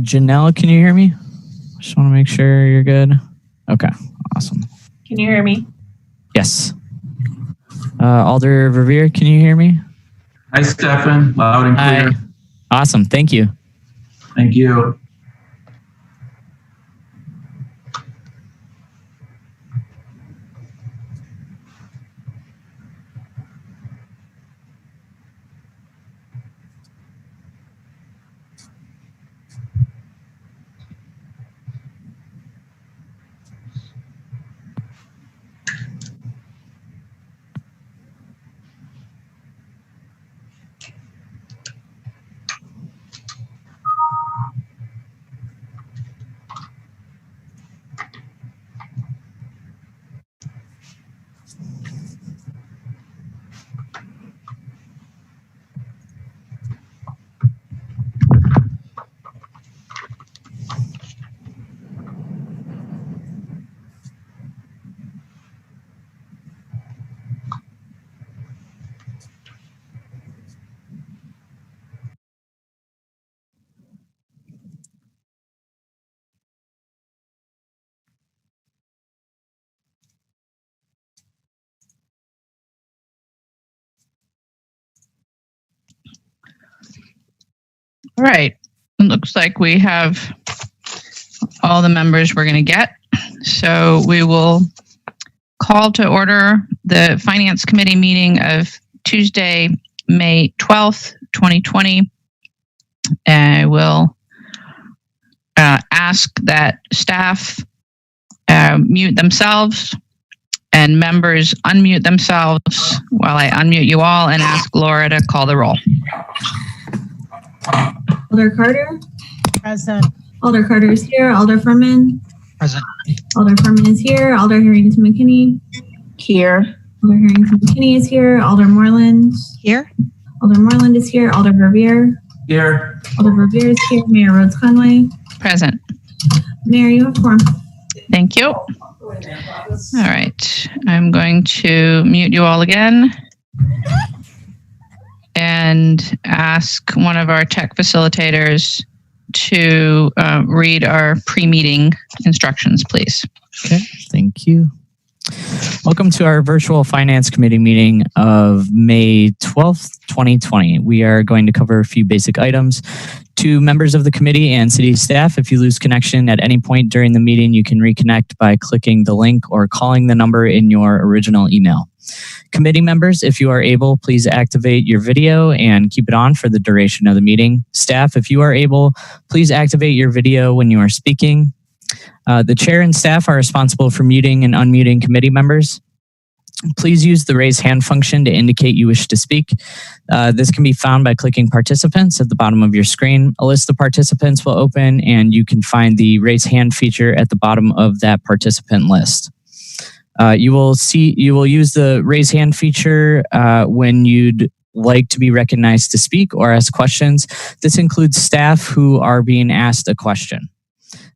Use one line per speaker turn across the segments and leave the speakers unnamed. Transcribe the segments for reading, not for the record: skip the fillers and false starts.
Janelle, can you hear me? Just want to make sure you're good. Okay, awesome.
Can you hear me?
Yes. Alder Verveer, can you hear me?
Hi, Stefan. Loud and clear.
Hi. Awesome. Thank you.
Thank you.
All right. It looks like we have all the members we're going to get. So we will call to order the Finance Committee meeting of Tuesday, May 12th, 2020. And I will ask that staff mute themselves and members unmute themselves while I unmute you all and ask Laura to call the roll.
Alder Carter?
Present.
Alder Carter is here. Alder Furman?
Present.
Alder Furman is here. Alder Harrington McKinney?
Here.
Alder Harrington McKinney is here. Alder Moreland?
Here.
Alder Moreland is here. Alder Verveer?
Here.
Alder Verveer is here. Mayor Rhodes Conway?
Present.
Mayor, you have quorum.
Thank you. All right. I'm going to mute you all again and ask one of our tech facilitators to read our pre-meeting instructions, please.
Okay, thank you. Welcome to our virtual Finance Committee meeting of May 12th, 2020. We are going to cover a few basic items. To members of the committee and city staff, if you lose connection at any point during the meeting, you can reconnect by clicking the link or calling the number in your original email. Committee members, if you are able, please activate your video and keep it on for the duration of the meeting. Staff, if you are able, please activate your video when you are speaking. The chair and staff are responsible for muting and unmuting committee members. Please use the raise hand function to indicate you wish to speak. This can be found by clicking participants at the bottom of your screen. A list of participants will open and you can find the raise hand feature at the bottom of that participant list. You will use the raise hand feature when you'd like to be recognized to speak or ask questions. This includes staff who are being asked a question.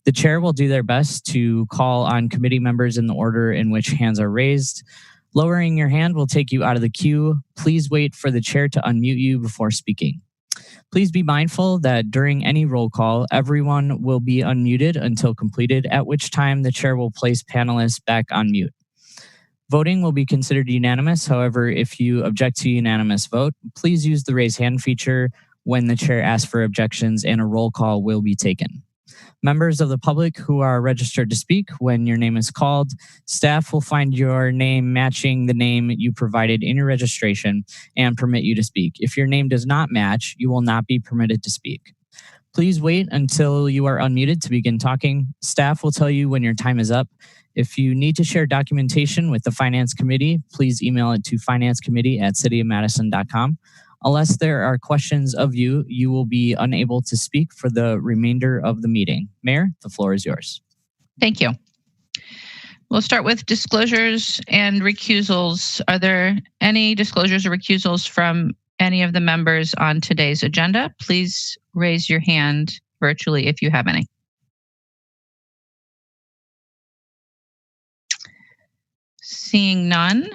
The chair will do their best to call on committee members in the order in which hands are raised. Lowering your hand will take you out of the queue. Please wait for the chair to unmute you before speaking. Please be mindful that during any roll call, everyone will be unmuted until completed, at which time the chair will place panelists back on mute. Voting will be considered unanimous. However, if you object to unanimous vote, please use the raise hand feature when the chair asks for objections and a roll call will be taken. Members of the public who are registered to speak, when your name is called, staff will find your name matching the name you provided in your registration and permit you to speak. If your name does not match, you will not be permitted to speak. Please wait until you are unmuted to begin talking. Staff will tell you when your time is up. If you need to share documentation with the Finance Committee, please email it to financecommittee@cityofmadison.com. Unless there are questions of you, you will be unable to speak for the remainder of the meeting. Mayor, the floor is yours.
Thank you. We'll start with disclosures and recusals. Are there any disclosures or recusals from any of the members on today's agenda? Please raise your hand virtually if you have any. Seeing none,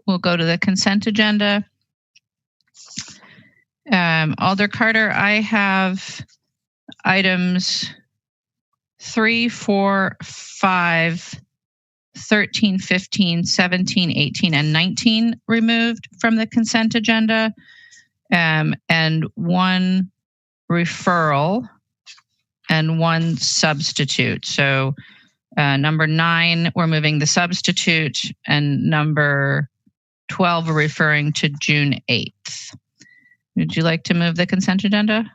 we'll go to the consent agenda. Alder Carter, I have items 3, 4, 5, 13, 15, 17, 18, and 19 removed from the consent agenda, and 1 referral and 1 substitute. So number 9, we're moving the substitute, and number 12, we're referring to June 8th. Would you like to move the consent agenda?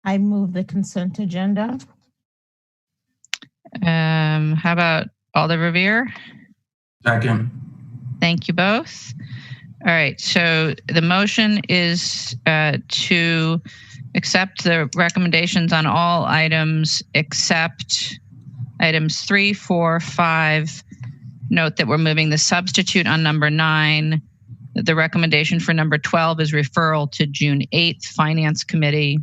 I move the consent agenda.
How about Alder Revere?
Second.
Thank you both. All right, so the motion is to accept the recommendations on all items except items 3, 4, 5. Note that we're moving the substitute on number 9. The recommendation for number 12 is referral to June 8th, Finance Committee.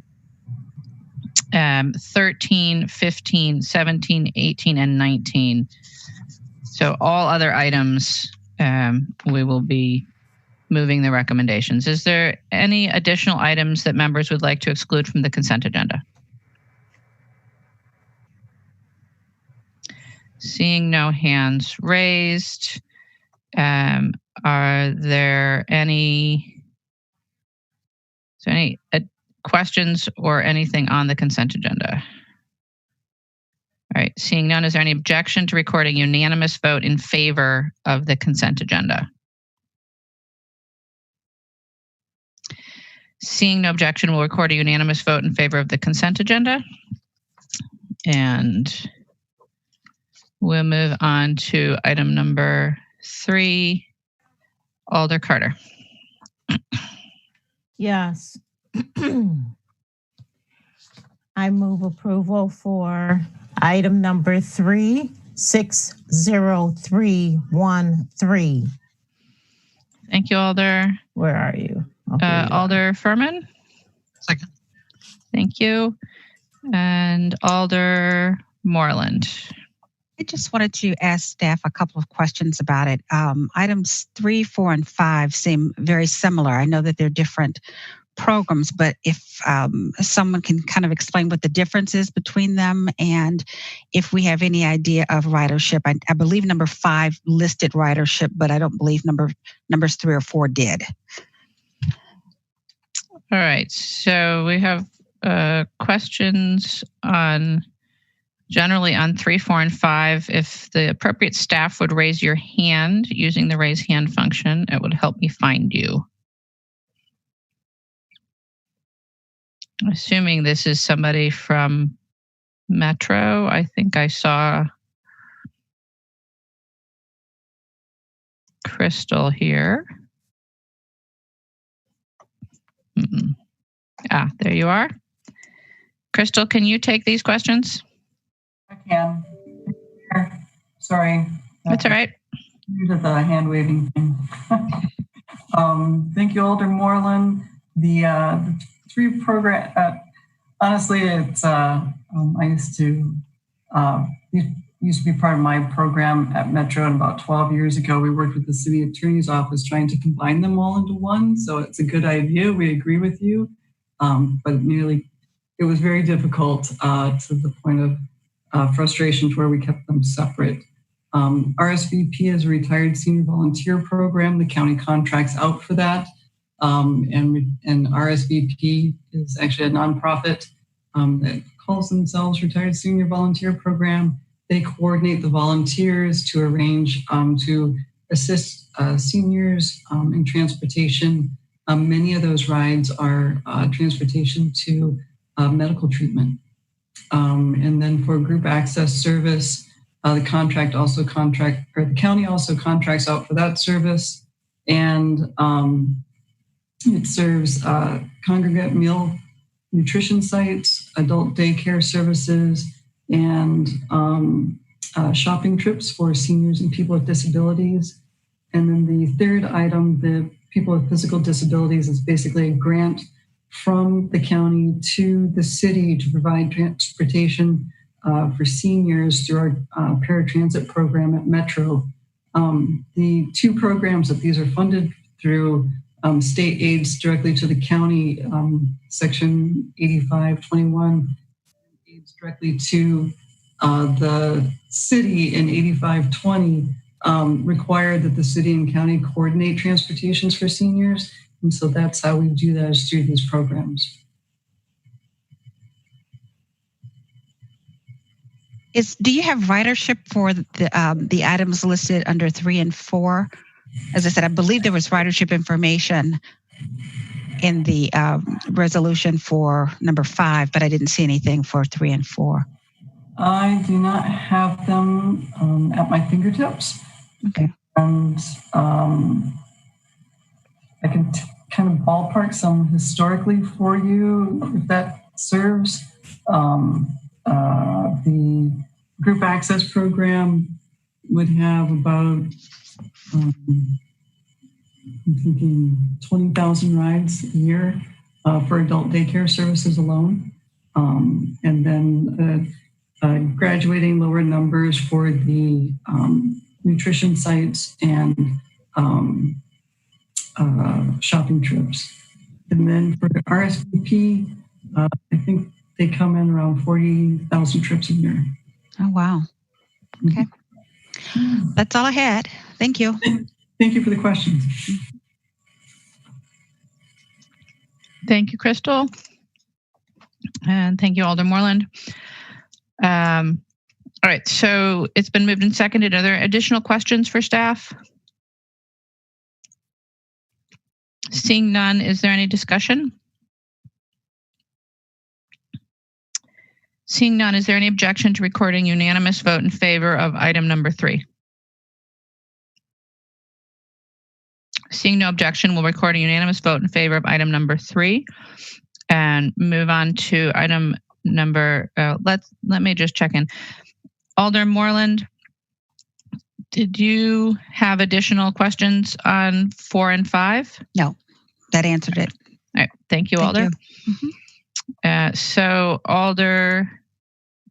13, 15, 17, 18, and 19. So all other items, we will be moving the recommendations. Is there any additional items that members would like to exclude from the consent agenda? Seeing no hands raised, are there any questions or anything on the consent agenda? All right, seeing none, is there any objection to recording unanimous vote in favor of the consent agenda? Seeing no objection, we'll record a unanimous vote in favor of the consent agenda. And we'll move on to item number 3, Alder Carter.
Yes. I move approval for item number 3, 60313.
Thank you, Alder.
Where are you? Okay,
Alder Furman?
Second.
Thank you. And Alder Moreland.
I just wanted to ask staff a couple of questions about it. Items 3, 4, and 5 seem very similar. I know that they're different programs, but if someone can kind of explain what the difference is between them and if we have any idea of ridership. I believe number 5 listed ridership, but I don't believe numbers 3 or 4 did.
All right, so we have questions generally on 3, 4, and 5. If the appropriate staff would raise your hand using the raise hand function, it would help me find you. Assuming this is somebody from Metro, I think I saw Crystal here. There you are. Crystal, can you take these questions?
I can. Sorry.
That's all right.
Due to the hand waving thing. Thank you, Alder Moreland. The 3 program, honestly, it's, I used to be part of my program at Metro, and about 12 years ago, we worked with the city attorney's office trying to combine them all into one. So it's a good idea. We agree with you. But it was very difficult to the point of frustration to where we kept them separate. RSVP is a retired senior volunteer program. The county contracts out for that. And RSVP is actually a nonprofit that calls themselves Retired Senior Volunteer Program. They coordinate the volunteers to arrange to assist seniors in transportation. Many of those rides are transportation to medical treatment. And then for group access service, the county also contracts out for that service. And it serves congregate meal nutrition sites, adult daycare services, and shopping trips for seniors and people with disabilities. And then the third item, the people with physical disabilities, is basically a grant from the county to the city to provide transportation for seniors through our paratransit program at Metro. The two programs that these are funded through state aids directly to the county, Section 8521, aids directly to the city in 8520, require that the city and county coordinate transportations for seniors. And so that's how we do that, is through these programs.
Do you have ridership for the items listed under 3 and 4? As I said, I believe there was ridership information in the resolution for number 5, but I didn't see anything for 3 and 4.
I do not have them at my fingertips.
Okay.
And I can kind of ballpark some historically for you, if that serves. The group access program would have about, I'm thinking 20,000 rides a year for adult daycare services alone. And then graduating lower numbers for the nutrition sites and shopping trips. And then for RSVP, I think they come in around 40,000 trips a year.
Oh, wow. Okay. That's all I had. Thank you.
Thank you for the questions.
Thank you, Crystal. And thank you, Alder Moreland. All right, so it's been moved and seconded. Are there additional questions for staff? Seeing none, is there any discussion? Seeing none, is there any objection to recording unanimous vote in favor of item number 3? Seeing no objection, we'll record a unanimous vote in favor of item number 3 and move on to item number, let me just check in. Alder Moreland, did you have additional questions on 4 and 5?
No, that answered it.
All right, thank you, Alder. So Alder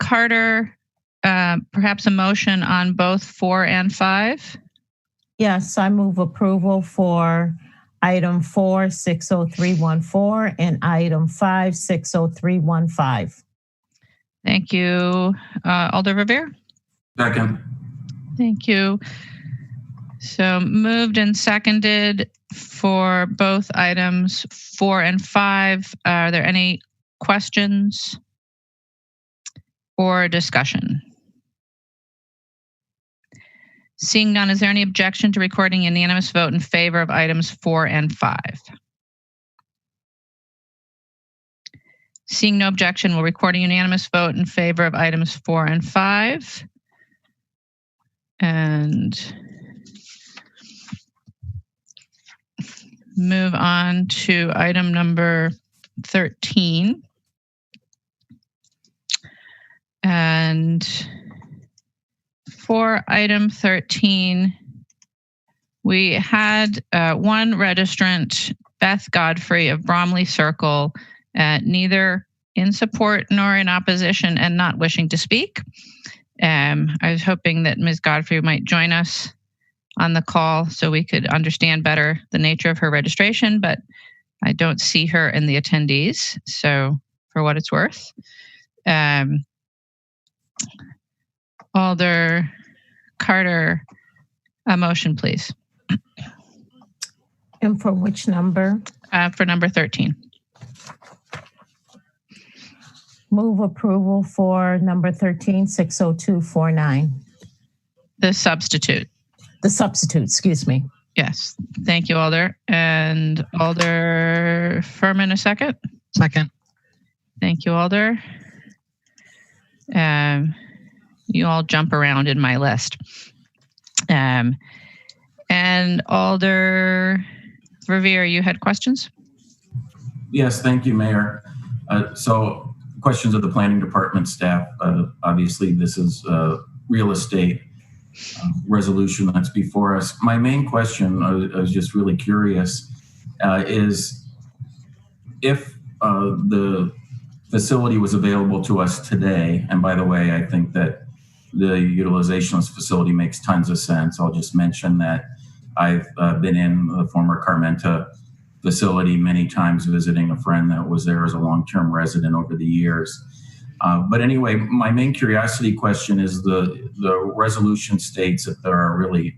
Carter, perhaps a motion on both 4 and 5?
Yes, I move approval for item 4, 60314, and item 5, 60315.
Thank you. Alder Revere?
Second.
Thank you. So moved and seconded for both items 4 and 5. Are there any questions or discussion? Seeing none, is there any objection to recording unanimous vote in favor of items 4 and 5? Seeing no objection, we'll record a unanimous vote in favor of items 4 and 5. And move on to item number 13. And for item 13, we had one registrant, Beth Godfrey of Bromley Circle, neither in support nor in opposition and not wishing to speak. I was hoping that Ms. Godfrey might join us on the call so we could understand better the nature of her registration, but I don't see her in the attendees. So for what it's worth, Alder Carter, a motion, please.
And for which number?
For number 13.
Move approval for number 13, 60249.
The substitute.
The substitute, excuse me.
Yes. Thank you, Alder. And Alder Furman, a second?
Second.
Thank you, Alder. You all jump around in my list. And Alder Revere, you had questions?
Yes, thank you, Mayor. So questions of the planning department staff. Obviously, this is a real estate resolution that's before us. My main question, I was just really curious, is if the facility was available to us today, and by the way, I think that the utilization of this facility makes tons of sense. I'll just mention that I've been in the former Carmenta facility many times visiting a friend that was there as a long-term resident over the years. But anyway, my main curiosity question is the resolution states that there are really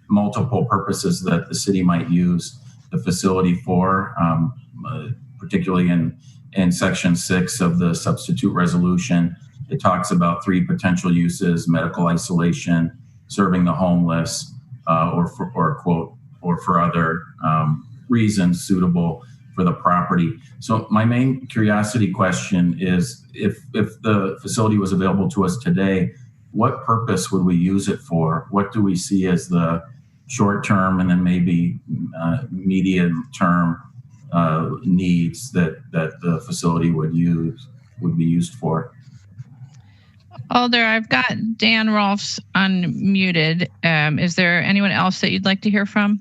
multiple purposes that the city might use the facility for, particularly in section 6 of the substitute resolution. It talks about 3 potential uses: medical isolation, serving the homeless, or for other reasons suitable for the property. So my main curiosity question is, if the facility was available to us today, what purpose would we use it for? What do we see as the short term and then maybe medium term needs that the facility would be used for?
Alder, I've got Dan Rolfs unmuted. Is there anyone else that you'd like to hear from?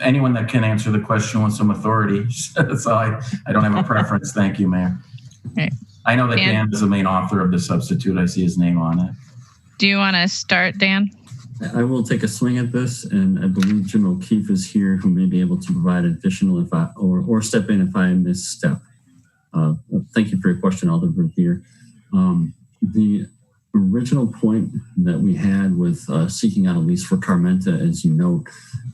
Anyone that can answer the question with some authority. So I don't have a preference. Thank you, Mayor.
Okay.
I know that Dan is the main author of the substitute. I see his name on it.
Do you want to start, Dan?
I will take a swing at this, and I believe Jim O'Keefe is here, who may be able to provide additional or step in if I misstep. Thank you for your question, Alder Verveer. The original point that we had with seeking out a lease for Carmenta, as you note,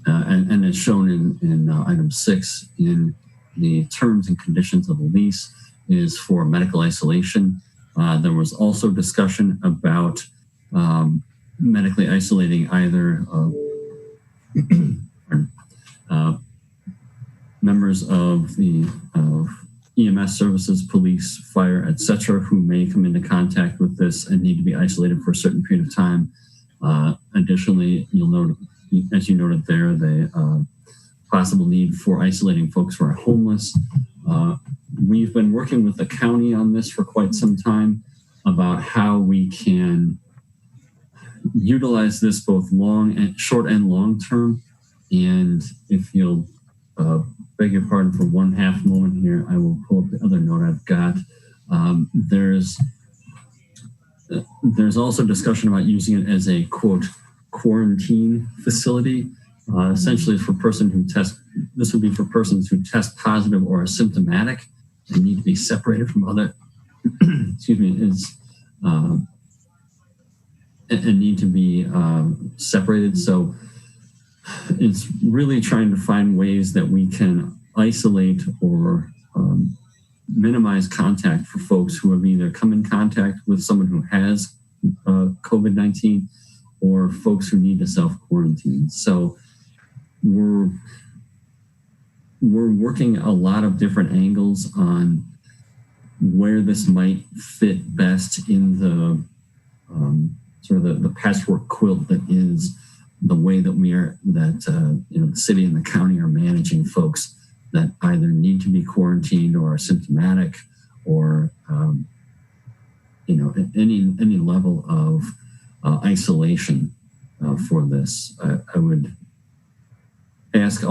and as shown in item 6 in the terms and conditions of the lease, is for medical isolation. There was also discussion about medically isolating either members of the EMS services, police, fire, etc., who may come into contact with this and need to be isolated for a certain period of time. Additionally, you'll note, as you noted there, the possible need for isolating folks who are homeless. We've been working with the county on this for quite some time about how we can utilize this both short and long term. And if you'll beg your pardon for one half moment here, I will pull up the other note I've got. There's also discussion about using it as a quote quarantine facility. Essentially, for this would be for persons who test positive or are symptomatic and need to be separated from other. excuse me, and need to be separated. So it's really trying to find ways that we can isolate or minimize contact for folks who have either come in contact with someone who has COVID-19 or folks who need to self-quarantine. So we're working a lot of different angles on where this might fit best in the sort of the patchwork quilt that is the way that the city and the county are managing folks that either need to be quarantined or are symptomatic or any level of isolation for this. I would ask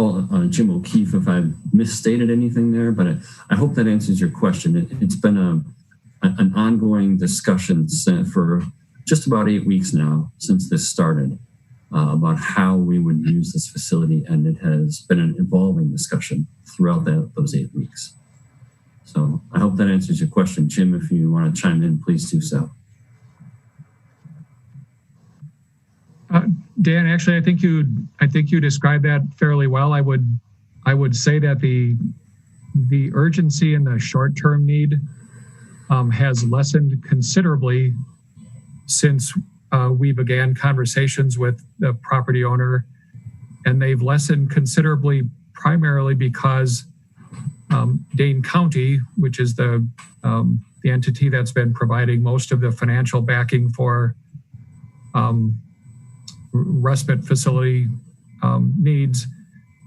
Jim O'Keefe if I've misstated anything there, but I hope that answers your question. It's been an ongoing discussion for just about 8 weeks now since this started about how we would use this facility, and it has been an evolving discussion throughout those 8 weeks. So I hope that answers your question. Jim, if you want to chime in, please do so.
Dan, actually, I think you described that fairly well. I would say that the urgency and the short-term need has lessened considerably since we began conversations with the property owner, and they've lessened considerably primarily because Dane County, which is the entity that's been providing most of the financial backing for respite facility needs,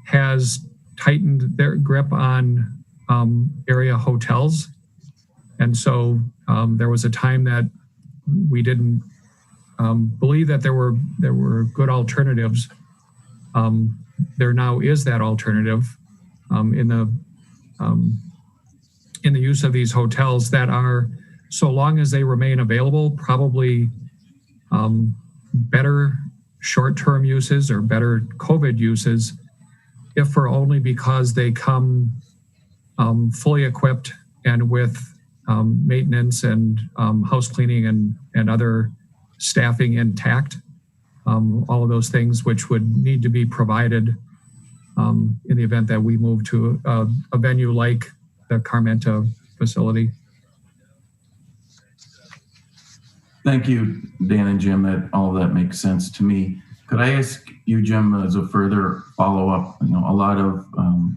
has tightened their grip on area hotels. And so there was a time that we didn't believe that there were good alternatives. There now is that alternative in the in the use of these hotels that are, so long as they remain available, probably better short-term uses or better COVID uses, if for only because they come fully equipped and with maintenance and house cleaning and other staffing intact. All of those things which would need to be provided in the event that we move to a venue like the Carmenta facility.
Thank you, Dan and Jim. All of that makes sense to me. Could I ask you, Jim, as a further follow-up? You know, a lot of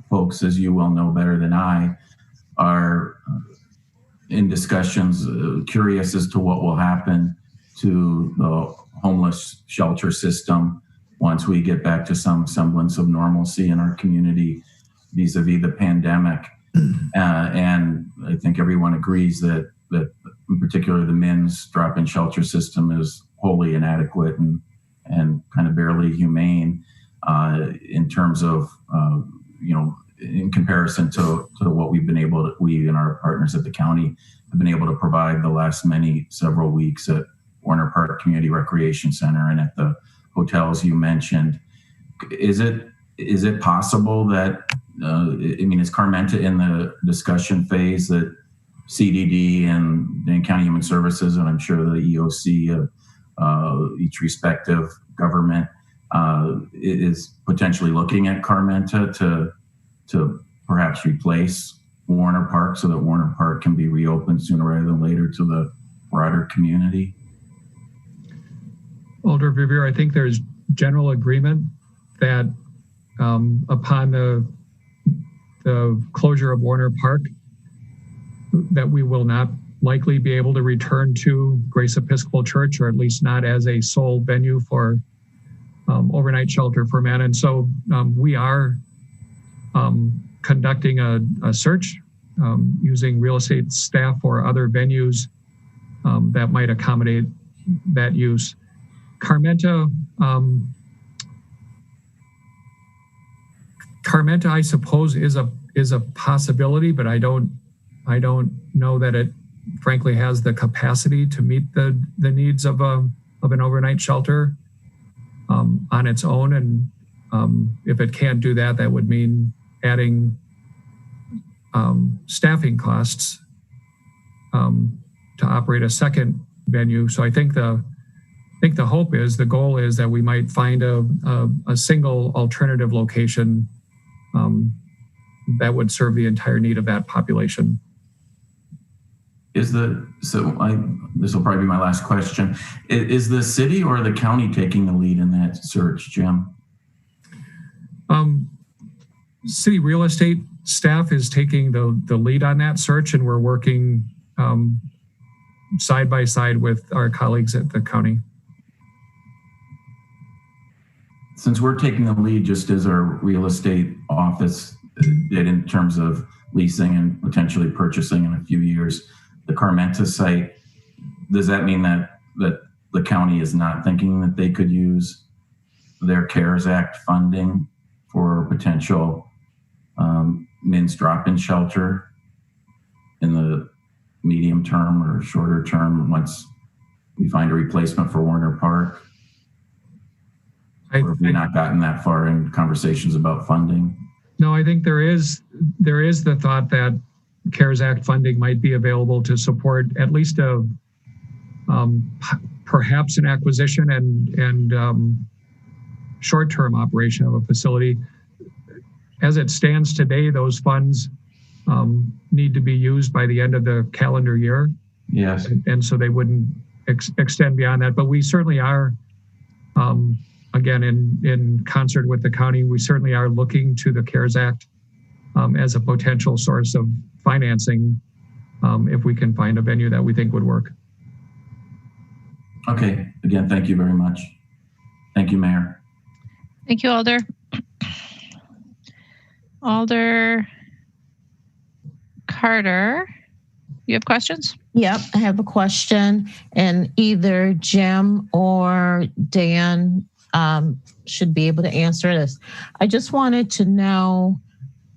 folks, as you well know better than I, are in discussions, curious as to what will happen to the homeless shelter system once we get back to some semblance of normalcy in our community vis-a-vis the pandemic. And I think everyone agrees that in particular the men's drop-in shelter system is wholly inadequate and kind of barely humane in terms of, in comparison to what we and our partners at the county have been able to provide the last several weeks at Warner Park Community Recreation Center and at the hotels you mentioned. Is it possible that, is Carmenta in the discussion phase that CDD and Dane County Human Services, and I'm sure the EOC, each respective government, is potentially looking at Carmenta to perhaps replace Warner Park so that Warner Park can be reopened sooner rather than later to the broader community?
Alder Vivier, I think there's general agreement that upon the closure of Warner Park, that we will not likely be able to return to Grace Episcopal Church, or at least not as a sole venue for overnight shelter for men. And so we are conducting a search using real estate staff or other venues that might accommodate that use. Carmenta, I suppose, is a possibility, but I don't know that it frankly has the capacity to meet the needs of an overnight shelter on its own. And if it can't do that, that would mean adding staffing costs to operate a second venue. So I think the hope is, the goal is that we might find a single alternative location that would serve the entire need of that population.
This will probably be my last question. Is the city or the county taking the lead in that search, Jim?
City real estate staff is taking the lead on that search, and we're working side by side with our colleagues at the county.
Since we're taking the lead, just as our real estate office did in terms of leasing and potentially purchasing in a few years, the Carmenta site, does that mean that the county is not thinking that they could use their CARES Act funding for potential men's drop-in shelter in the medium term or shorter term once we find a replacement for Warner Park? Or have we not gotten that far in conversations about funding?
No, I think there is the thought that CARES Act funding might be available to support at least perhaps an acquisition and short-term operation of a facility. As it stands today, those funds need to be used by the end of the calendar year.
Yes.
And so they wouldn't extend beyond that. But we certainly are, again, in concert with the county, we certainly are looking to the CARES Act as a potential source of financing if we can find a venue that we think would work.
Okay. Again, thank you very much. Thank you, Mayor.
Thank you, Alder. Alder Carter, you have questions?
Yep, I have a question, and either Jim or Dan should be able to answer this. I just wanted to know,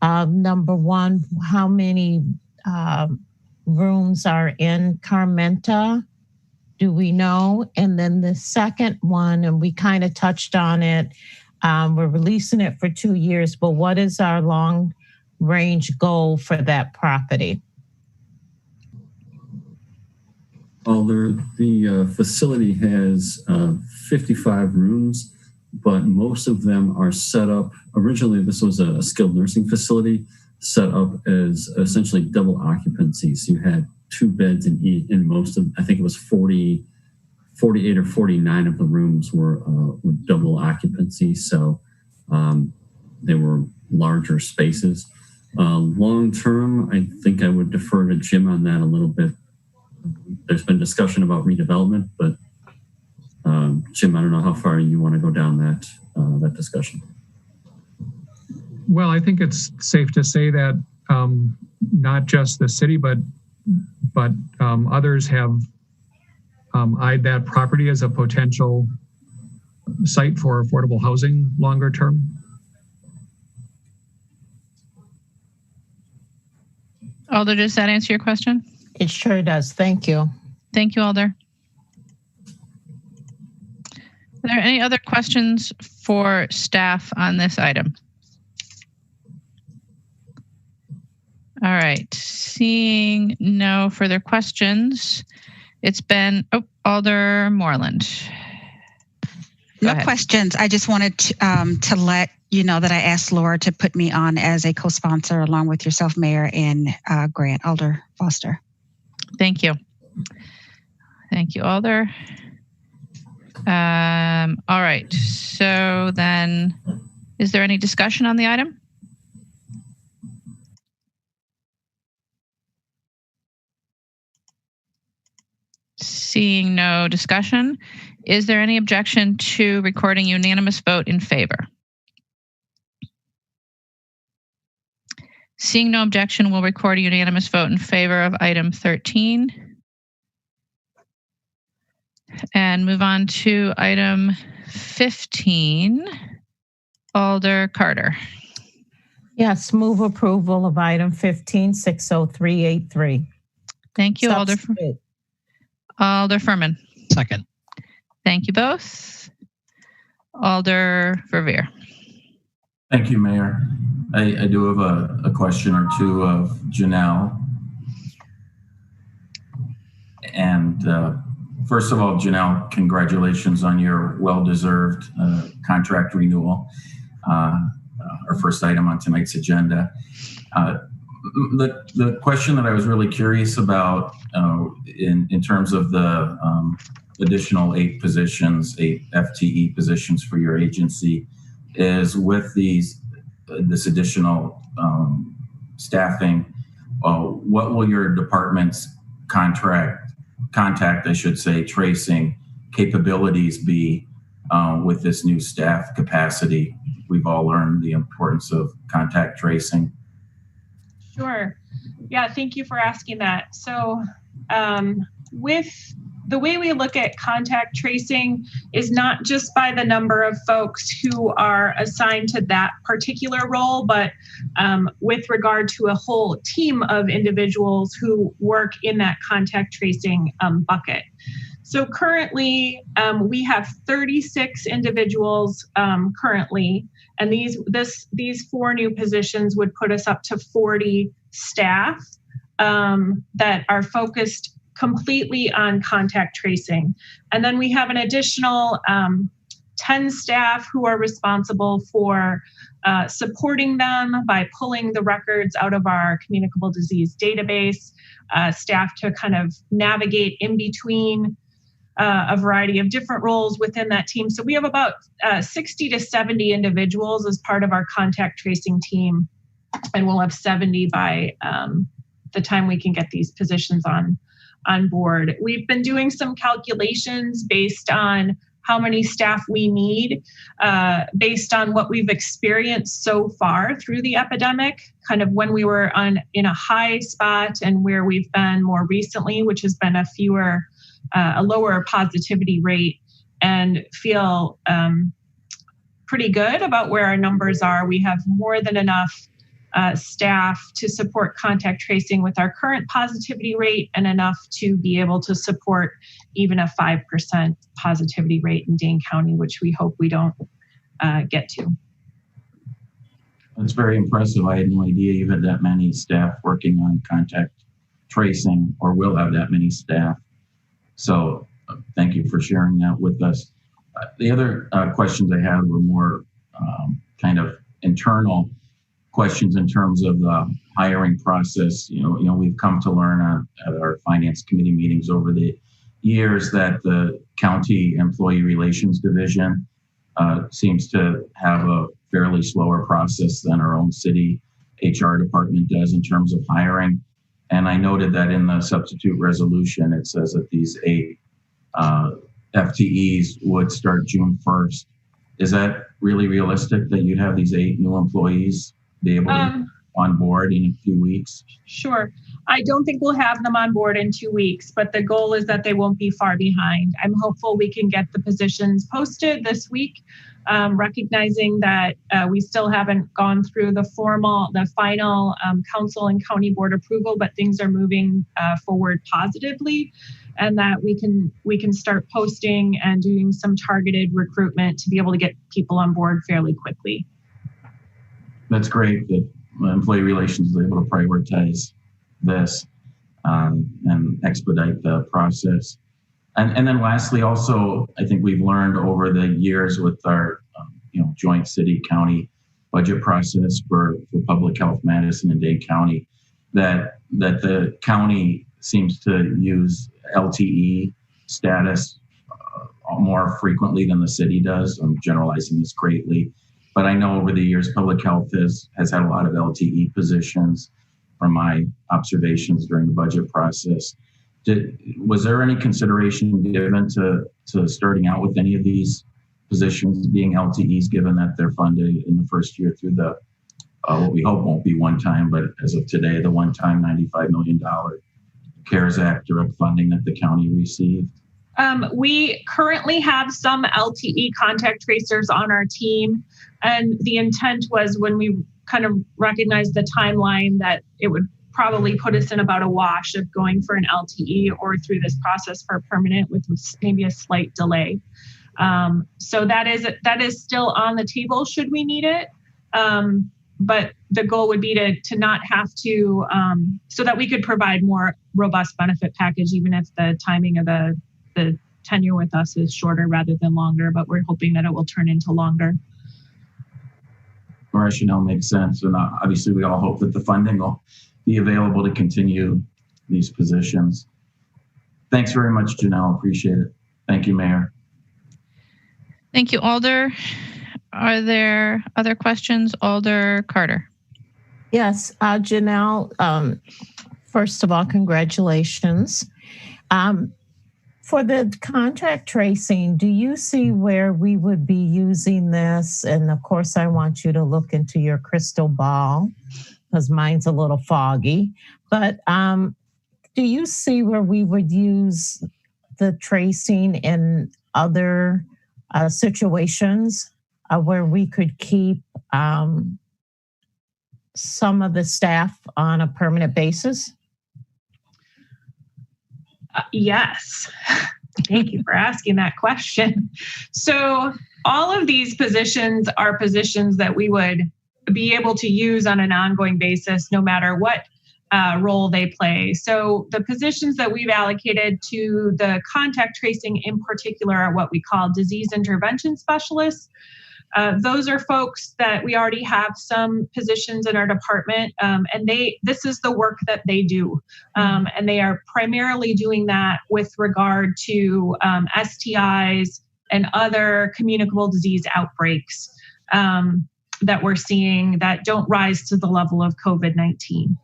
number one, how many rooms are in Carmenta? Do we know? And then the second one, and we kind of touched on it, we're releasing it for 2 years, but what is our long range goal for that property?
The facility has 55 rooms, but most of them are set up. Originally, this was a skilled nursing facility set up as essentially double occupancy. So you had 2 beds in most of, I think it was 48 or 49 of the rooms were double occupancy. So they were larger spaces. Long term, I think I would defer to Jim on that a little bit. There's been discussion about redevelopment, but Jim, I don't know how far you want to go down that discussion.
Well, I think it's safe to say that not just the city, but others have eyed that property as a potential site for affordable housing longer term.
Alder, does that answer your question?
It sure does. Thank you.
Thank you, Alder. Are there any other questions for staff on this item? All right, seeing no further questions, it's been, Alder Moreland.
No questions. I just wanted to let you know that I asked Laura to put me on as a co-sponsor along with yourself, Mayor, and Grant, Alder Foster.
Thank you. Thank you, Alder. All right, so then, is there any discussion on the item? Seeing no discussion, is there any objection to recording unanimous vote in favor? Seeing no objection, we'll record a unanimous vote in favor of item 13. And move on to item 15. Alder Carter.
Yes, move approval of item 15, 60383.
Thank you, Alder. Alder Furman.
Second.
Thank you both. Alder Verveer.
Thank you, Mayor. I do have a question or two of Janelle. And first of all, Janelle, congratulations on your well-deserved contract renewal. Our first item on tonight's agenda. The question that I was really curious about in terms of the additional 8 FTE positions for your agency is with this additional staffing, what will your department's contact, I should say, tracing capabilities be with this new staff capacity? We've all learned the importance of contact tracing.
Sure. Yeah, thank you for asking that. So with the way we look at contact tracing is not just by the number of folks who are assigned to that particular role, but with regard to a whole team of individuals who work in that contact tracing bucket. So currently, we have 36 individuals currently, and these 4 new positions would put us up to 40 staff that are focused completely on contact tracing. And then we have an additional 10 staff who are responsible for supporting them by pulling the records out of our communicable disease database, staff to kind of navigate in between a variety of different roles within that team. So we have about 60 to 70 individuals as part of our contact tracing team, and we'll have 70 by the time we can get these positions on board. We've been doing some calculations based on how many staff we need, based on what we've experienced so far through the epidemic, kind of when we were in a high spot and where we've been more recently, which has been a lower positivity rate, and feel pretty good about where our numbers are. We have more than enough staff to support contact tracing with our current positivity rate and enough to be able to support even a 5% positivity rate in Dane County, which we hope we don't get to.
That's very impressive. I had no idea you had that many staff working on contact tracing, or will have that many staff. So thank you for sharing that with us. The other questions I had were more kind of internal questions in terms of the hiring process. You know, we've come to learn at our finance committee meetings over the years that the county employee relations division seems to have a fairly slower process than our own city HR department does in terms of hiring. And I noted that in the substitute resolution, it says that these 8 FTEs would start June 1st. Is that really realistic that you'd have these 8 new employees be able to on board in a few weeks?
Sure. I don't think we'll have them on board in 2 weeks, but the goal is that they won't be far behind. I'm hopeful we can get the positions posted this week, recognizing that we still haven't gone through the final council and county board approval, but things are moving forward positively, and that we can start posting and doing some targeted recruitment to be able to get people on board fairly quickly.
That's great that employee relations is able to prioritize this and expedite the process. And then lastly, also, I think we've learned over the years with our joint city county budget process for public health medicine in Dane County that the county seems to use LTE status more frequently than the city does. I'm generalizing this greatly, but I know over the years public health has had a lot of LTE positions from my observations during the budget process. Was there any consideration given to starting out with any of these positions being LTEs, given that they're funded in the first year through the what we hope won't be one time, but as of today, the one-time $95 million CARES Act direct funding that the county received?
We currently have some LTE contact tracers on our team, and the intent was, when we kind of recognized the timeline, that it would probably put us in about a wash of going for an LTE or through this process for permanent with maybe a slight delay. So that is still on the table should we need it. But the goal would be to not have to, so that we could provide more robust benefit package, even if the timing of the tenure with us is shorter rather than longer, but we're hoping that it will turn into longer.
Rationale makes sense. And obviously we all hope that the funding will be available to continue these positions. Thanks very much, Janelle. Appreciate it. Thank you, Mayor.
Thank you, Alder. Are there other questions? Alder Carter.
Yes, Janelle, first of all, congratulations. For the contact tracing, do you see where we would be using this? And of course, I want you to look into your crystal ball because mine's a little foggy. But do you see where we would use the tracing in other situations where we could keep some of the staff on a permanent basis?
Yes. Thank you for asking that question. So all of these positions are positions that we would be able to use on an ongoing basis, no matter what role they play. So the positions that we've allocated to the contact tracing in particular are what we call disease intervention specialists. Those are folks that we already have some positions in our department, and this is the work that they do. And they are primarily doing that with regard to STIs and other communicable disease outbreaks that we're seeing that don't rise to the level of COVID-19.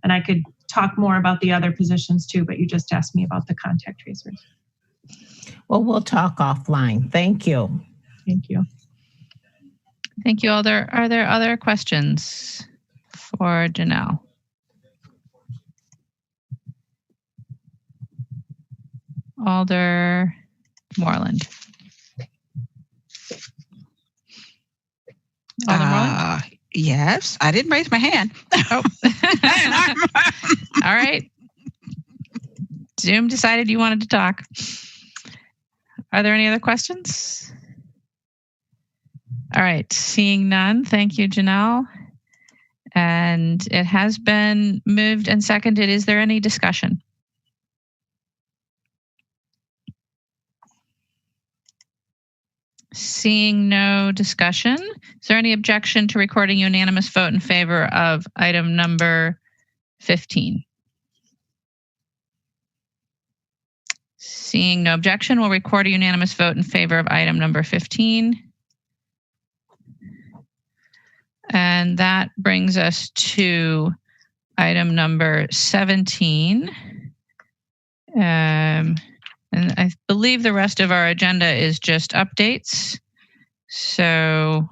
And I could talk more about the other positions too, but you just asked me about the contact tracers.
Well, we'll talk offline. Thank you.
Thank you.
Thank you, Alder. Are there other questions for Janelle? Alder Moreland.
Yes, I didn't raise my hand.
Oh. All right. Zoom decided you wanted to talk. Are there any other questions? All right, seeing none, thank you, Janelle. And it has been moved and seconded. Is there any discussion? Seeing no discussion, is there any objection to recording unanimous vote in favor of item number 15? Seeing no objection, we'll record a unanimous vote in favor of item number 15. And that brings us to item number 17. And I believe the rest of our agenda is just updates. So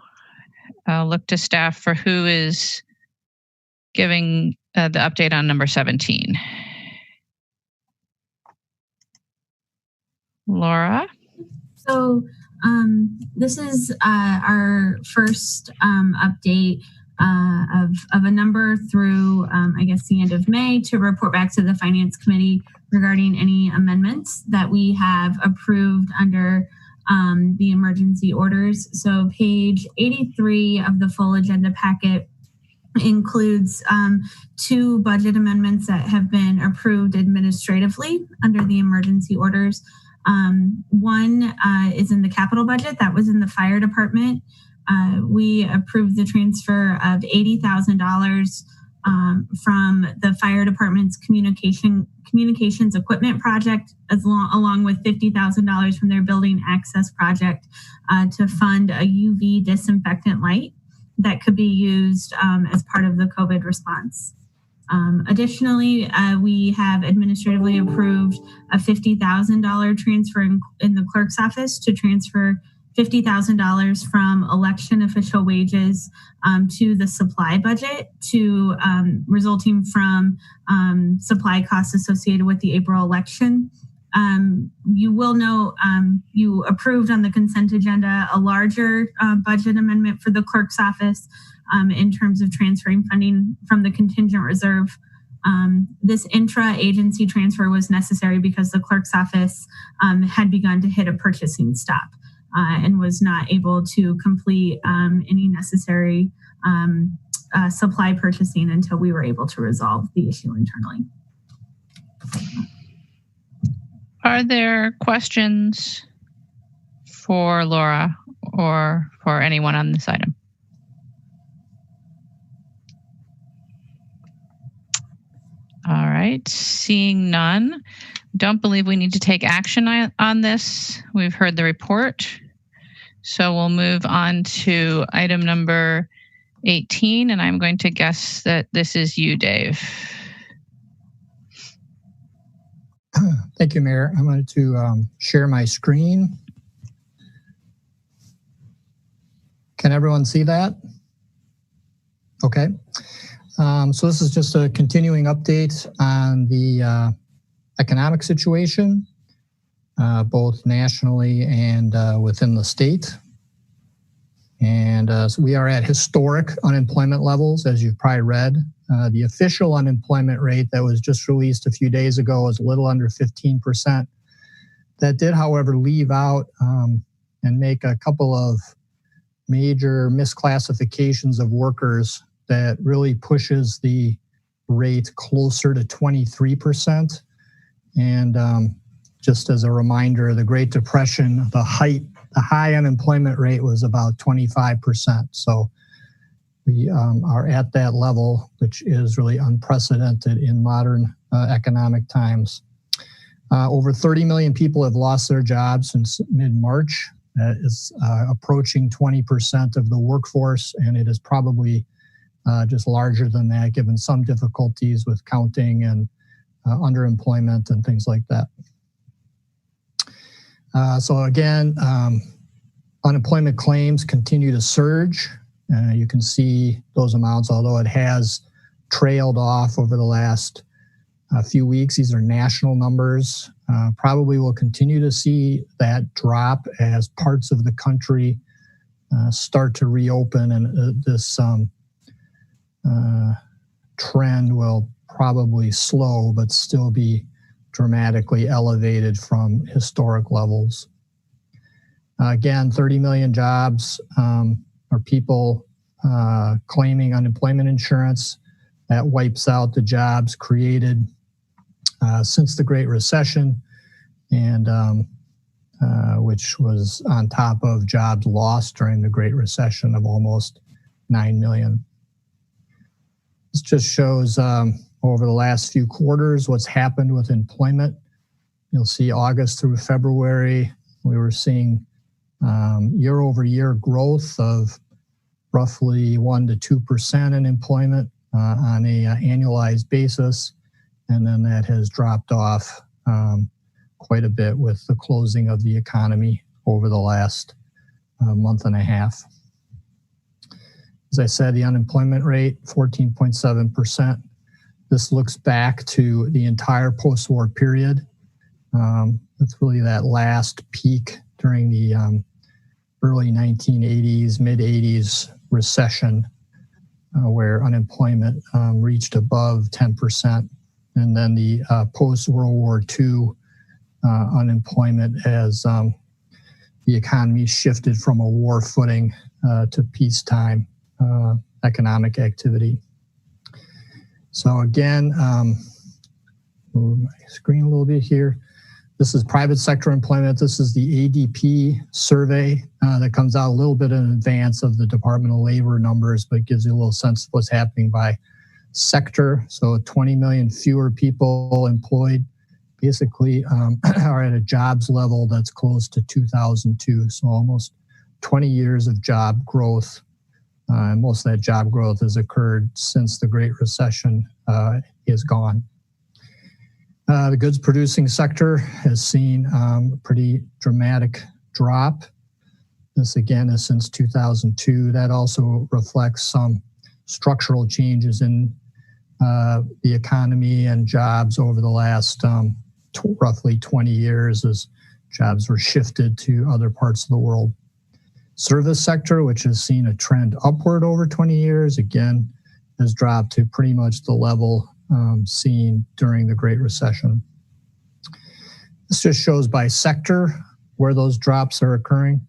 I'll look to staff for who is giving the update on number 17. Laura?
So this is our first update of a number through, I guess, the end of May to report back to the Finance Committee regarding any amendments that we have approved under the emergency orders. So page 83 of the full agenda packet includes 2 budget amendments that have been approved administratively under the emergency orders. One is in the capital budget that was in the fire department. We approved the transfer of $80,000 from the fire department's communications equipment project, along with $50,000 from their building access project to fund a UV disinfectant light that could be used as part of the COVID response. Additionally, we have administratively approved a $50,000 transfer in the clerk's office to transfer $50,000 from election official wages to the supply budget, to resulting from supply costs associated with the April election. You will note you approved on the consent agenda a larger budget amendment for the clerk's office in terms of transferring funding from the contingent reserve. This intra-agency transfer was necessary because the clerk's office had begun to hit a purchasing stop and was not able to complete any necessary supply purchasing until we were able to resolve the issue internally.
Are there questions for Laura or for anyone on this item? All right, seeing none, don't believe we need to take action on this. We've heard the report. So we'll move on to item number 18, and I'm going to guess that this is you, Dave.
Thank you, Mayor. I'm going to share my screen. Can everyone see that? Okay. So this is just a continuing update on the economic situation, both nationally and within the state. And so we are at historic unemployment levels, as you've probably read. The official unemployment rate that was just released a few days ago is a little under 15%. That did, however, leave out and make a couple of major misclassifications of workers that really pushes the rate closer to 23%. And just as a reminder, the Great Depression, the high unemployment rate was about 25%. So we are at that level, which is really unprecedented in modern economic times. Over 30 million people have lost their jobs since mid-March. That is approaching 20% of the workforce, and it is probably just larger than that, given some difficulties with counting and underemployment and things like that. So again, unemployment claims continue to surge. You can see those amounts, although it has trailed off over the last few weeks. These are national numbers. Probably will continue to see that drop as parts of the country start to reopen, and this trend will probably slow, but still be dramatically elevated from historic levels. Again, 30 million jobs are people claiming unemployment insurance. That wipes out the jobs created since the Great Recession, and which was on top of jobs lost during the Great Recession of almost 9 million. This just shows over the last few quarters what's happened with employment. You'll see August through February, we were seeing year-over-year growth of roughly 1% to 2% in employment on a annualized basis, and then that has dropped off quite a bit with the closing of the economy over the last month and a half. As I said, the unemployment rate, 14.7%. This looks back to the entire post-war period. It's really that last peak during the early 1980s, mid-80s recession, where unemployment reached above 10%. And then the post-World War II unemployment as the economy shifted from a war footing to peacetime economic activity. So again, move my screen a little bit here. This is private sector employment. This is the ADP survey that comes out a little bit in advance of the Department of Labor numbers, but gives you a little sense of what's happening by sector. So 20 million fewer people employed basically are at a jobs level that's close to 2002. So almost 20 years of job growth. And most of that job growth has occurred since the Great Recession is gone. The goods producing sector has seen a pretty dramatic drop. This again is since 2002. That also reflects some structural changes in the economy and jobs over the last roughly 20 years as jobs were shifted to other parts of the world. Service sector, which has seen a trend upward over 20 years, again, has dropped to pretty much the level seen during the Great Recession. This just shows by sector where those drops are occurring.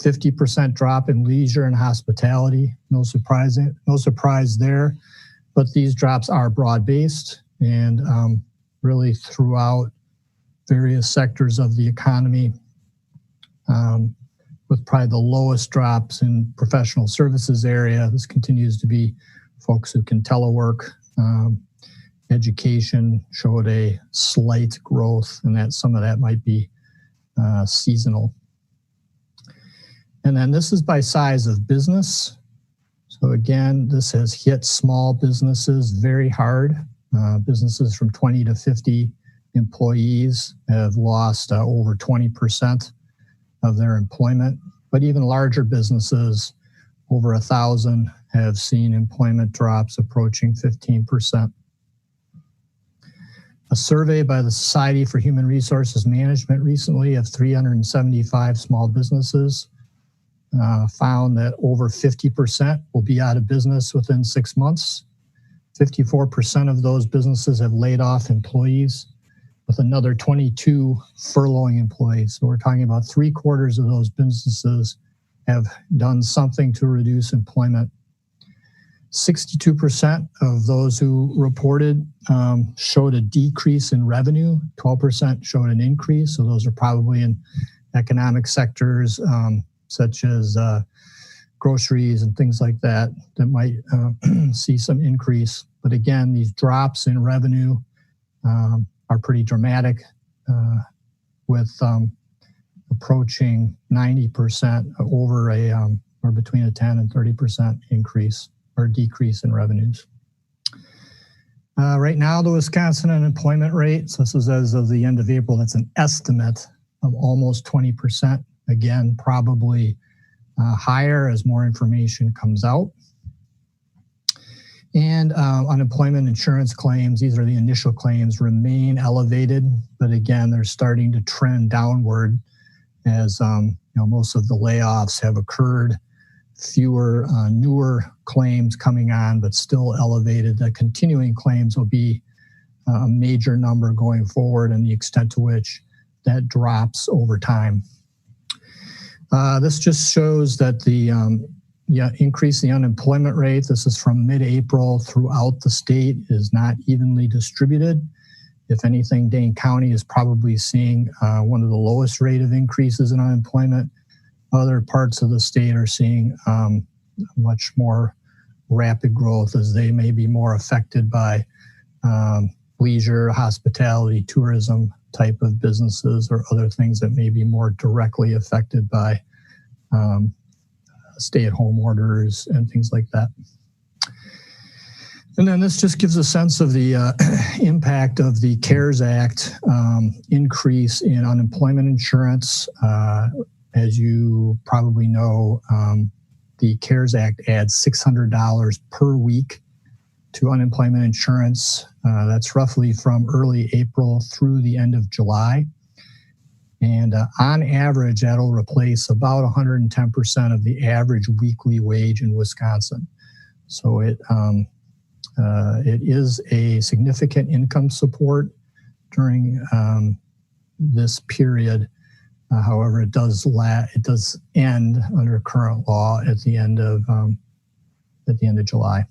50% drop in leisure and hospitality. No surprise there, but these drops are broad-based and really throughout various sectors of the economy, with probably the lowest drops in professional services area. This continues to be folks who can telework. Education showed a slight growth, and that some of that might be seasonal. And then this is by size of business. So again, this has hit small businesses very hard. Businesses from 20 to 50 employees have lost over 20% of their employment, but even larger businesses over 1,000 have seen employment drops approaching 15%. A survey by the Society for Human Resources Management recently of 375 small businesses found that over 50% will be out of business within 6 months. 54% of those businesses have laid off employees, with another 22 furloughing employees. So we're talking about 3/4 of those businesses have done something to reduce employment. 62% of those who reported showed a decrease in revenue. 12% showed an increase. So those are probably in economic sectors such as groceries and things like that might see some increase. But again, these drops in revenue are pretty dramatic, with approaching 90% over or between a 10 and 30% increase or decrease in revenues. Right now, the Wisconsin unemployment rate, so this is as of the end of April, that's an estimate of almost 20%. Again, probably higher as more information comes out. And unemployment insurance claims, these are the initial claims, remain elevated, but again, they're starting to trend downward as most of the layoffs have occurred fewer newer claims coming on, but still elevated. The continuing claims will be a major number going forward, and the extent to which that drops over time. This just shows that the increase in the unemployment rate, this is from mid-April throughout the state, is not evenly distributed. If anything, Dane County is probably seeing one of the lowest rate of increases in unemployment. Other parts of the state are seeing much more rapid growth, as they may be more affected by leisure, hospitality, tourism type of businesses, or other things that may be more directly affected by stay-at-home orders and things like that. And then this just gives a sense of the impact of the CARES Act increase in unemployment insurance. As you probably know, the CARES Act adds $600 per week to unemployment insurance. That's roughly from early April through the end of July. And on average, that'll replace about 110% of the average weekly wage in Wisconsin. So it is a significant income support during this period. However, it does end under current law at the end of July.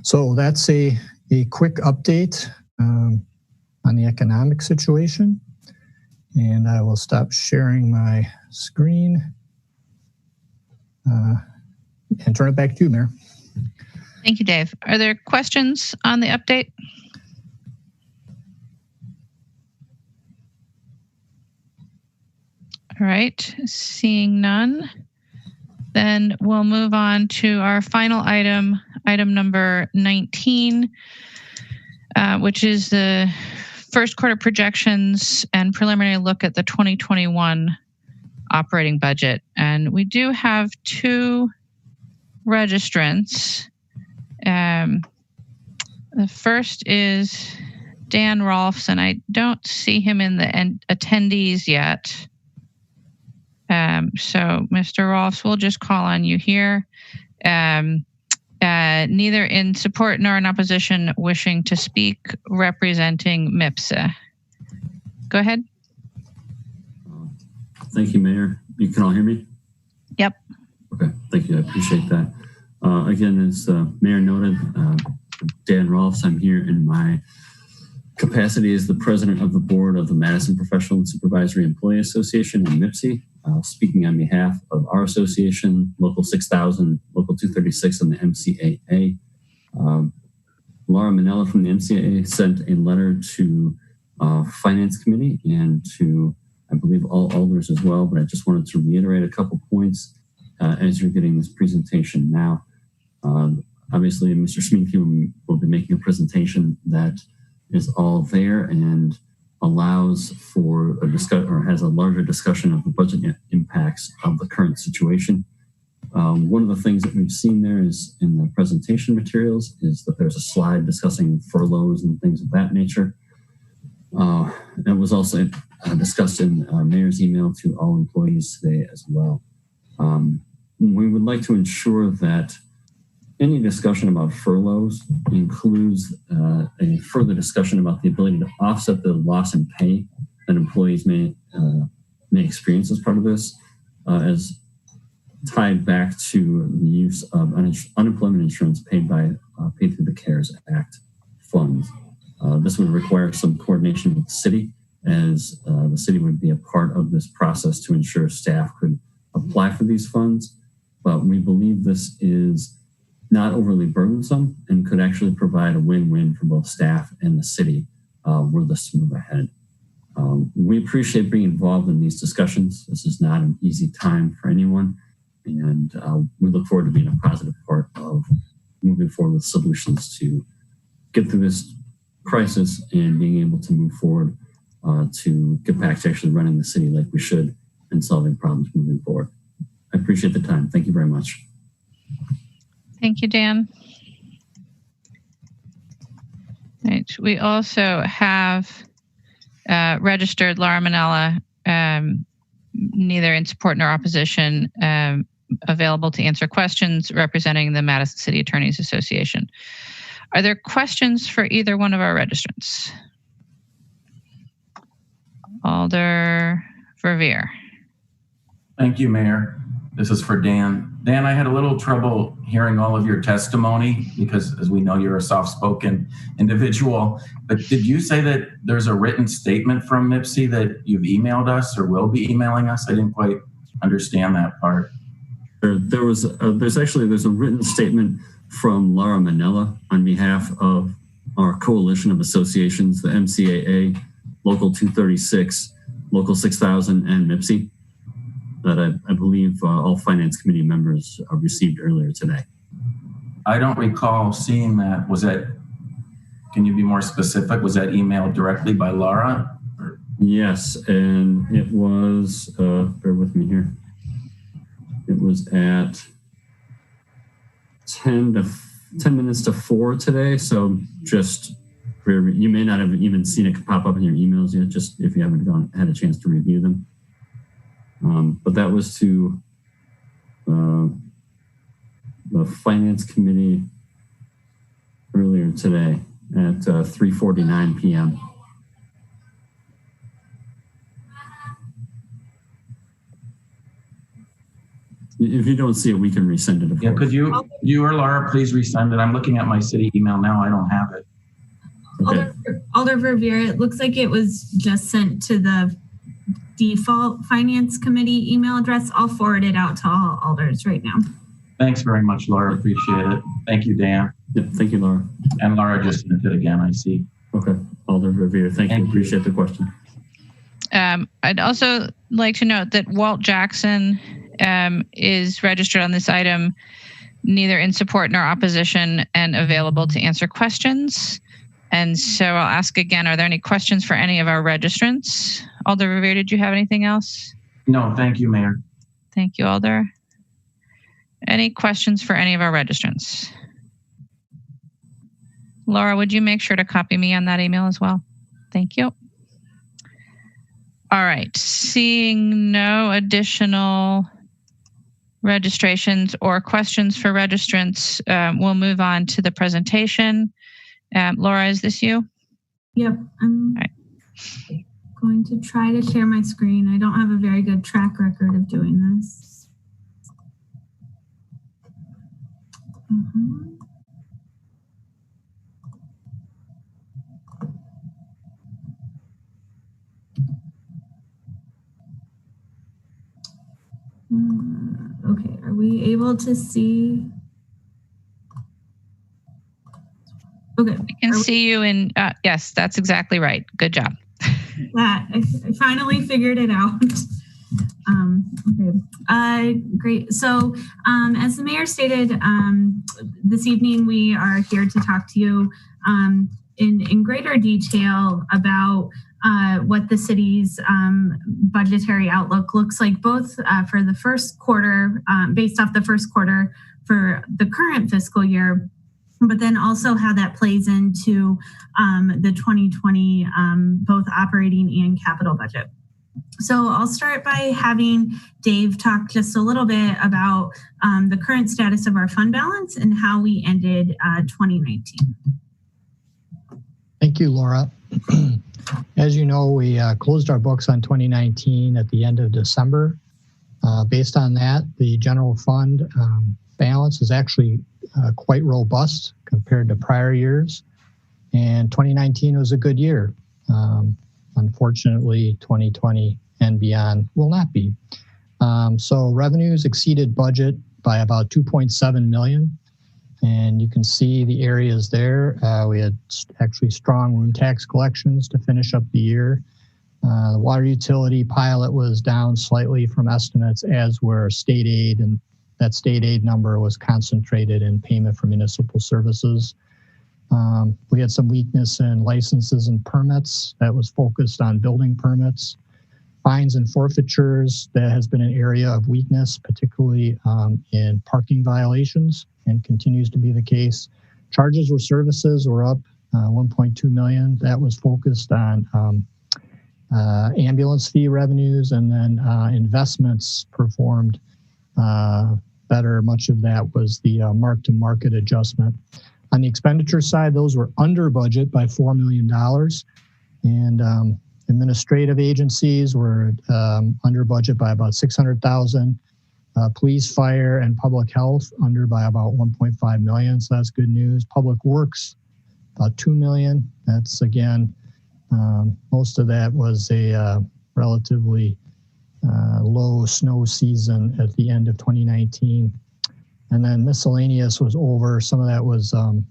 So that's a quick update on the economic situation, and I will stop sharing my screen and turn it back to you, Mayor.
Thank you, Dave. Are there questions on the update? All right, seeing none, then we'll move on to our final item, item number 19, which is the first quarter projections and preliminary look at the 2021 operating budget. And we do have two registrants. The first is Dan Rolfs, and I don't see him in the attendees yet. So Mr. Rolfs, we'll just call on you here. Neither in support nor in opposition, wishing to speak, representing MIPSA. Go ahead.
Thank you, Mayor. You can all hear me?
Yep.
Okay, thank you. I appreciate that. Again, as Mayor noted, Dan Rolfs, I'm here in my capacity as the president of the board of the Madison Professional and Supervisory Employee Association, and MIPSI, speaking on behalf of our association, Local 6000, Local 236, and the MCAA. Laura Manella from the MCAA sent a letter to Finance Committee and to, I believe, all alders as well, but I just wanted to reiterate a couple points as you're getting this presentation now. Obviously, Mr. Schmiedke will be making a presentation that is all there and allows for a discussion, or has a larger discussion of the budget impacts of the current situation. One of the things that we've seen there is in the presentation materials is that there's a slide discussing furloughs and things of that nature. That was also discussed in Mayor's email to all employees today as well. We would like to ensure that any discussion about furloughs includes a further discussion about the ability to offset the loss in pay that employees may experience as part of this, as tied back to the use of unemployment insurance paid through the CARES Act funds. This would require some coordination with the city, as the city would be a part of this process to ensure staff could apply for these funds. But we believe this is not overly burdensome and could actually provide a win-win for both staff and the city were this to move ahead. We appreciate being involved in these discussions. This is not an easy time for anyone, and we look forward to being a positive part of moving forward with solutions to get through this crisis and being able to move forward to get back to actually running the city like we should and solving problems moving forward. I appreciate the time. Thank you very much.
Thank you, Dan. Right. We also have registered Laura Manella, neither in support nor opposition, available to answer questions representing the Madison City Attorneys Association. Are there questions for either one of our registrants? Alder Verveer.
Thank you, Mayor. This is for Dan. Dan, I had a little trouble hearing all of your testimony because, as we know, you're a soft-spoken individual. But did you say that there's a written statement from MIPSI that you've emailed us or will be emailing us? I didn't quite understand that part.
There's a written statement from Laura Manella on behalf of our coalition of associations, the MCAA, Local 236, Local 6000, and MIPSI, that I believe all Finance Committee members received earlier today.
I don't recall seeing that. Can you be more specific? Was that emailed directly by Laura?
Yes, and it was, bear with me here. It was at 10 minutes to 4 today. So you may not have even seen it pop up in your emails yet, just if you haven't had a chance to review them. But that was to the Finance Committee earlier today at 3:49 p.m. If you don't see it, we can resend it.
Yeah, could you or Laura please resend it? I'm looking at my city email now. I don't have it.
Okay.
Alder Verveer, it looks like it was just sent to the default Finance Committee email address. I'll forward it out to all alders right now.
Thanks very much, Laura. Appreciate it. Thank you, Dan.
Yep, thank you, Laura.
And Laura just sent it again, I see.
Okay, Alder Verveer, thank you. Appreciate the question.
I'd also like to note that Walt Jackson is registered on this item, neither in support nor opposition, and available to answer questions. And so I'll ask again, are there any questions for any of our registrants? Alder Verveer, did you have anything else?
No, thank you, Mayor.
Thank you, Alder. Any questions for any of our registrants? Laura, would you make sure to copy me on that email as well? Thank you. All right, seeing no additional registrations or questions for registrants, we'll move on to the presentation. Laura, is this you?
Yep, I'm going to try to share my screen. I don't have a very good track record of doing this. Okay, are we able to see? Okay.
We can see you in, yes, that's exactly right. Good job.
I finally figured it out. Okay, great. So as the mayor stated, this evening we are here to talk to you in greater detail about what the city's budgetary outlook looks like, both for the first quarter, based off the first quarter for the current fiscal year, but then also how that plays into the 2020 both operating and capital budget. So I'll start by having Dave talk just a little bit about the current status of our fund balance and how we ended 2019.
Thank you, Laura. As you know, we closed our books on 2019 at the end of December. Based on that, the general fund balance is actually quite robust compared to prior years. And 2019 was a good year. Unfortunately, 2020 and beyond will not be. So revenues exceeded budget by about 2.7 million. And you can see the areas there. We had actually strong room tax collections to finish up the year. The water utility pilot was down slightly from estimates, as were state aid, and that state aid number was concentrated in payment for municipal services. We had some weakness in licenses and permits that was focused on building permits. Fines and forfeitures, that has been an area of weakness, particularly in parking violations, and continues to be the case. Charges or services were up 1.2 million. That was focused on ambulance fee revenues, and then investments performed better. Much of that was the mark-to-market adjustment. On the expenditure side, those were under budget by $4 million. And administrative agencies were under budget by about $600,000. Police, fire, and public health under by about $1.5 million. So that's good news. Public works, about $2 million. That's again, most of that was a relatively low snow season at the end of 2019. And then miscellaneous was over. Some of that was some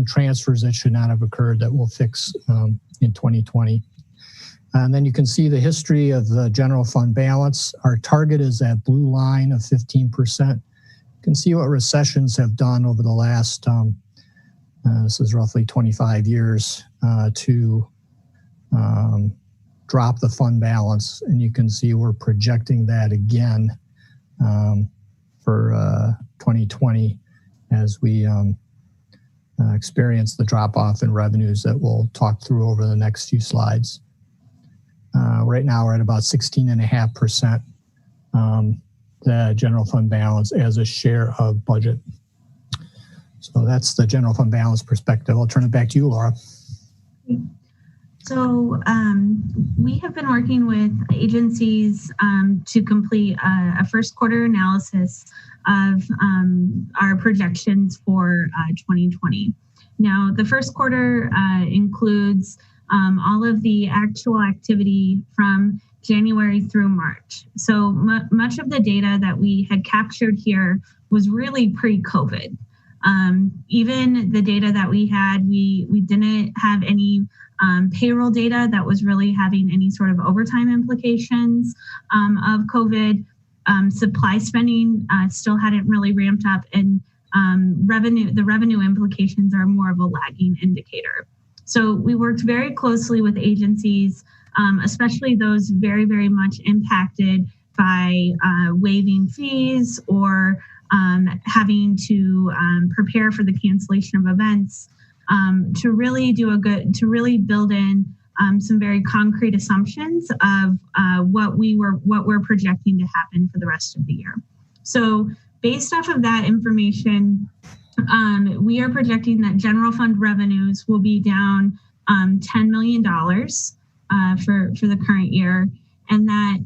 transfers that should not have occurred that we'll fix in 2020. And then you can see the history of the general fund balance. Our target is that blue line of 15%. You can see what recessions have done over the last, this is roughly 25 years, to drop the fund balance. And you can see we're projecting that again for 2020 as we experience the drop off in revenues that we'll talk through over the next few slides. Right now we're at about 16.5%, the general fund balance as a share of budget. So that's the general fund balance perspective. I'll turn it back to you, Laura.
So we have been working with agencies to complete a first quarter analysis of our projections for 2020. Now, the first quarter includes all of the actual activity from January through March. So much of the data that we had captured here was really pre-COVID. Even the data that we had, we didn't have any payroll data that was really having any sort of overtime implications of COVID. Supply spending still hadn't really ramped up, and the revenue implications are more of a lagging indicator. So we worked very closely with agencies, especially those very, very much impacted by waiving fees or having to prepare for the cancellation of events, to really build in some very concrete assumptions of what we're projecting to happen for the rest of the year. So based off of that information, we are projecting that general fund revenues will be down $10 million for the current year, and that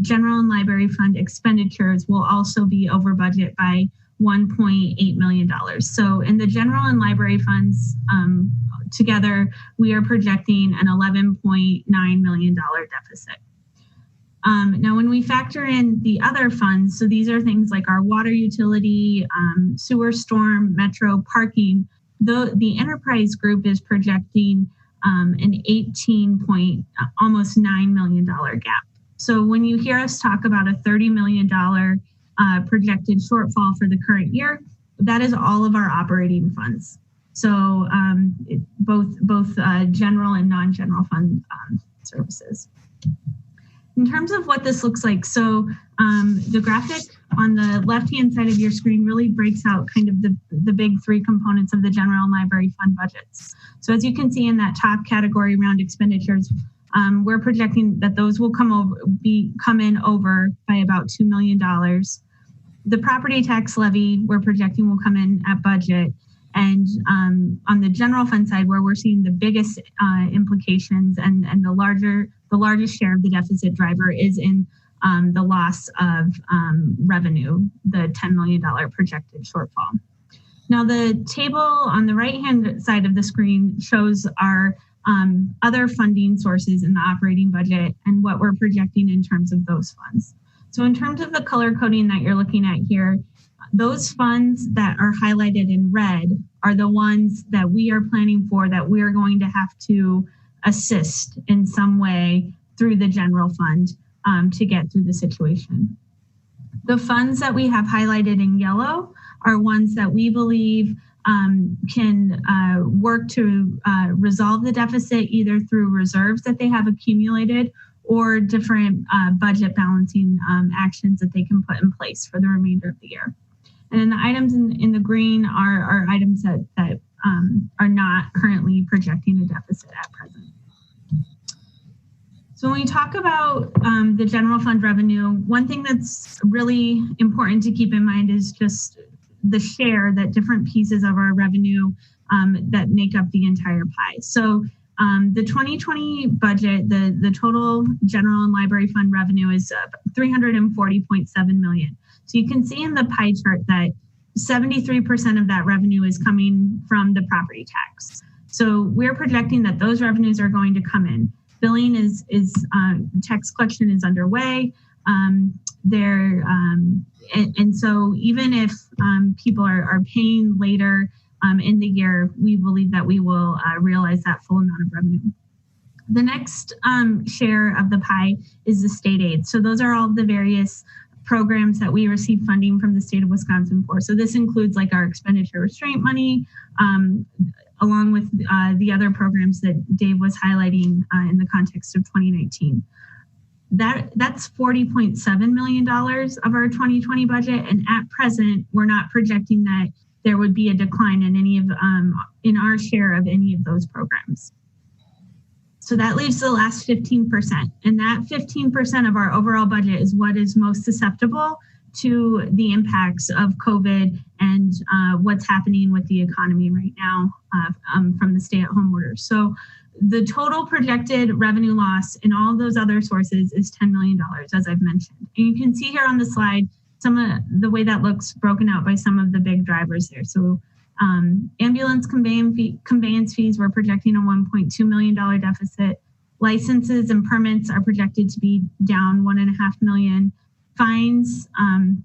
general and library fund expenditures will also be over budget by $1.8 million. So in the general and library funds together, we are projecting an $11.9 million deficit. Now, when we factor in the other funds, so these are things like our water utility, sewer, storm, metro, parking, the enterprise group is projecting an almost $9 million gap. So when you hear us talk about a $30 million projected shortfall for the current year, that is all of our operating funds. So both general and non-general fund services. In terms of what this looks like, so the graphic on the left-hand side of your screen really breaks out kind of the big three components of the general and library fund budgets. So as you can see in that top category around expenditures, we're projecting that those will come in over by about $2 million. The property tax levy we're projecting will come in at budget. And on the general fund side, where we're seeing the biggest implications and the largest share of the deficit driver is in the loss of revenue, the $10 million projected shortfall. Now, the table on the right-hand side of the screen shows our other funding sources in the operating budget and what we're projecting in terms of those funds. So in terms of the color coding that you're looking at here, those funds that are highlighted in red are the ones that we are planning for, that we are going to have to assist in some way through the general fund to get through the situation. The funds that we have highlighted in yellow are ones that we believe can work to resolve the deficit either through reserves that they have accumulated or different budget balancing actions that they can put in place for the remainder of the year. And then the items in the green are items that are not currently projecting a deficit at present. So when we talk about the general fund revenue, one thing that's really important to keep in mind is just the share that different pieces of our revenue that make up the entire pie. So the 2020 budget, the total general and library fund revenue is $340.7 million. So you can see in the pie chart that 73% of that revenue is coming from the property tax. So we're projecting that those revenues are going to come in. Billing is tax collection is underway. And so even if people are paying later in the year, we believe that we will realize that full amount of revenue. The next share of the pie is the state aid. So those are all the various programs that we receive funding from the state of Wisconsin for. So this includes like our expenditure restraint money, along with the other programs that Dave was highlighting in the context of 2019. That's $40.7 million of our 2020 budget, and at present, we're not projecting that there would be a decline in any of in our share of any of those programs. So that leaves the last 15%, and that 15% of our overall budget is what is most susceptible to the impacts of COVID and what's happening with the economy right now from the stay-at-home orders. So the total projected revenue loss in all of those other sources is $10 million, as I've mentioned. And you can see here on the slide some of the way that looks broken out by some of the big drivers there. So ambulance conveyance fees, we're projecting a $1.2 million deficit. Licenses and permits are projected to be down $1.5 million. Fines,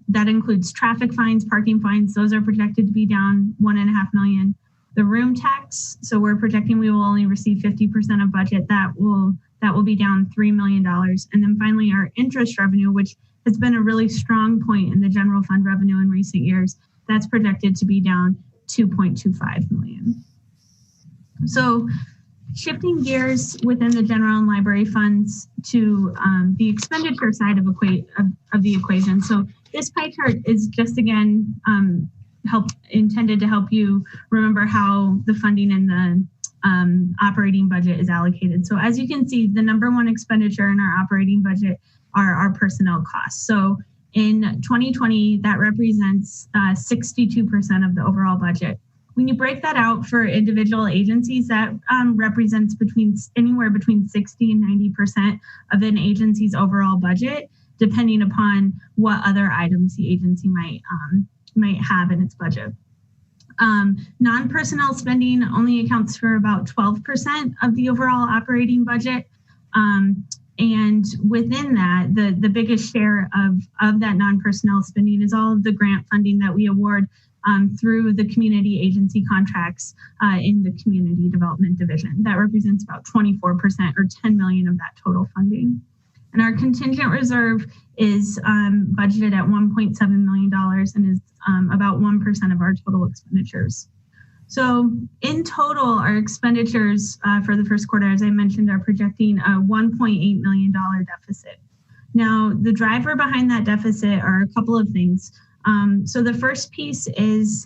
that includes traffic fines, parking fines, those are projected to be down $1.5 million. The room tax, so we're projecting we will only receive 50% of budget. That will be down $3 million. And then finally, our interest revenue, which has been a really strong point in the general fund revenue in recent years, that's projected to be down $2.25 million. So shifting gears within the general and library funds to the expenditure side of the equation. So this pie chart is just, again, intended to help you remember how the funding in the operating budget is allocated. So as you can see, the number one expenditure in our operating budget are our personnel costs. So in 2020, that represents 62% of the overall budget. When you break that out for individual agencies, that represents anywhere between 60 and 90% of an agency's overall budget, depending upon what other items the agency might have in its budget. Non-personnel spending only accounts for about 12% of the overall operating budget. And within that, the biggest share of that non-personnel spending is all of the grant funding that we award through the community agency contracts in the community development division. That represents about 24% or $10 million of that total funding. And our contingent reserve is budgeted at $1.7 million and is about 1% of our total expenditures. So in total, our expenditures for the first quarter, as I mentioned, are projecting a $1.8 million deficit. Now, the driver behind that deficit are a couple of things. So the first piece is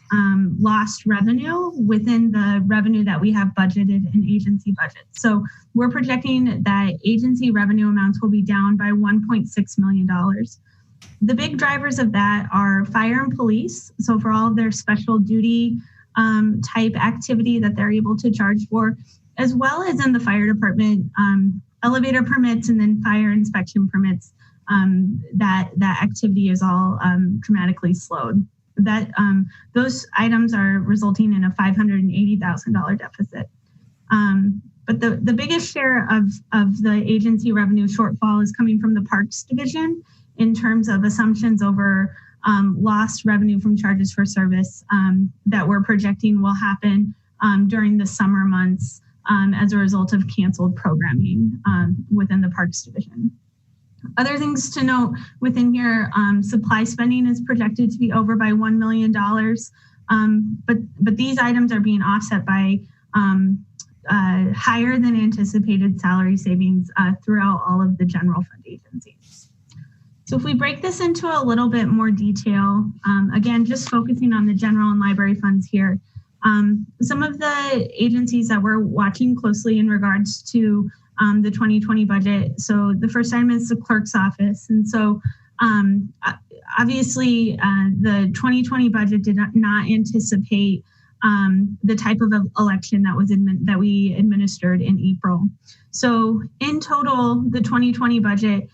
lost revenue within the revenue that we have budgeted in agency budgets. So we're projecting that agency revenue amounts will be down by $1.6 million. The big drivers of that are fire and police. So for all of their special duty type activity that they're able to charge for, as well as in the fire department, elevator permits and then fire inspection permits. That activity is all dramatically slowed. Those items are resulting in a $580,000 deficit. But the biggest share of the agency revenue shortfall is coming from the Parks Division in terms of assumptions over lost revenue from charges for service that we're projecting will happen during the summer months as a result of canceled programming within the Parks Division. Other things to note within here, supply spending is projected to be over by $1 million, but these items are being offset by higher than anticipated salary savings throughout all of the general fund agencies. So if we break this into a little bit more detail, again, just focusing on the general and library funds here, some of the agencies that we're watching closely in regards to the 2020 budget. So the first item is the clerk's office. And so obviously the 2020 budget did not anticipate the type of election that we administered in April. So in total, the 2020 budget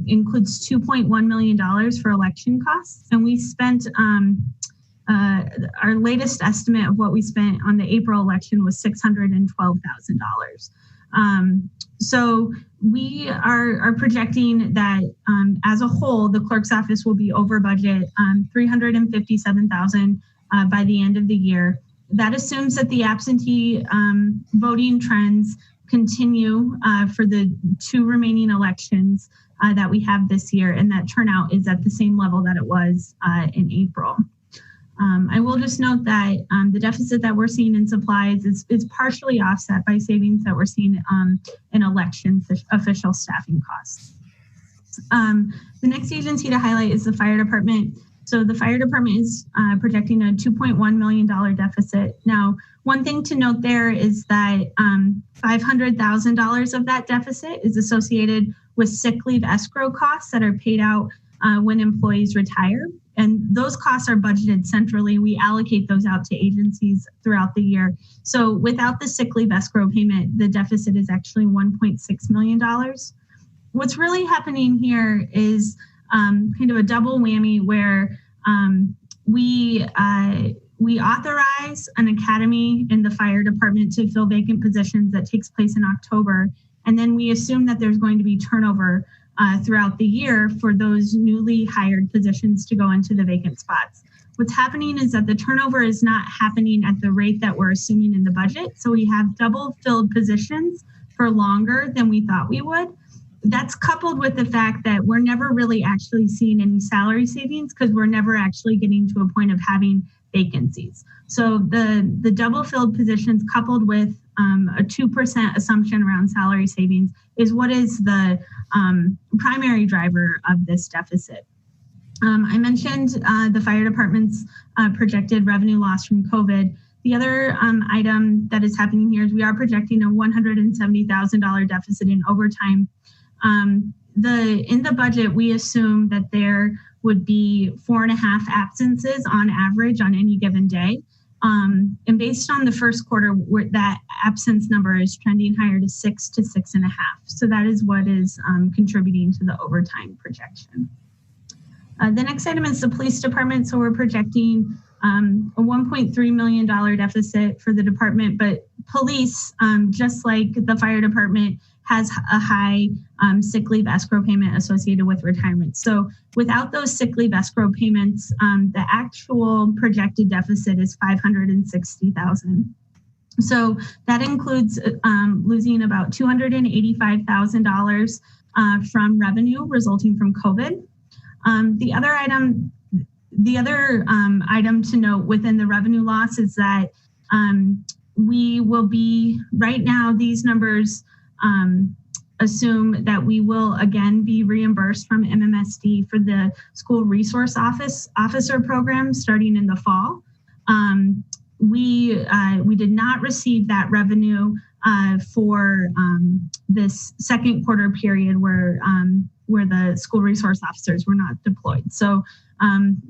includes $2.1 million for election costs. And we spent, our latest estimate of what we spent on the April election was $612,000. So we are projecting that as a whole, the clerk's office will be over budget $357,000 by the end of the year. That assumes that the absentee voting trends continue for the 2 remaining elections that we have this year, and that turnout is at the same level that it was in April. I will just note that the deficit that we're seeing in supplies is partially offset by savings that we're seeing in election official staffing costs. The next agency to highlight is the fire department. So the fire department is projecting a $2.1 million deficit. Now, one thing to note there is that $500,000 of that deficit is associated with sick leave escrow costs that are paid out when employees retire. And those costs are budgeted centrally. We allocate those out to agencies throughout the year. So without the sick leave escrow payment, the deficit is actually $1.6 million. What's really happening here is kind of a double whammy where we authorize an academy in the fire department to fill vacant positions that takes place in October. And then we assume that there's going to be turnover throughout the year for those newly hired positions to go into the vacant spots. What's happening is that the turnover is not happening at the rate that we're assuming in the budget. So we have double filled positions for longer than we thought we would. That's coupled with the fact that we're never really actually seeing any salary savings because we're never actually getting to a point of having vacancies. So the double filled positions coupled with a 2% assumption around salary savings is what is the primary driver of this deficit. I mentioned the fire department's projected revenue loss from COVID. The other item that is happening here is we are projecting a $170,000 deficit in overtime. In the budget, we assume that there would be 4.5 absences on average on any given day. And based on the first quarter, that absence number is trending higher to 6 to 6.5. So that is what is contributing to the overtime projection. The next item is the police department. So we're projecting a $1.3 million deficit for the department, but police, just like the fire department, has a high sick leave escrow payment associated with retirement. So without those sick leave escrow payments, the actual projected deficit is $560,000. So that includes losing about $285,000 from revenue resulting from COVID. The other item to note within the revenue loss is that we will be, right now, these numbers assume that we will again be reimbursed from MMSD for the school resource officer program starting in the fall. We did not receive that revenue for this second quarter period where the school resource officers were not deployed. So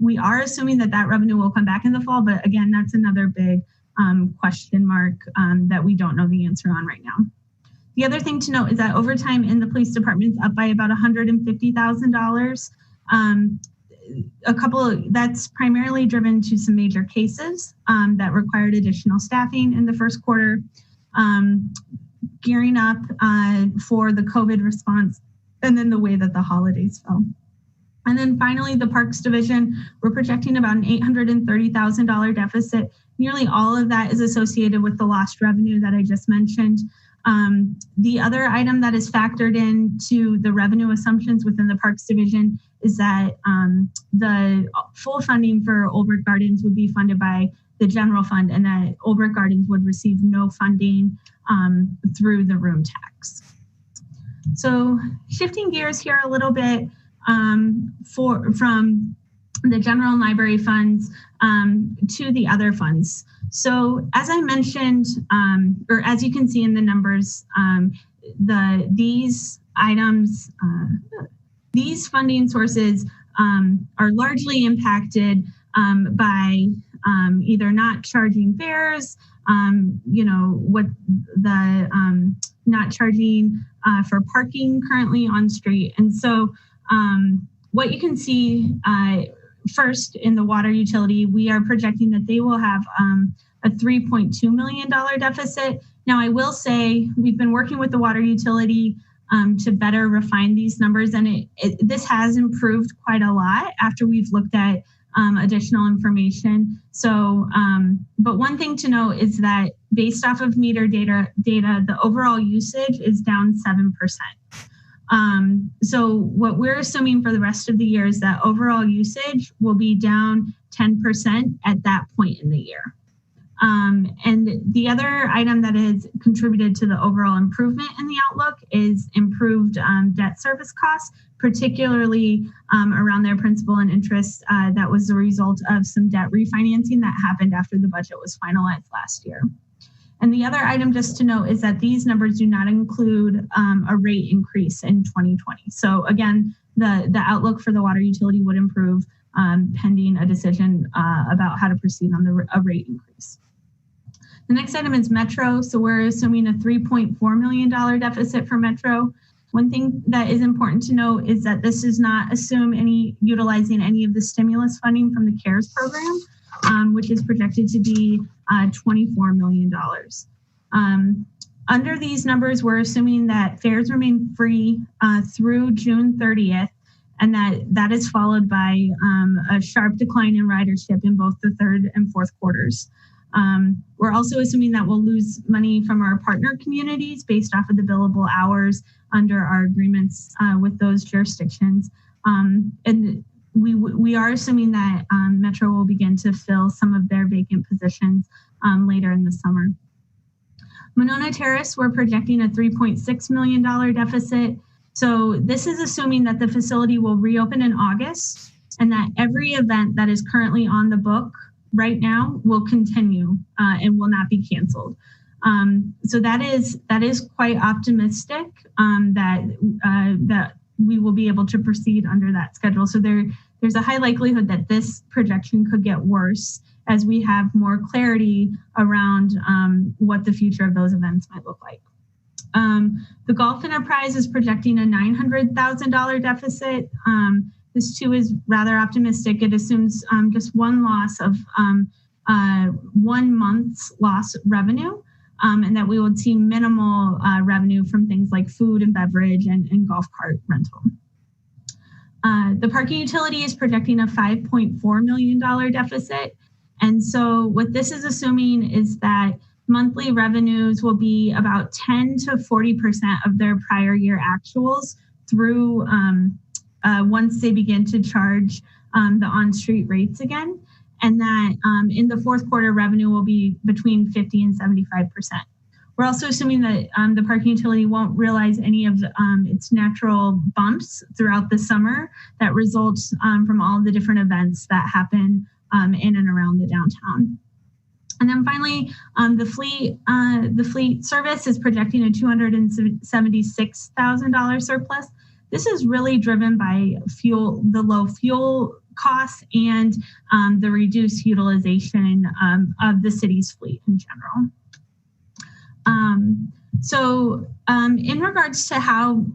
we are assuming that revenue will come back in the fall, but again, that's another big question mark that we don't know the answer on right now. The other thing to note is that overtime in the police department is up by about $150,000. That's primarily driven to some major cases that required additional staffing in the first quarter, gearing up for the COVID response, and then the way that the holidays fell. And then finally, the Parks Division, we're projecting about an $830,000 deficit. Nearly all of that is associated with the lost revenue that I just mentioned. The other item that is factored into the revenue assumptions within the Parks Division is that the full funding for Old Brick Gardens would be funded by the general fund, and that Old Brick Gardens would receive no funding through the room tax. So shifting gears here a little bit from the general and library funds to the other funds. So as I mentioned, or as you can see in the numbers, these items, these funding sources are largely impacted by either not charging fares, what the not charging for parking currently on street. And so what you can see first in the water utility, we are projecting that they will have a $3.2 million deficit. Now, I will say we've been working with the water utility to better refine these numbers, and this has improved quite a lot after we've looked at additional information. So, but one thing to note is that based off of meter data, the overall usage is down 7%. So what we're assuming for the rest of the year is that overall usage will be down 10% at that point in the year. And the other item that has contributed to the overall improvement in the outlook is improved debt service costs, particularly around their principal and interest. That was the result of some debt refinancing that happened after the budget was finalized last year. And the other item just to note is that these numbers do not include a rate increase in 2020. So again, the outlook for the water utility would improve pending a decision about how to proceed on a rate increase. The next item is Metro. So we're assuming a $3.4 million deficit for Metro. One thing that is important to note is that this does not assume utilizing any of the stimulus funding from the CARES program, which is projected to be $24 million. Under these numbers, we're assuming that fares remain free through June 30th, and that is followed by a sharp decline in ridership in both the third and fourth quarters. We're also assuming that we'll lose money from our partner communities based off of the billable hours under our agreements with those jurisdictions. And we are assuming that Metro will begin to fill some of their vacant positions later in the summer. Monona Terrace, we're projecting a $3.6 million deficit. So this is assuming that the facility will reopen in August and that every event that is currently on the book right now will continue and will not be canceled. So that is quite optimistic that we will be able to proceed under that schedule. So there's a high likelihood that this projection could get worse as we have more clarity around what the future of those events might look like. The Golf Enterprise is projecting a $900,000 deficit. This too is rather optimistic. It assumes just one loss of 1 month's lost revenue, and that we would see minimal revenue from things like food and beverage and golf cart rental. The parking utility is projecting a $5.4 million deficit. And so what this is assuming is that monthly revenues will be about 10 to 40% of their prior year actuals through once they begin to charge the on-street rates again. And that in the fourth quarter, revenue will be between 50 and 75%. We're also assuming that the parking utility won't realize any of its natural bumps throughout the summer that results from all the different events that happen in and around the downtown. And then finally, the fleet service is projecting a $276,000 surplus. This is really driven by the low fuel costs and the reduced utilization of the city's fleet in general. In regards to how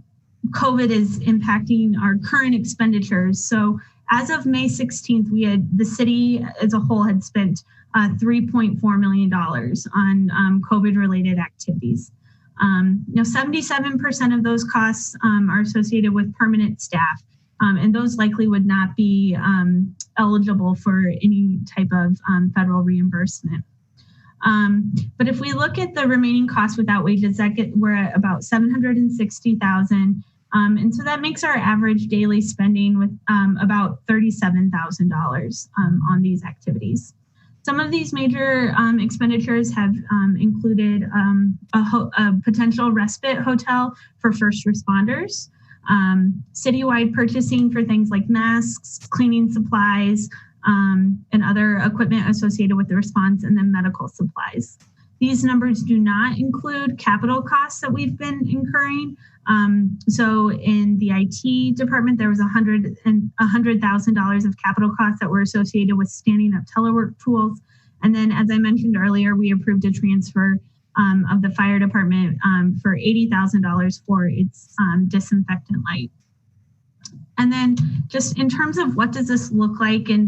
COVID is impacting our current expenditures, so as of May 16th, the city as a whole had spent $3.4 million on COVID-related activities. 77% of those costs are associated with permanent staff, and those likely would not be eligible for any type of federal reimbursement. But if we look at the remaining costs without wages, we're at about $760,000. And so that makes our average daily spending with about $37,000 on these activities. Some of these major expenditures have included a potential respite hotel for first responders, citywide purchasing for things like masks, cleaning supplies, and other equipment associated with the response, and then medical supplies. These numbers do not include capital costs that we've been incurring. So in the IT department, there was $100,000 of capital costs that were associated with standing up telework tools. And then, as I mentioned earlier, we approved a transfer of the fire department for $80,000 for its disinfectant light. And then, just in terms of what does this look like in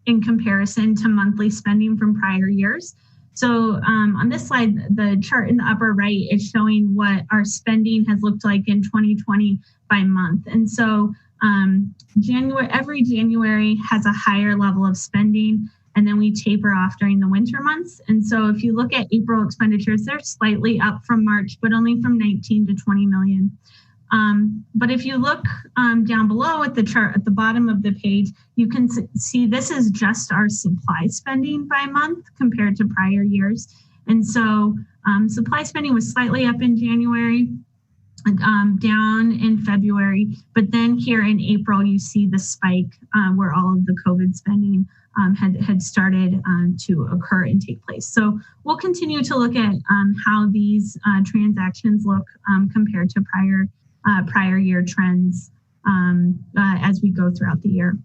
comparison to monthly spending from prior years. So on this slide, the chart in the upper right is showing what our spending has looked like in 2020 by month. And so every January has a higher level of spending, and then we taper off during the winter months. And so if you look at April expenditures, they're slightly up from March, but only from 19 to 20 million. But if you look down below at the chart at the bottom of the page, you can see this is just our supply spending by month compared to prior years. And so supply spending was slightly up in January, down in February, but then here in April, you see the spike where all of the COVID spending had started to occur and take place. So we'll continue to look at how these transactions look compared to prior year trends as we go throughout the year.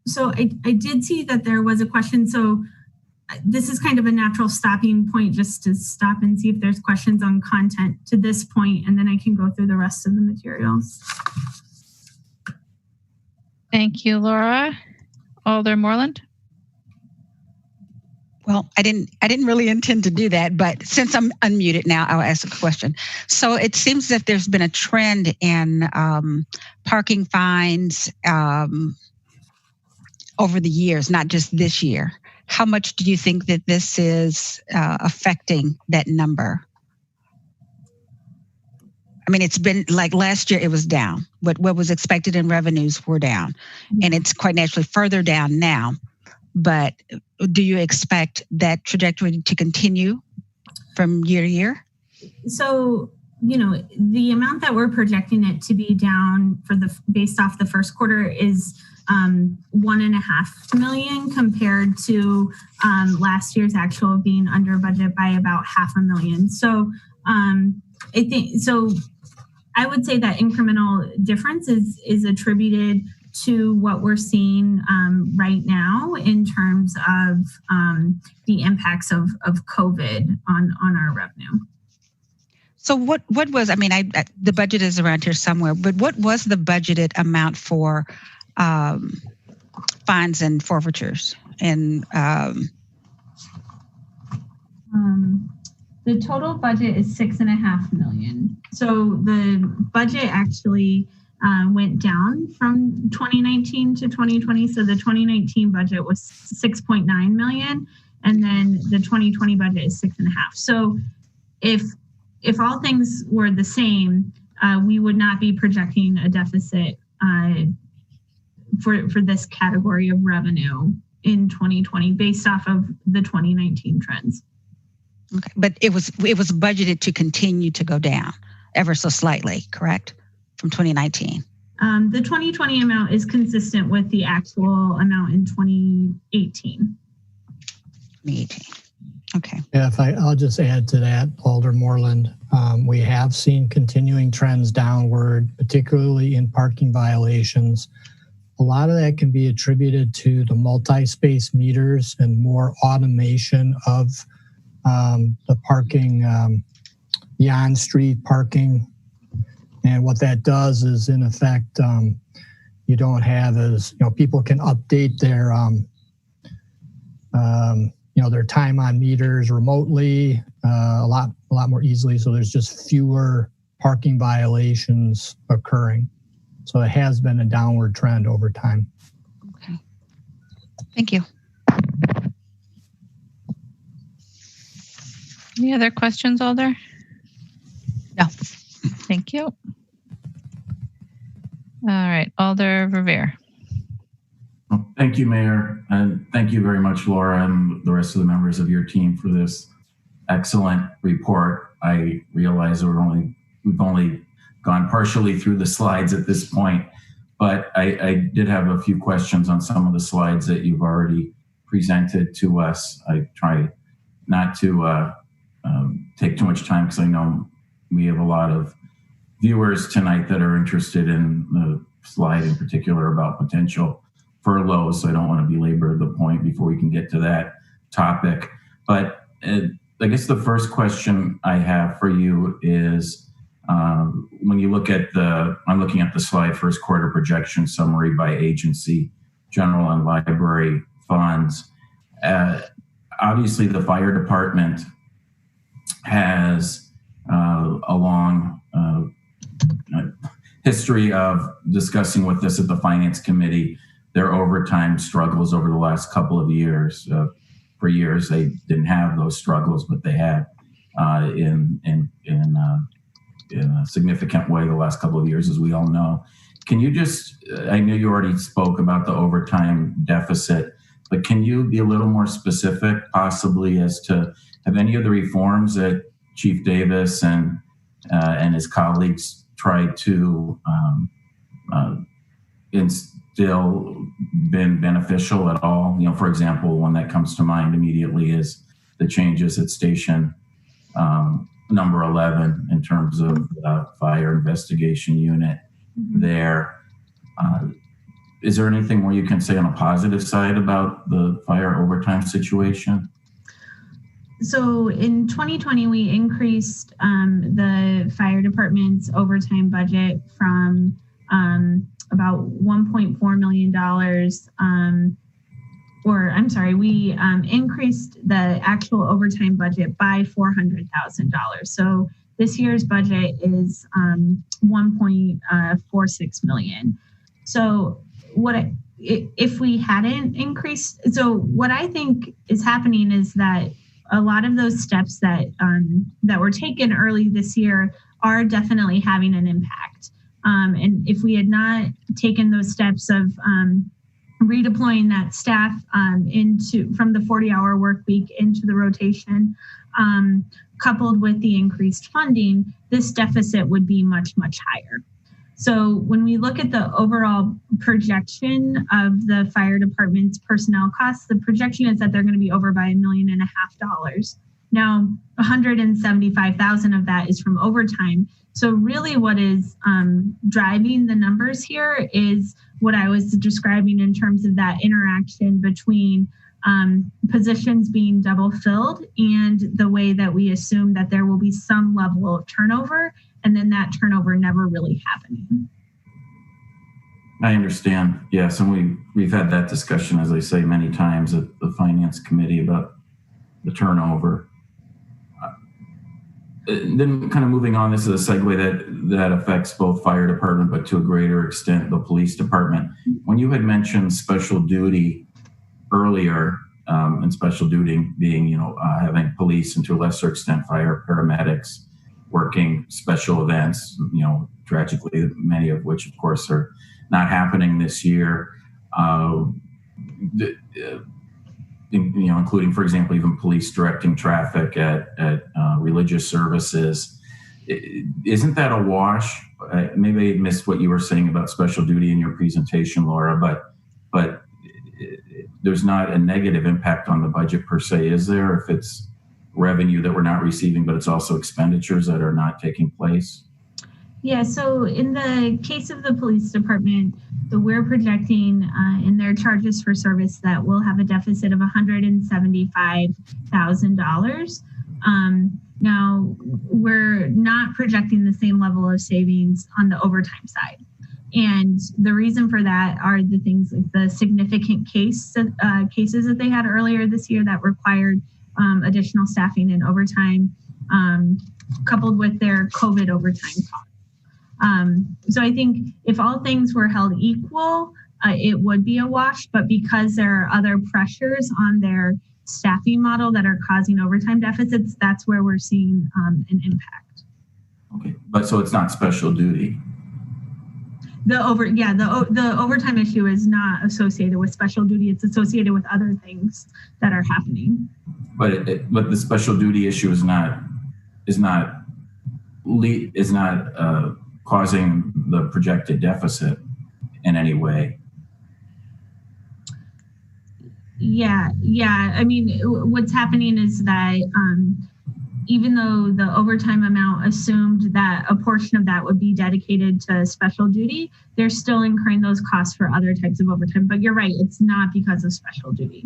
So I did see that there was a question. So this is kind of a natural stopping point just to stop and see if there's questions on content to this point, and then I can go through the rest of the materials.
Thank you, Laura. Alder Moreland.
Well, I didn't really intend to do that, but since I'm unmuted now, I'll ask a question. So it seems that there's been a trend in parking fines over the years, not just this year. How much do you think that this is affecting that number? I mean, it's been like last year, it was down. What was expected in revenues were down, and it's quite naturally further down now. But do you expect that trajectory to continue from year to year?
So, the amount that we're projecting it to be down based off the first quarter is $1.5 million compared to last year's actual being under budget by about $500,000. So I would say that incremental difference is attributed to what we're seeing right now in terms of the impacts of COVID on our revenue.
So what was, the budget is around here somewhere, but what was the budgeted amount for fines and forfeitures? And
the total budget is $6.5 million. So the budget actually went down from 2019 to 2020. So the 2019 budget was 6.9 million, and then the 2020 budget is 6.5. So if all things were the same, we would not be projecting a deficit for this category of revenue in 2020 based off of the 2019 trends.
Okay, but it was budgeted to continue to go down ever so slightly, correct? From 2019.
The 2020 amount is consistent with the actual amount in 2018.
2018. Okay.
Yeah, I'll just add to that, Alder Moreland. We have seen continuing trends downward, particularly in parking violations. A lot of that can be attributed to the multi-space meters and more automation of the parking, the on-street parking. And what that does is, in effect, you don't have as, people can update their, their time on meters remotely a lot more easily. So there's just fewer parking violations occurring. So it has been a downward trend over time.
Okay. Thank you.
Any other questions, Alder?
No.
Thank you. All right, Alder Revere.
Thank you, Mayor, and thank you very much, Laura, and the rest of the members of your team for this excellent report. I realize we've only gone partially through the slides at this point, but I did have a few questions on some of the slides that you've already presented to us. I try not to take too much time because I know we have a lot of viewers tonight that are interested in the slide in particular about potential furloughs. So I don't want to belabor the point before we can get to that topic. But I guess the first question I have for you is when you look at I'm looking at the slide, first quarter projection summary by agency, general and library funds. Obviously, the fire department has a long history of discussing with us at the Finance Committee their overtime struggles over the last couple of years. For years, they didn't have those struggles, but they had in a significant way the last couple of years, as we all know. Can you just, I know you already spoke about the overtime deficit, but can you be a little more specific possibly as to have any of the reforms that Chief Davis and his colleagues tried to instill been beneficial at all? You know, for example, one that comes to mind immediately is the changes at station number 11 in terms of fire investigation unit there. Is there anything more you can say on a positive side about the fire overtime situation?
So in 2020, we increased the fire department's overtime budget from about $1.4 million, we increased the actual overtime budget by $400,000. So this year's budget is $1.46 million. So if we hadn't increased, so what I think is happening is that a lot of those steps that were taken early this year are definitely having an impact. And if we had not taken those steps of redeploying that staff from the 40-hour work week into the rotation, coupled with the increased funding, this deficit would be much, much higher. So when we look at the overall projection of the fire department's personnel costs, the projection is that they're going to be over by $1.5 million. Now, $175,000 of that is from overtime. So really what is driving the numbers here is what I was describing in terms of that interaction between positions being double filled and the way that we assume that there will be some level of turnover, and then that turnover never really happening.
I understand. Yes, and we've had that discussion, as I say, many times at the Finance Committee about the turnover. Then kind of moving on, this is a segue that affects both fire department, but to a greater extent, the police department. When you had mentioned special duty earlier, and special duty being, having police and to a lesser extent, fire paramedics working special events, tragically, many of which, of course, are not happening this year. Including, for example, even police directing traffic at religious services. Isn't that a wash? Maybe I missed what you were saying about special duty in your presentation, Laura, but there's not a negative impact on the budget per se, is there? If it's revenue that we're not receiving, but it's also expenditures that are not taking place?
Yeah, so in the case of the police department, so we're projecting in their charges for service that we'll have a deficit of $175,000. Now, we're not projecting the same level of savings on the overtime side. And the reason for that are the things like the significant cases that they had earlier this year that required additional staffing and overtime, coupled with their COVID overtime costs. So I think if all things were held equal, it would be a wash, but because there are other pressures on their staffing model that are causing overtime deficits, that's where we're seeing an impact.
Okay, but so it's not special duty.
The overtime issue is not associated with special duty. It's associated with other things that are happening.
But the special duty issue is not causing the projected deficit in any way.
Yeah. I mean, what's happening is that even though the overtime amount assumed that a portion of that would be dedicated to special duty, they're still incurring those costs for other types of overtime. But you're right, it's not because of special duty.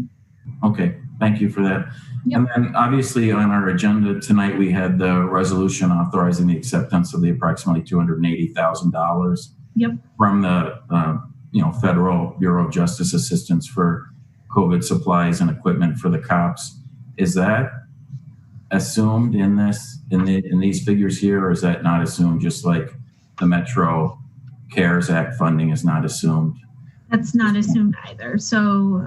Okay, thank you for that.
Yep.
And then obviously on our agenda tonight, we had the resolution authorizing the acceptance of the approximately $280,000
Yep.
from the Federal Bureau of Justice Assistance for COVID supplies and equipment for the cops. Is that assumed in these figures here, or is that not assumed, just like the Metro CARES Act funding is not assumed?
That's not assumed either. So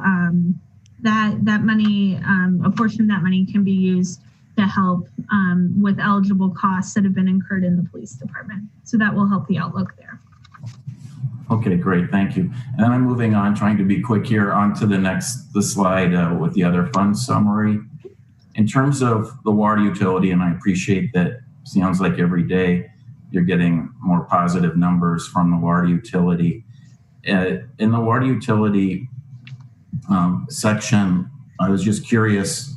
that money, a portion of that money can be used to help with eligible costs that have been incurred in the police department. So that will help the outlook there.
Okay, great, thank you. And then I'm moving on, trying to be quick here, onto the slide with the other fund summary. In terms of the water utility, and I appreciate that, sounds like every day you're getting more positive numbers from the water utility. In the water utility section, I was just curious,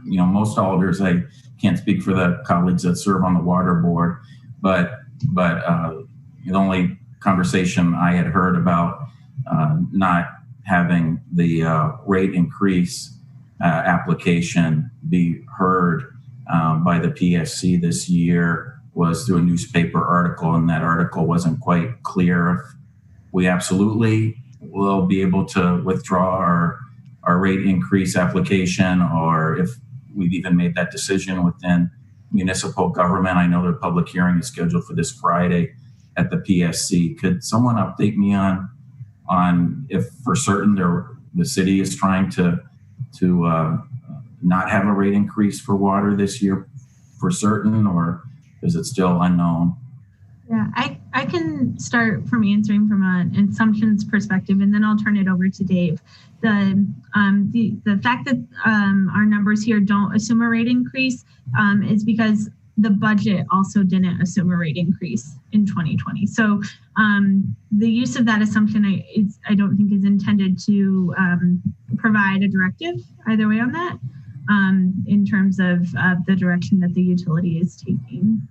most alders, I can't speak for the colleagues that serve on the water board, but the only conversation I had heard about not having the rate increase application be heard by the PSC this year was through a newspaper article, and that article wasn't quite clear if we absolutely will be able to withdraw our rate increase application, or if we've even made that decision within municipal government. I know their public hearing is scheduled for this Friday at the PSC. Could someone update me on if for certain the city is trying to not have a rate increase for water this year for certain, or is it still unknown?
Yeah, I can start from answering from an assumptions perspective, and then I'll turn it over to Dave. The fact that our numbers here don't assume a rate increase is because the budget also didn't assume a rate increase in 2020. So the use of that assumption, I don't think is intended to provide a directive either way on that in terms of the direction that the utility is taking.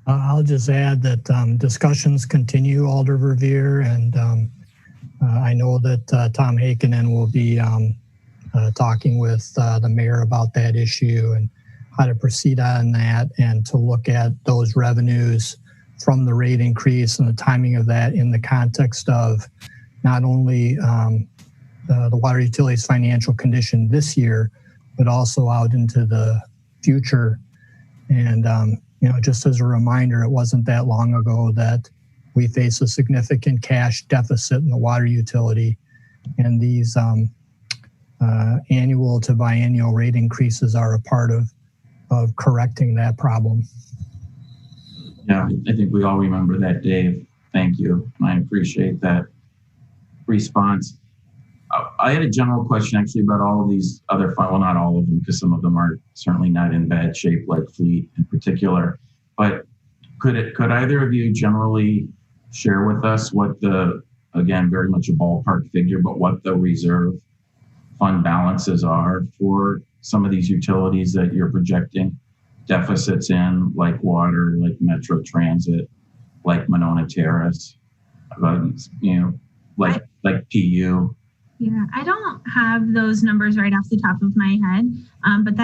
I'll just add that discussions continue, Alder Revere, and I know that Tom Hakinen will be talking with the mayor about that issue and how to proceed on that, and to look at those revenues from the rate increase and the timing of that in the context of not only the water utility's financial condition this year, but also out into the future. And just as a reminder, it wasn't that long ago that we face a significant cash deficit in the water utility, and these annual to biennial rate increases are a part of correcting that problem.
Yeah, I think we all remember that, Dave. Thank you. I appreciate that response. I had a general question actually about all of these other funds. Well, not all of them, because some of them are certainly not in bad shape, like Fleet in particular. But could either of you generally share with us what again, very much a ballpark figure, but what the reserve fund balances are for some of these utilities that you're projecting deficits in, like water, like Metro Transit, like Monona Terrace, like PU?
Yeah, I don't have those numbers right off the top of my head, but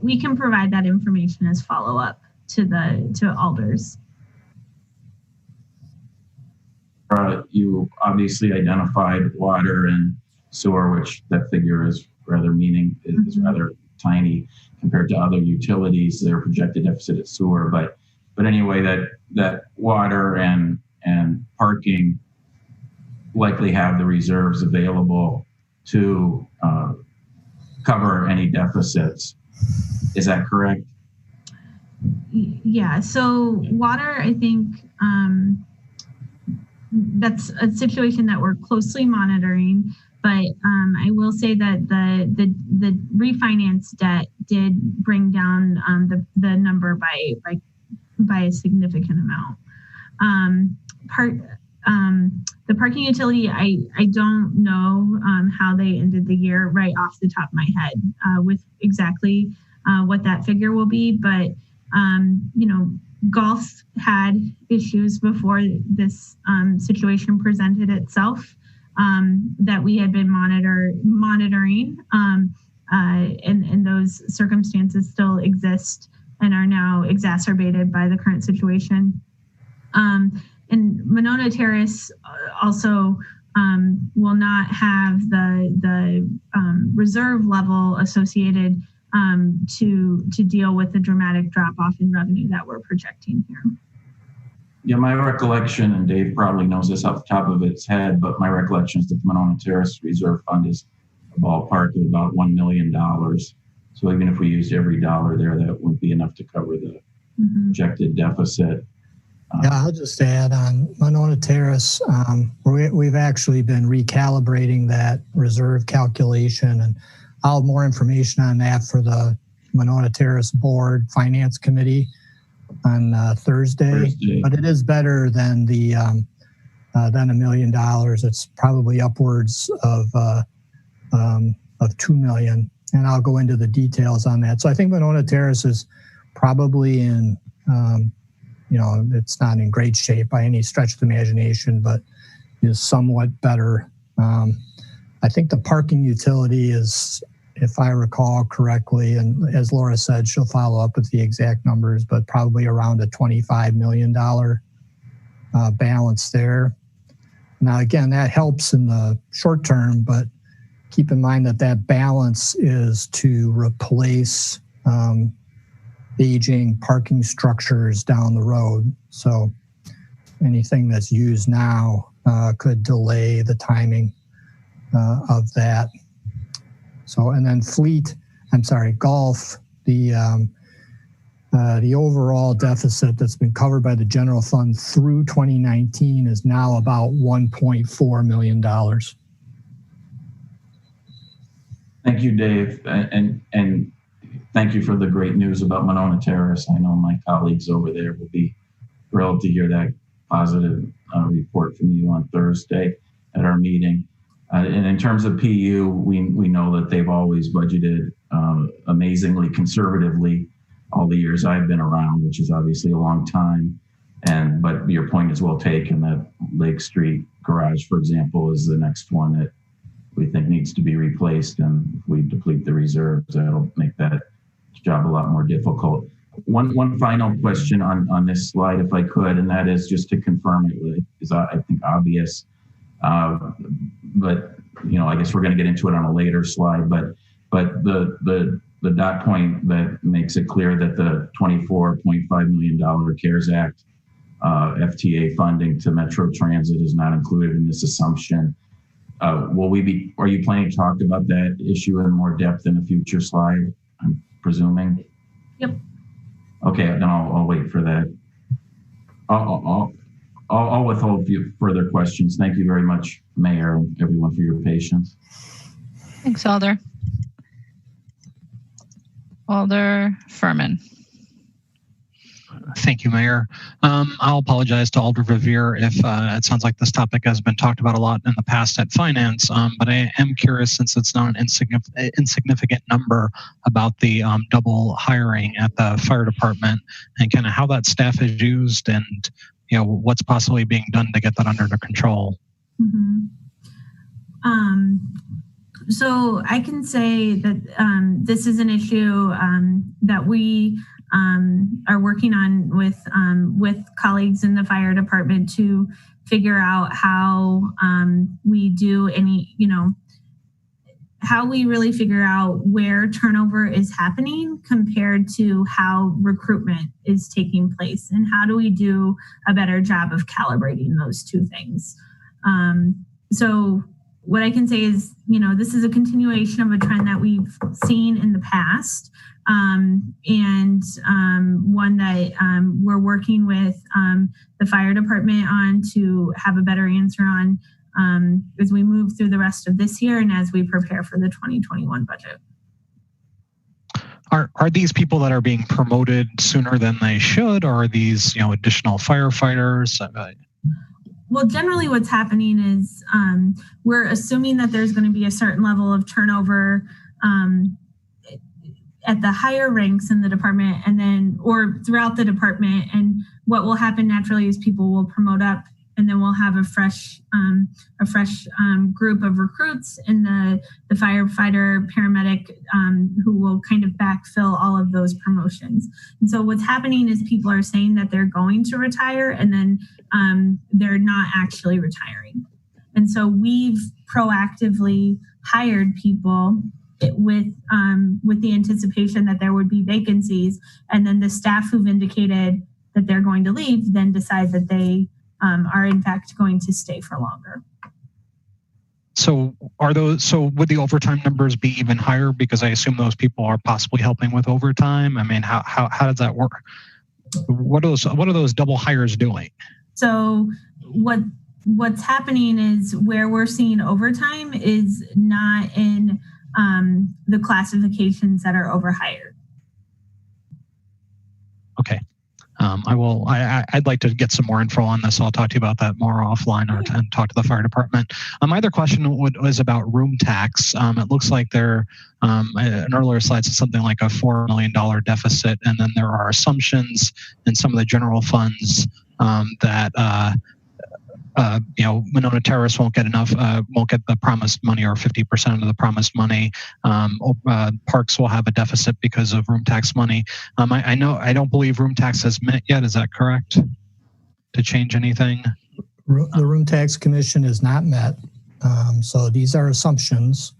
we can provide that information as follow-up to alders.
You obviously identified water and sewer, which that figure is rather is rather tiny compared to other utilities. Their projected deficit at sewer, but anyway, that water and parking likely have the reserves available to cover any deficits. Is that correct?
Yeah, so water, I think that's a situation that we're closely monitoring, but I will say that the refinance debt did bring down the number by a significant amount. the parking utility, I don't know how they ended the year right off the top of my head with exactly what that figure will be. But, golf had issues before this situation presented itself that we had been monitoring. And those circumstances still exist and are now exacerbated by the current situation. And Monona Terrace also will not have the reserve level associated to deal with the dramatic drop off in revenue that we're projecting here.
Yeah, my recollection, and Dave probably knows this off the top of his head, but my recollection is that the Monona Terrace Reserve Fund is a ballpark of about $1 million. So even if we used every dollar there, that wouldn't be enough to cover the projected deficit.
Yeah, I'll just add on Monona Terrace, we've actually been recalibrating that reserve calculation, and I'll have more information on that for the Monona Terrace Board Finance Committee on Thursday. But it is better than the $1 million. It's probably upwards of $2 million, and I'll go into the details on that. So I think Monona Terrace is probably in it's not in great shape by any stretch of the imagination, but is somewhat better. I think the parking utility is, if I recall correctly, and as Laura said, she'll follow up with the exact numbers, but probably around a $25 million balance there. Now, again, that helps in the short term, but keep in mind that balance is to replace aging parking structures down the road. So anything that's used now could delay the timing of that. So, and then golf, the overall deficit that's been covered by the general fund through 2019 is now about $1.4 million.
Thank you, Dave. And thank you for the great news about Monona Terrace. I know my colleagues over there will be thrilled to hear that positive report from you on Thursday at our meeting. And in terms of PU, we know that they've always budgeted amazingly conservatively all the years I've been around, which is obviously a long time. But your point is well taken that Lake Street Garage, for example, is the next one that we think needs to be replaced. And if we deplete the reserves, that'll make that job a lot more difficult. One final question on this slide, if I could, and that is just to confirm it is I think obvious, but I guess we're going to get into it on a later slide. But the dot point that makes it clear that the $24.5 million CARES Act FTA funding to Metro Transit is not included in this assumption. Are you planning to talk about that issue in more depth in a future slide, I'm presuming?
Yep.
Okay, then I'll wait for that. I'll withhold further questions. Thank you very much, Mayor, and everyone for your patience.
Thanks, Alder. Alder Furman.
Thank you, Mayor. I'll apologize to Alder Verveer if it sounds like this topic has been talked about a lot in the past at Finance, but I am curious, since it's not an insignificant number, about the double hiring at the fire department and kind of how that staff is used and what's possibly being done to get that under control.
Mm-hmm. So I can say that this is an issue that we are working on with colleagues in the fire department to figure out how we do how we really figure out where turnover is happening compared to how recruitment is taking place, and how do we do a better job of calibrating those two things. So what I can say is, this is a continuation of a trend that we've seen in the past, and one that we're working with the fire department on to have a better answer on as we move through the rest of this year and as we prepare for the 2021 budget.
Are these people that are being promoted sooner than they should, or are these additional firefighters?
Well, generally what's happening is we're assuming that there's going to be a certain level of turnover at the higher ranks in the department or throughout the department. And what will happen naturally is people will promote up, and then we'll have a fresh group of recruits in the firefighter, paramedic, who will kind of backfill all of those promotions. And so what's happening is people are saying that they're going to retire, and then they're not actually retiring. And so we've proactively hired people with the anticipation that there would be vacancies, and then the staff who've indicated that they're going to leave then decide that they are in fact going to stay for longer.
So would the overtime numbers be even higher, because I assume those people are possibly helping with overtime? I mean, how does that work? What are those double hires doing?
So what's happening is where we're seeing overtime is not in the classifications that are overhired.
Okay. I'd like to get some more info on this. I'll talk to you about that more offline, or talk to the fire department. My other question was about room tax. It looks like there, an earlier slide said something like a $4 million deficit, and then there are assumptions in some of the general funds that Monona Terrace won't get the promised money, or 50% of the promised money. Parks will have a deficit because of room tax money. I don't believe room tax has met yet. Is that correct? To change anything?
The Room Tax Commission is not met. So these are assumptions.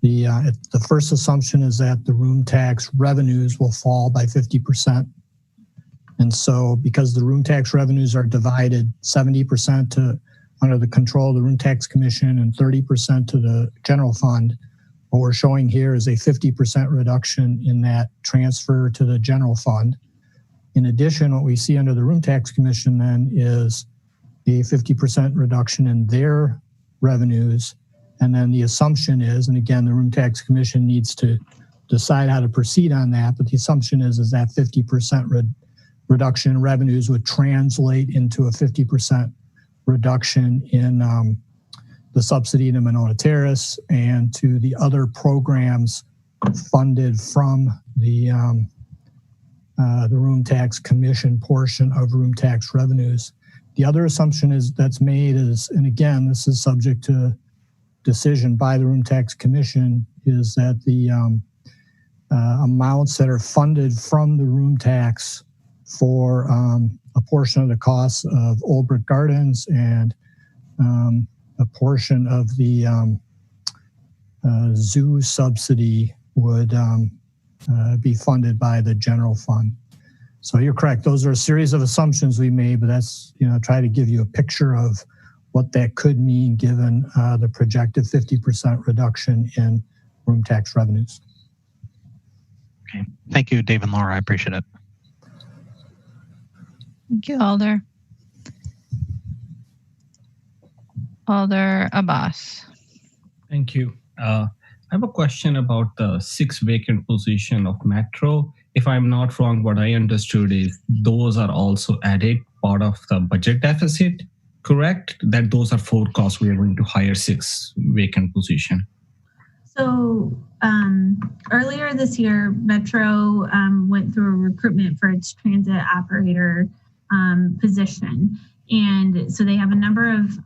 The first assumption is that the room tax revenues will fall by 50%. And so because the room tax revenues are divided 70% under the control of the Room Tax Commission and 30% to the general fund, what we're showing here is a 50% reduction in that transfer to the general fund. In addition, what we see under the Room Tax Commission then is a 50% reduction in their revenues. And then the assumption is, and again, the Room Tax Commission needs to decide how to proceed on that, but the assumption is that 50% reduction in revenues would translate into a 50% reduction in the subsidy to Monona Terrace and to the other programs funded from the Room Tax Commission portion of room tax revenues. The other assumption that's made is, and again, this is subject to decision by the Room Tax Commission, is that the amounts that are funded from the room tax for a portion of the costs of Old Brick Gardens and a portion of the zoo subsidy would be funded by the general fund. So you're correct. Those are a series of assumptions we made, but that's, try to give you a picture of what that could mean given the projected 50% reduction in room tax revenues.
Okay. Thank you, Dave and Laura. I appreciate it.
Thank you, Alder. Alder Abbas.
Thank you. I have a question about the 6 vacant position of Metro. If I'm not wrong, what I understood is those are also added part of the budget deficit, correct? That those are forecasts we are going to hire 6 vacant position.
So earlier this year, Metro went through a recruitment for its transit operator position. And so they have a number of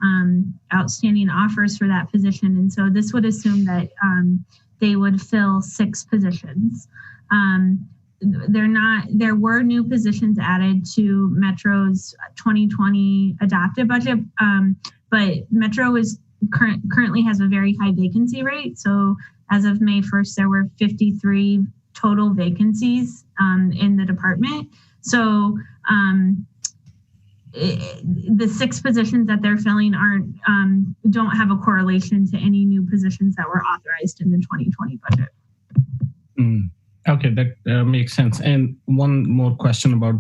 outstanding offers for that position. And so this would assume that they would fill 6 positions. There were new positions added to Metro's 2020 adopted budget, but Metro currently has a very high vacancy rate. So as of May 1st, there were 53 total vacancies in the department. So the 6 positions that they're filling don't have a correlation to any new positions that were authorized in the 2020 budget.
Okay, that makes sense. And one more question about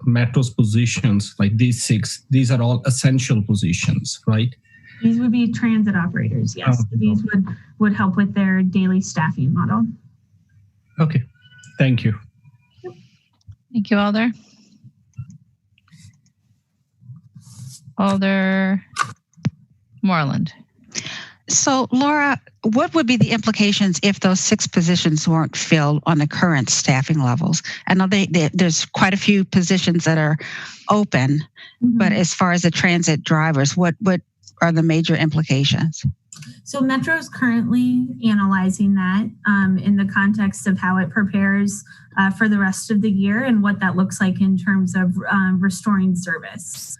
Metro's positions, like these 6, these are all essential positions, right?
These would be transit operators, yes.
Oh,
these would help with their daily staffing model.
Okay, thank you.
Thank you, Alder. Alder Moreland.
So, Laura, what would be the implications if those 6 positions weren't filled on the current staffing levels? I know there's quite a few positions that are open, but as far as the transit drivers, what are the major implications?
So Metro is currently analyzing that in the context of how it prepares for the rest of the year and what that looks like in terms of restoring service.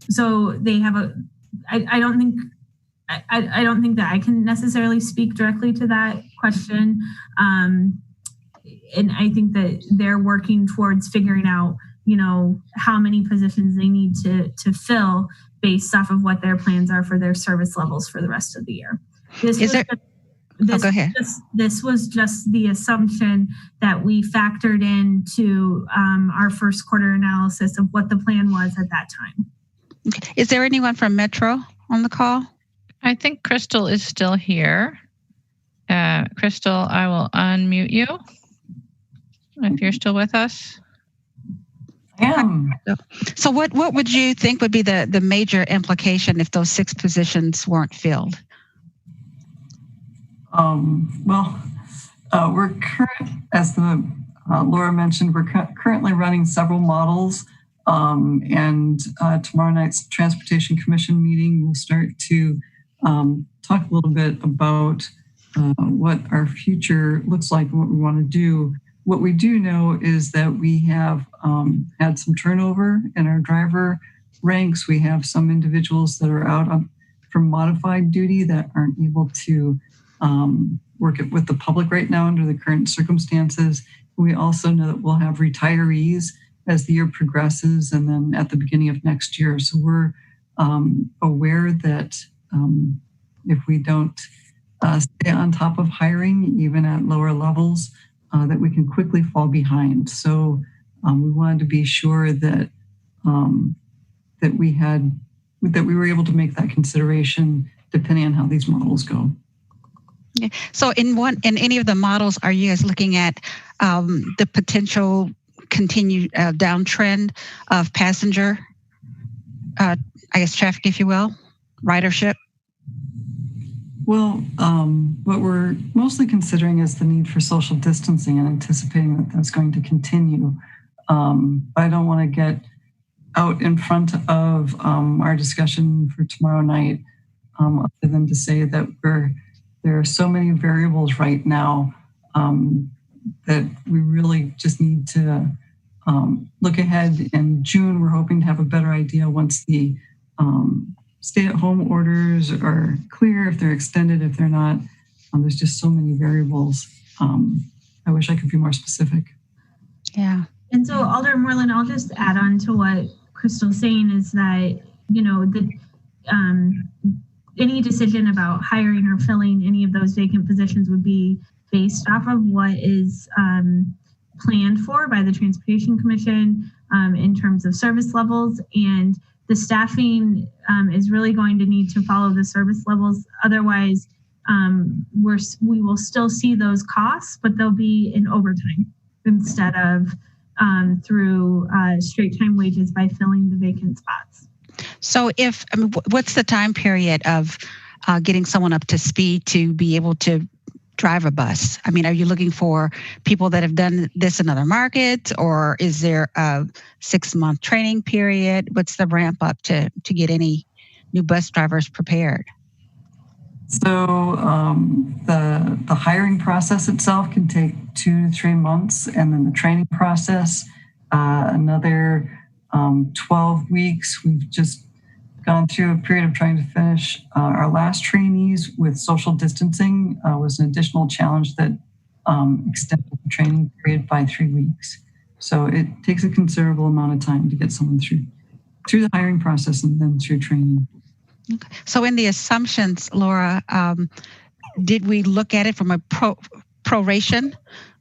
So they have I don't think that I can necessarily speak directly to that question. And I think that they're working towards figuring out, how many positions they need to fill based off of what their plans are for their service levels for the rest of the year. Go ahead. This was just the assumption that we factored into our first quarter analysis of what the plan was at that time.
Okay. Is there anyone from Metro on the call?
I think Crystal is still here. Crystal, I will unmute you if you're still with us.
I am.
So what would you think would be the major implication if those 6 positions weren't filled?
We're as Laura mentioned, we're currently running several models, and tomorrow night's Transportation Commission meeting will start to talk a little bit about what our future looks like and what we want to do. What we do know is that we have had some turnover in our driver ranks. We have some individuals that are out from modified duty that aren't able to work with the public right now under the current circumstances. We also know that we'll have retirees as the year progresses and then at the beginning of next year. So we're aware that if we don't stay on top of hiring, even at lower levels, that we can quickly fall behind. So we wanted to be sure that that we were able to make that consideration depending on how these models go.
Yeah. So in any of the models, are you guys looking at the potential continued downtrend of passenger, traffic, if you will, ridership?
Well, what we're mostly considering is the need for social distancing and anticipating that that's going to continue. I don't want to get out in front of our discussion for tomorrow night, other than to say that there are so many variables right now that we really just need to look ahead. In June, we're hoping to have a better idea once the stay-at-home orders are clear, if they're extended, if they're not. There's just so many variables. I wish I could be more specific.
Yeah.
And so, Alder Moreland, I'll just add on to what Crystal's saying is that, any decision about hiring or filling any of those vacant positions would be based off of what is planned for by the Transportation Commission in terms of service levels, and the staffing is really going to need to follow the service levels. Otherwise, we will still see those costs, but they'll be in overtime instead of through straight time wages by filling the vacant spots.
So what's the time period of getting someone up to speed to be able to drive a bus? I mean, are you looking for people that have done this in other markets, or is there a 6-month training period? What's the ramp up to get any new bus drivers prepared?
So the hiring process itself can take 2 to 3 months, and then the training process another 12 weeks. We've just gone through a period of trying to finish our last trainees with social distancing. Was an additional challenge that extended the training period by 3 weeks. So it takes a considerable amount of time to get someone through the hiring process and then through training.
Okay. So in the assumptions, Laura, did we look at it from a proration?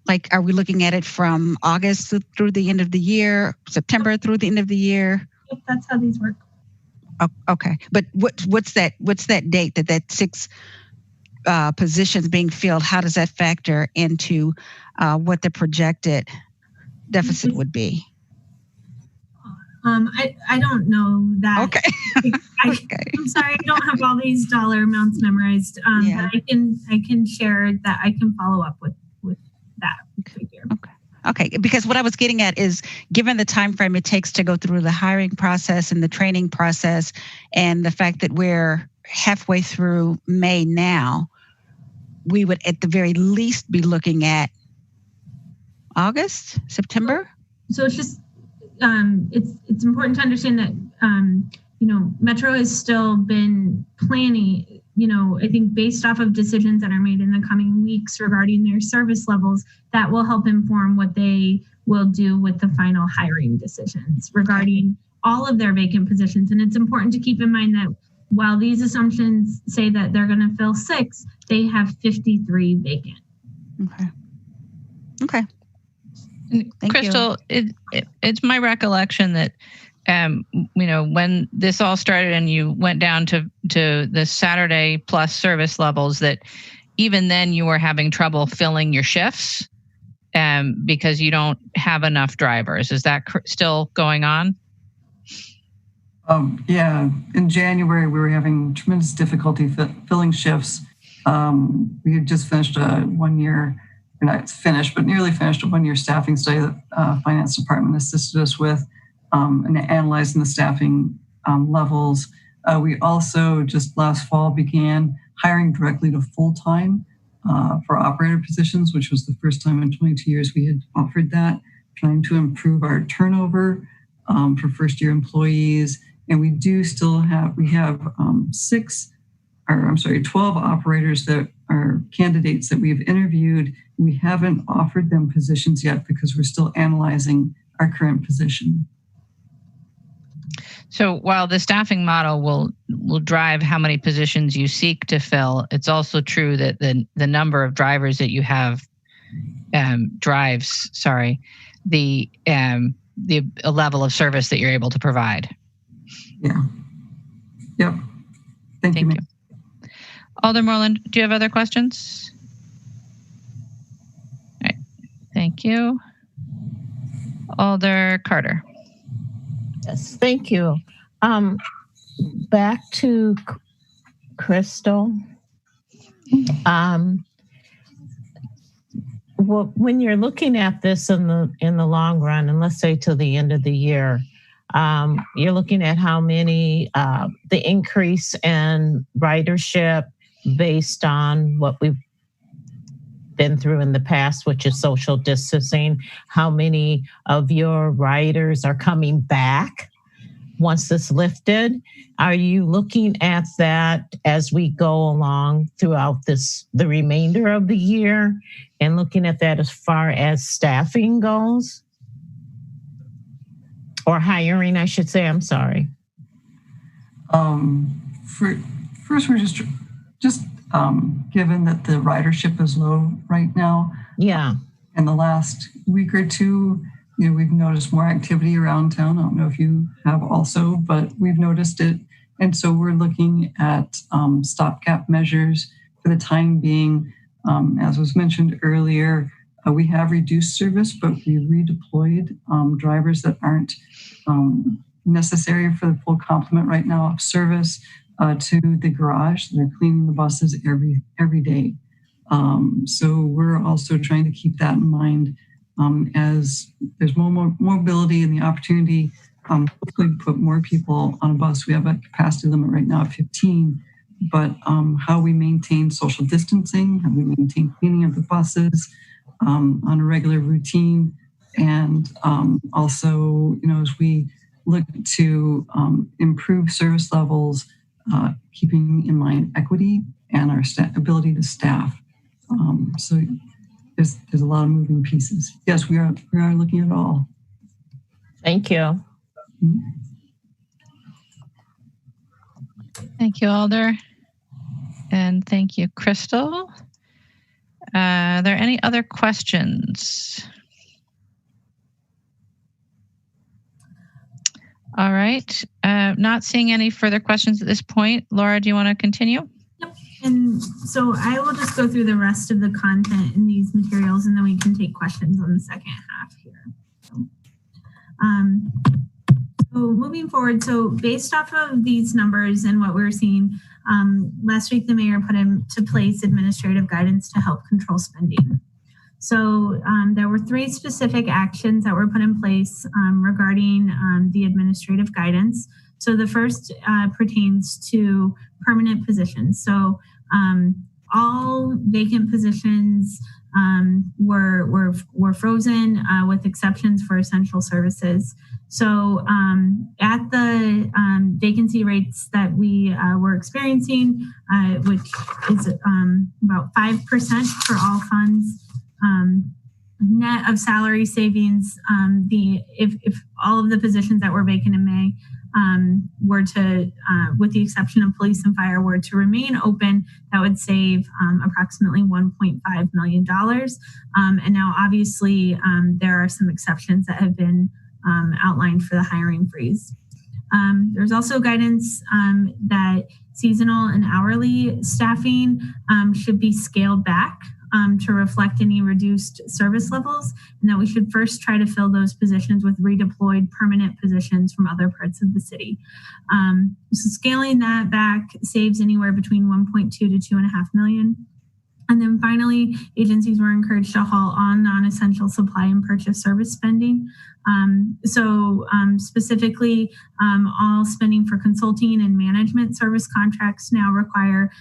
Like, are we looking at it from August through the end of the year, September through the end of the year?
That's how these work.
Oh, okay, but what's that date that 6 positions being filled? How does that factor into what the projected deficit would be?
I don't know that.
Okay.
I'm sorry, I don't have all these dollar amounts memorized. But I can share that. I can follow up with that figure.
Okay, because what I was getting at is, given the time frame it takes to go through the hiring process and the training process, and the fact that we're halfway through May now, we would at the very least be looking at August, September.
So it's just it's important to understand that Metro has still been planning. I think based off of decisions that are made in the coming weeks regarding their service levels, that will help inform what they will do with the final hiring decisions regarding all of their vacant positions. And it's important to keep in mind that while these assumptions say that they're going to fill 6, they have 53 vacant.
Okay.
Thank Crystal, it's my recollection that when this all started and you went down to the Saturday plus service levels, that even then you were having trouble filling your shifts because you don't have enough drivers. Is that still going on?
Yeah, in January we were having tremendous difficulty filling shifts. We had just finished a 1 year, not finished, but nearly finished a 1 year staffing study that finance department assisted us with. And analyzing the staffing levels. We also just last fall began hiring directly to full-time for operator positions, which was the first time in 22 years we had offered that, trying to improve our turnover for first-year employees. And we do still have, 12 operators that are candidates that we've interviewed. We haven't offered them positions yet because we're still analyzing our current position.
So while the staffing model will drive how many positions you seek to fill, it's also true that the number of drivers that you have drives the level of service that you're able to provide.
Yeah. Yep. Thank you.
Alder Moreland, do you have other questions? All right. Thank you. Alder Carter.
Yes, thank you. Back to Crystal. Well, when you're looking at this in the long run, and let's say till the end of the year, you're looking at how many the increase in ridership based on what we've been through in the past, which is social distancing. How many of your riders are coming back once it's lifted? Are you looking at that as we go along throughout the remainder of the year, and looking at that as far as staffing goes? Or hiring, I should say. I'm sorry.
First, we're just given that the ridership is low right now.
Yeah.
In the last week or two, we've noticed more activity around town. I don't know if you have also, but we've noticed it. And so we're looking at stopgap measures for the time being. As was mentioned earlier, we have reduced service, but we redeployed drivers that aren't necessary for the full complement right now of service to the garage. They're cleaning the buses every day. So we're also trying to keep that in mind as there's more mobility and the opportunity. Hopefully put more people on a bus. We have a capacity limit right now of 15, but how we maintain social distancing, how we maintain cleaning of the buses on a regular routine, and also, as we look to improve service levels, keeping in mind equity and our ability to staff. So there's a lot of moving pieces. Yes, we are looking at it all.
Thank you.
Thank you, Alder. And thank you, Crystal. Are there any other questions? All right. Not seeing any further questions at this point. Laura, do you want to continue?
Yep. And so I will just go through the rest of the content in these materials, and then we can take questions on the second half here. So moving forward, so based off of these numbers and what we're seeing, last week the mayor put into place administrative guidance to help control spending. So there were 3 specific actions that were put in place regarding the administrative guidance. So the first pertains to permanent positions. So all vacant positions were frozen with exceptions for essential services. So at the vacancy rates that we were experiencing, which is about 5% for all funds, net of salary savings, if all of the positions that were vacant in May were to, with the exception of police and fire, were to remain open, that would save approximately $1.5 million. And now, obviously, there are some exceptions that have been outlined for the hiring freeze. There's also guidance that seasonal and hourly staffing should be scaled back to reflect any reduced service levels, and that we should first try to fill those positions with redeployed permanent positions from other parts of the city. So scaling that back saves anywhere between 1.2 to 2.5 million. And then finally, agencies were encouraged to halt all non-essential supply and purchase service spending. Specifically, all spending for consulting and management service contracts now require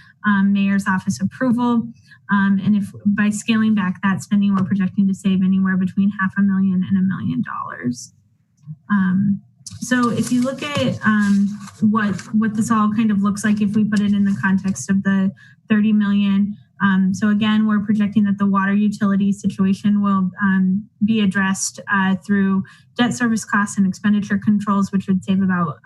mayor's office approval. And if by scaling back that spending, we're projecting to save anywhere between $500,000 and $1 million. So if you look at what this all kind of looks like, if we put it in the context of the 30 million. So again, we're projecting that the water utility situation will be addressed through debt service costs and expenditure controls, which would save about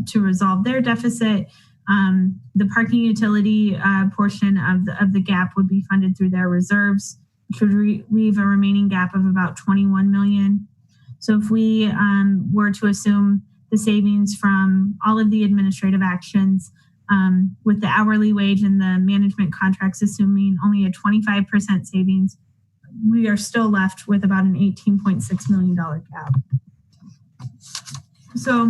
to resolve their deficit. The parking utility portion of the gap would be funded through their reserves, which would leave a remaining gap of about 21 million. So if we were to assume the savings from all of the administrative actions, with the hourly wage and the management contracts assuming only a 25% savings, we are still left with about an $18.6 million gap. So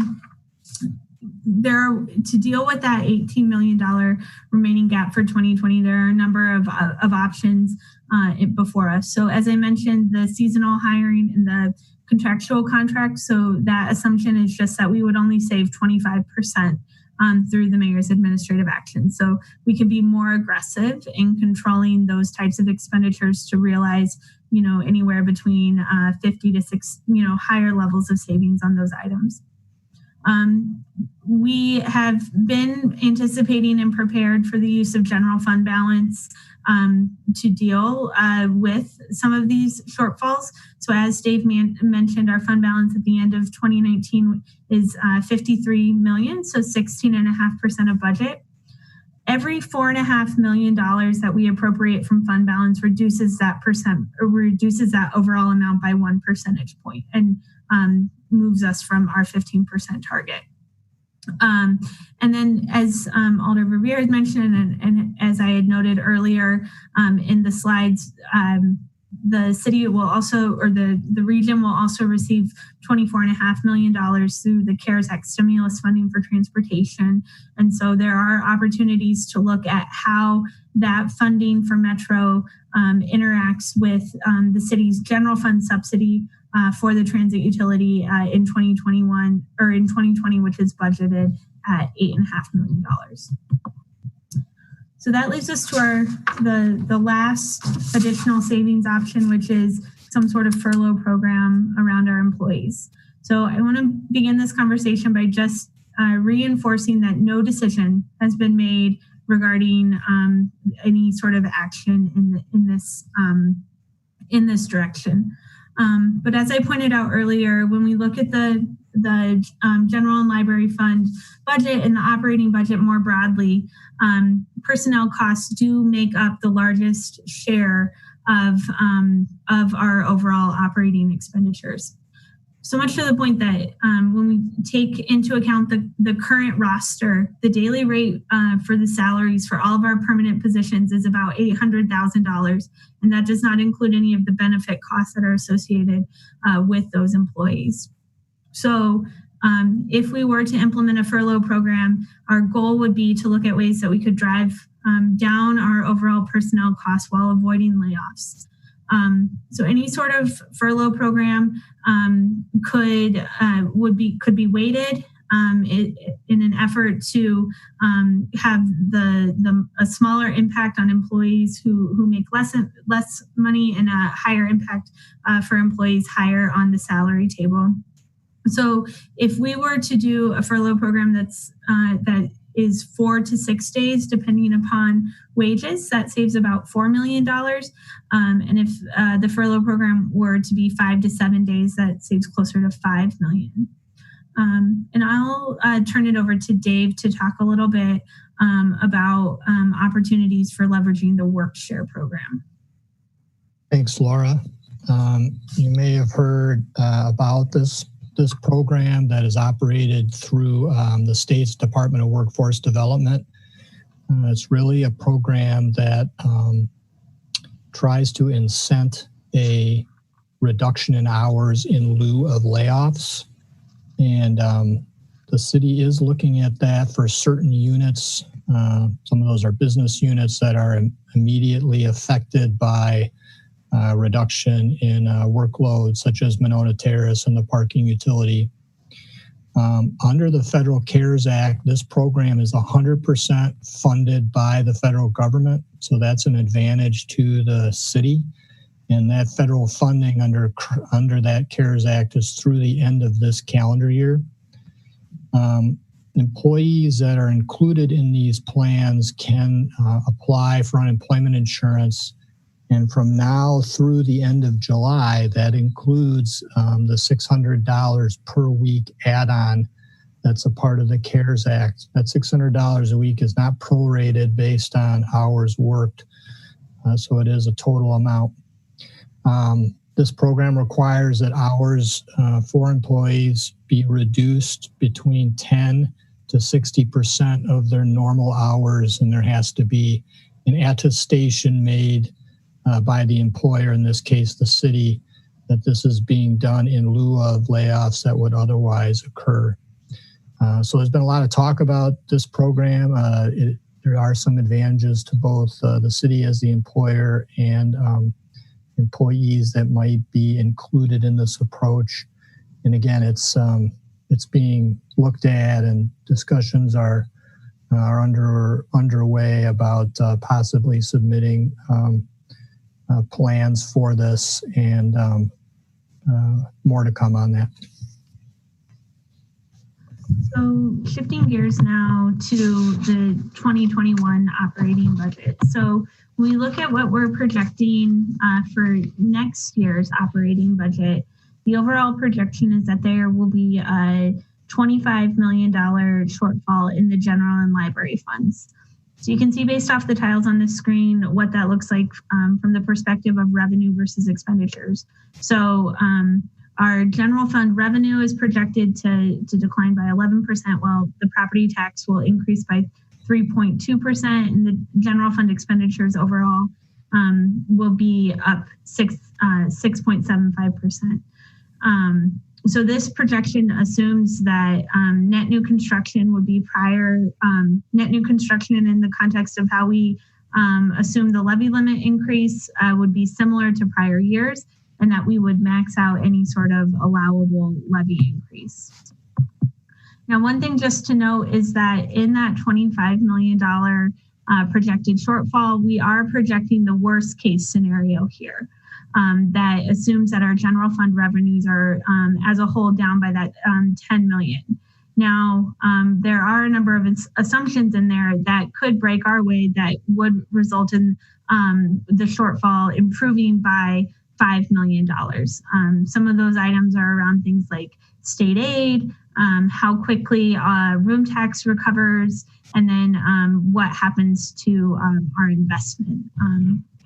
to deal with that $18 million remaining gap for 2020, there are a number of options before us. So as I mentioned, the seasonal hiring and the contractual contract, so that assumption is just that we would only save 25% through the mayor's administrative action. So we can be more aggressive in controlling those types of expenditures to realize, anywhere between 50 to 6, higher levels of savings on those items. We have been anticipating and prepared for the use of general fund balance to deal with some of these shortfalls. So as Dave mentioned, our fund balance at the end of 2019 is 53 million, so 16.5% of budget. Every $4.5 million that we appropriate from fund balance reduces that overall amount by 1 percentage point and moves us from our 15% target. And then as Alder Revere had mentioned, and as I had noted earlier in the slides, the city will also, or the region will also receive $24.5 million through the CARES Act stimulus funding for transportation. And so there are opportunities to look at how that funding for Metro interacts with the city's general fund subsidy for the transit utility in 2021 or in 2020, which is budgeted at $8.5 million. So that leaves us to the last additional savings option, which is some sort of furlough program around our employees. So I want to begin this conversation by just reinforcing that no decision has been made regarding any sort of action in this direction. But as I pointed out earlier, when we look at the general and library fund budget and the operating budget more broadly, personnel costs do make up the largest share of our overall operating expenditures. So much to the point that when we take into account the current roster, the daily rate for the salaries for all of our permanent positions is about $800,000. And that does not include any of the benefit costs that are associated with those employees. So if we were to implement a furlough program, our goal would be to look at ways that we could drive down our overall personnel costs while avoiding layoffs. So any sort of furlough program could be weighted in an effort to have a smaller impact on employees who make less money and a higher impact for employees higher on the salary table. So if we were to do a furlough program that is 4 to 6 days, depending upon wages, that saves about $4 million. And if the furlough program were to be 5 to 7 days, that saves closer to $5 million. And I'll turn it over to Dave to talk a little bit about opportunities for leveraging the work share program.
Thanks, Laura. You may have heard about this program that is operated through the state's Department of Workforce Development. It's really a program that tries to incent a reduction in hours in lieu of layoffs. And the city is looking at that for certain units. Some of those are business units that are immediately affected by reduction in workload, such as Monona Terrace and the parking utility. Under the Federal CARES Act, this program is 100% funded by the federal government, so that's an advantage to the city. And that federal funding under that CARES Act is through the end of this calendar year. Employees that are included in these plans can apply for unemployment insurance. And from now through the end of July, that includes the $600 per week add-on that's a part of the CARES Act. That $600 a week is not prorated based on hours worked, so it is a total amount. This program requires that hours for employees be reduced between 10 to 60% of their normal hours, and there has to be an attestation made by the employer, in this case the city, that this is being done in lieu of layoffs that would otherwise occur. So there's been a lot of talk about this program. There are some advantages to both the city as the employer and employees that might be included in this approach. And again, it's being looked at, and discussions are underway about possibly submitting plans for this, and more to come on that.
So shifting gears now to the 2021 operating budget. So when we look at what we're projecting for next year's operating budget, the overall projection is that there will be a $25 million shortfall in the general and library funds. So you can see based off the tiles on the screen what that looks like from the perspective of revenue versus expenditures. So our general fund revenue is projected to decline by 11%, while the property tax will increase by 3.2%, and the general fund expenditures overall will be up 6.75%. So this projection assumes that net new construction would be net new construction in the context of how we assume the levy limit increase would be similar to prior years, and that we would max out any sort of allowable levy increase. Now, one thing just to note is that in that $25 million projected shortfall, we are projecting the worst case scenario here. That assumes that our general fund revenues are as a whole down by that 10 million. Now, there are a number of assumptions in there that could break our way that would result in the shortfall improving by $5 million. Some of those items are around things like state aid, how quickly room tax recovers, and then what happens to our investment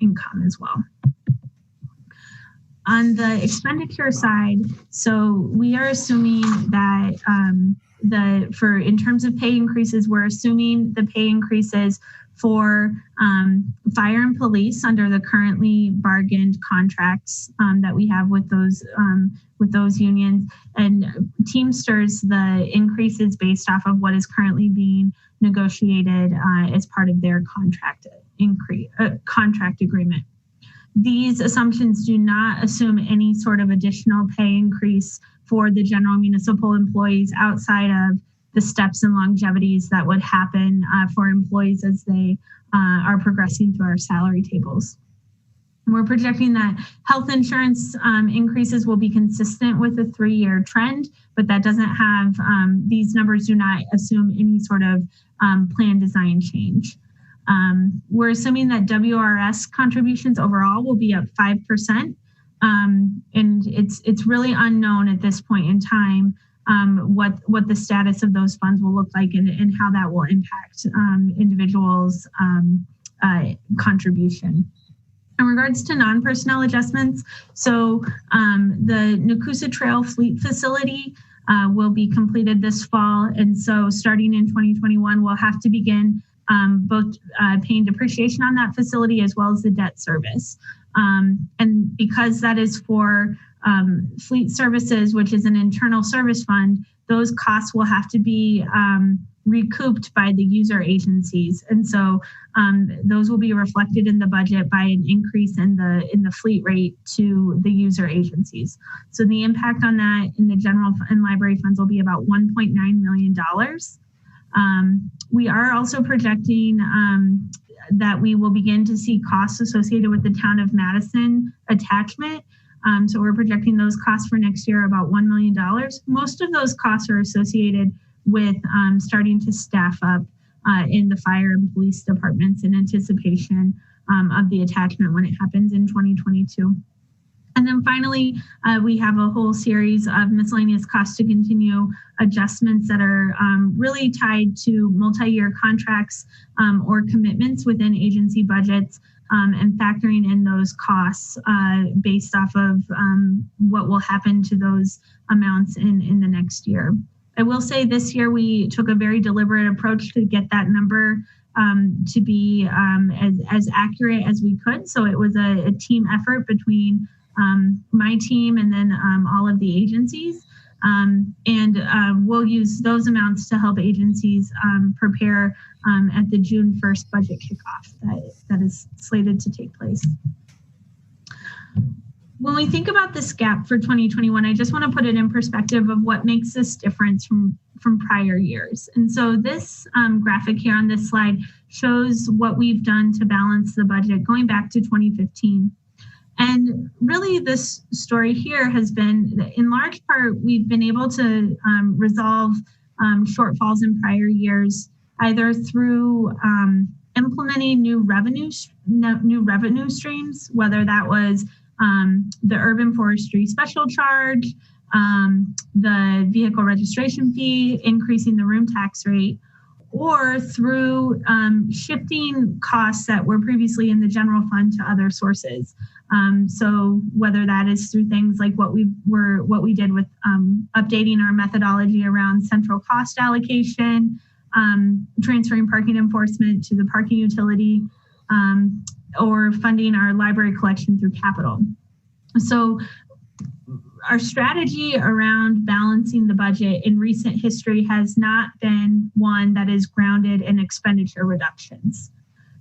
income as well. On the expenditure side, so we are assuming that in terms of pay increases, we're assuming the pay increases for fire and police under the currently bargained contracts that we have with those unions, and Teamsters, the increases based off of what is currently being negotiated as part of their contract agreement. These assumptions do not assume any sort of additional pay increase for the general municipal employees outside of the steps and longevities that would happen for employees as they are progressing through our salary tables. We're projecting that health insurance increases will be consistent with the 3-year trend, but that doesn't have, these numbers do not assume any sort of plan design change. We're assuming that WRS contributions overall will be up 5%. And it's really unknown at this point in time what the status of those funds will look like and how that will impact individuals' contribution. In regards to non-personnel adjustments, so the Nakusa Trail Fleet Facility will be completed this fall. And so starting in 2021, we'll have to begin both paying depreciation on that facility as well as the debt service. And because that is for fleet services, which is an internal service fund, those costs will have to be recouped by the user agencies. And so those will be reflected in the budget by an increase in the fleet rate to the user agencies. So the impact on that in the general and library funds will be about $1.9 million. We are also projecting that we will begin to see costs associated with the town of Madison attachment. So we're projecting those costs for next year about $1 million. Most of those costs are associated with starting to staff up in the fire and police departments in anticipation of the attachment when it happens in 2022. And then finally, we have a whole series of miscellaneous costs to continue adjustments that are really tied to multi-year contracts or commitments within agency budgets and factoring in those costs based off of what will happen to those amounts in the next year. I will say this year we took a very deliberate approach to get that number to be as accurate as we could. So it was a team effort between my team and then all of the agencies. We'll use those amounts to help agencies prepare at the June 1st budget kickoff that is slated to take place. When we think about this gap for 2021, I just want to put it in perspective of what makes this difference from prior years. And so this graphic here on this slide shows what we've done to balance the budget going back to 2015. And really this story here has been, in large part, we've been able to resolve shortfalls in prior years, either through implementing new revenue streams, whether that was the urban forestry special charge, the vehicle registration fee, increasing the room tax rate, or through shifting costs that were previously in the general fund to other sources. So whether that is through things like what we did with updating our methodology around central cost allocation, transferring parking enforcement to the parking utility, or funding our library collection through capital. So our strategy around balancing the budget in recent history has not been one that is grounded in expenditure reductions.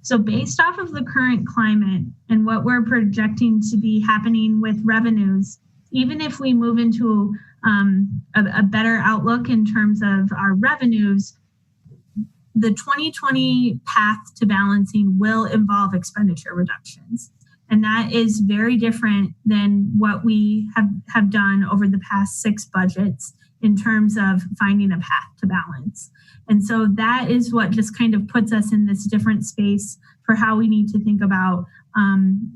So based off of the current climate and what we're projecting to be happening with revenues, even if we move into a better outlook in terms of our revenues, the 2020 path to balancing will involve expenditure reductions. And that is very different than what we have done over the past 6 budgets in terms of finding a path to balance. And so that is what just kind of puts us in this different space for how we need to think about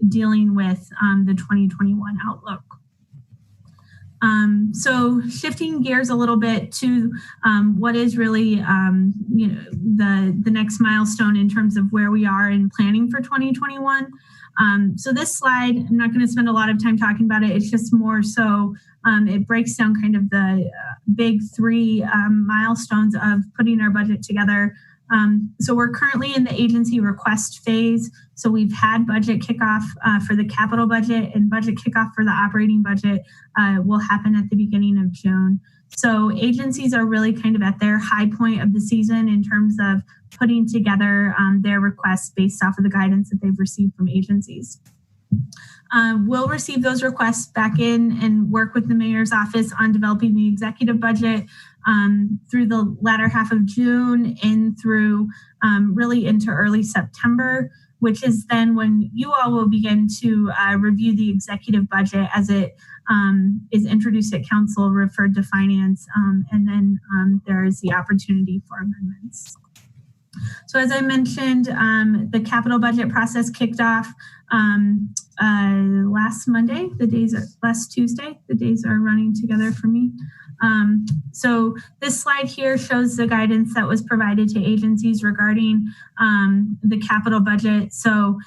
dealing with the 2021 outlook. So shifting gears a little bit to what is really the next milestone in terms of where we are in planning for 2021. So this slide, I'm not going to spend a lot of time talking about it. It's just more so it breaks down kind of the big 3 milestones of putting our budget together So we're currently in the agency request phase. So we've had budget kickoff for the capital budget, and budget kickoff for the operating budget will happen at the beginning of June. So agencies are really kind of at their high point of the season in terms of putting together their requests based off of the guidance that they've received from agencies. We'll receive those requests back in and work with the mayor's office on developing the executive budget through the latter half of June and through really into early September, which is then when you all will begin to review the executive budget as it is introduced at council, referred to finance, and then there is the opportunity for amendments. So as I mentioned, the capital budget process kicked off last Monday. Last Tuesday. The days are running together for me. So this slide here shows the guidance that was provided to agencies regarding the capital budget. So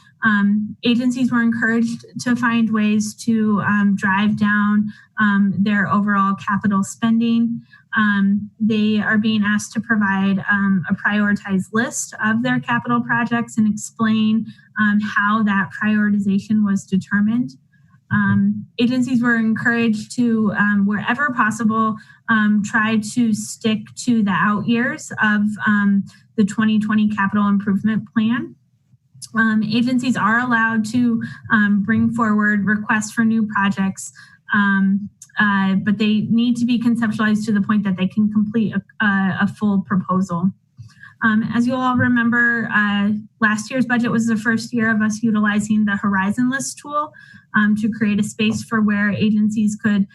agencies were encouraged to find ways to drive down their overall capital spending. They are being asked to provide a prioritized list of their capital projects and explain how that prioritization was determined. Agencies were encouraged to, wherever possible, try to stick to the out years of the 2020 capital improvement plan. Agencies are allowed to bring forward requests for new projects, but they need to be conceptualized to the point that they can complete a full proposal. As you all remember, last year's budget was the first year of us utilizing the Horizon List tool to create a space for where agencies could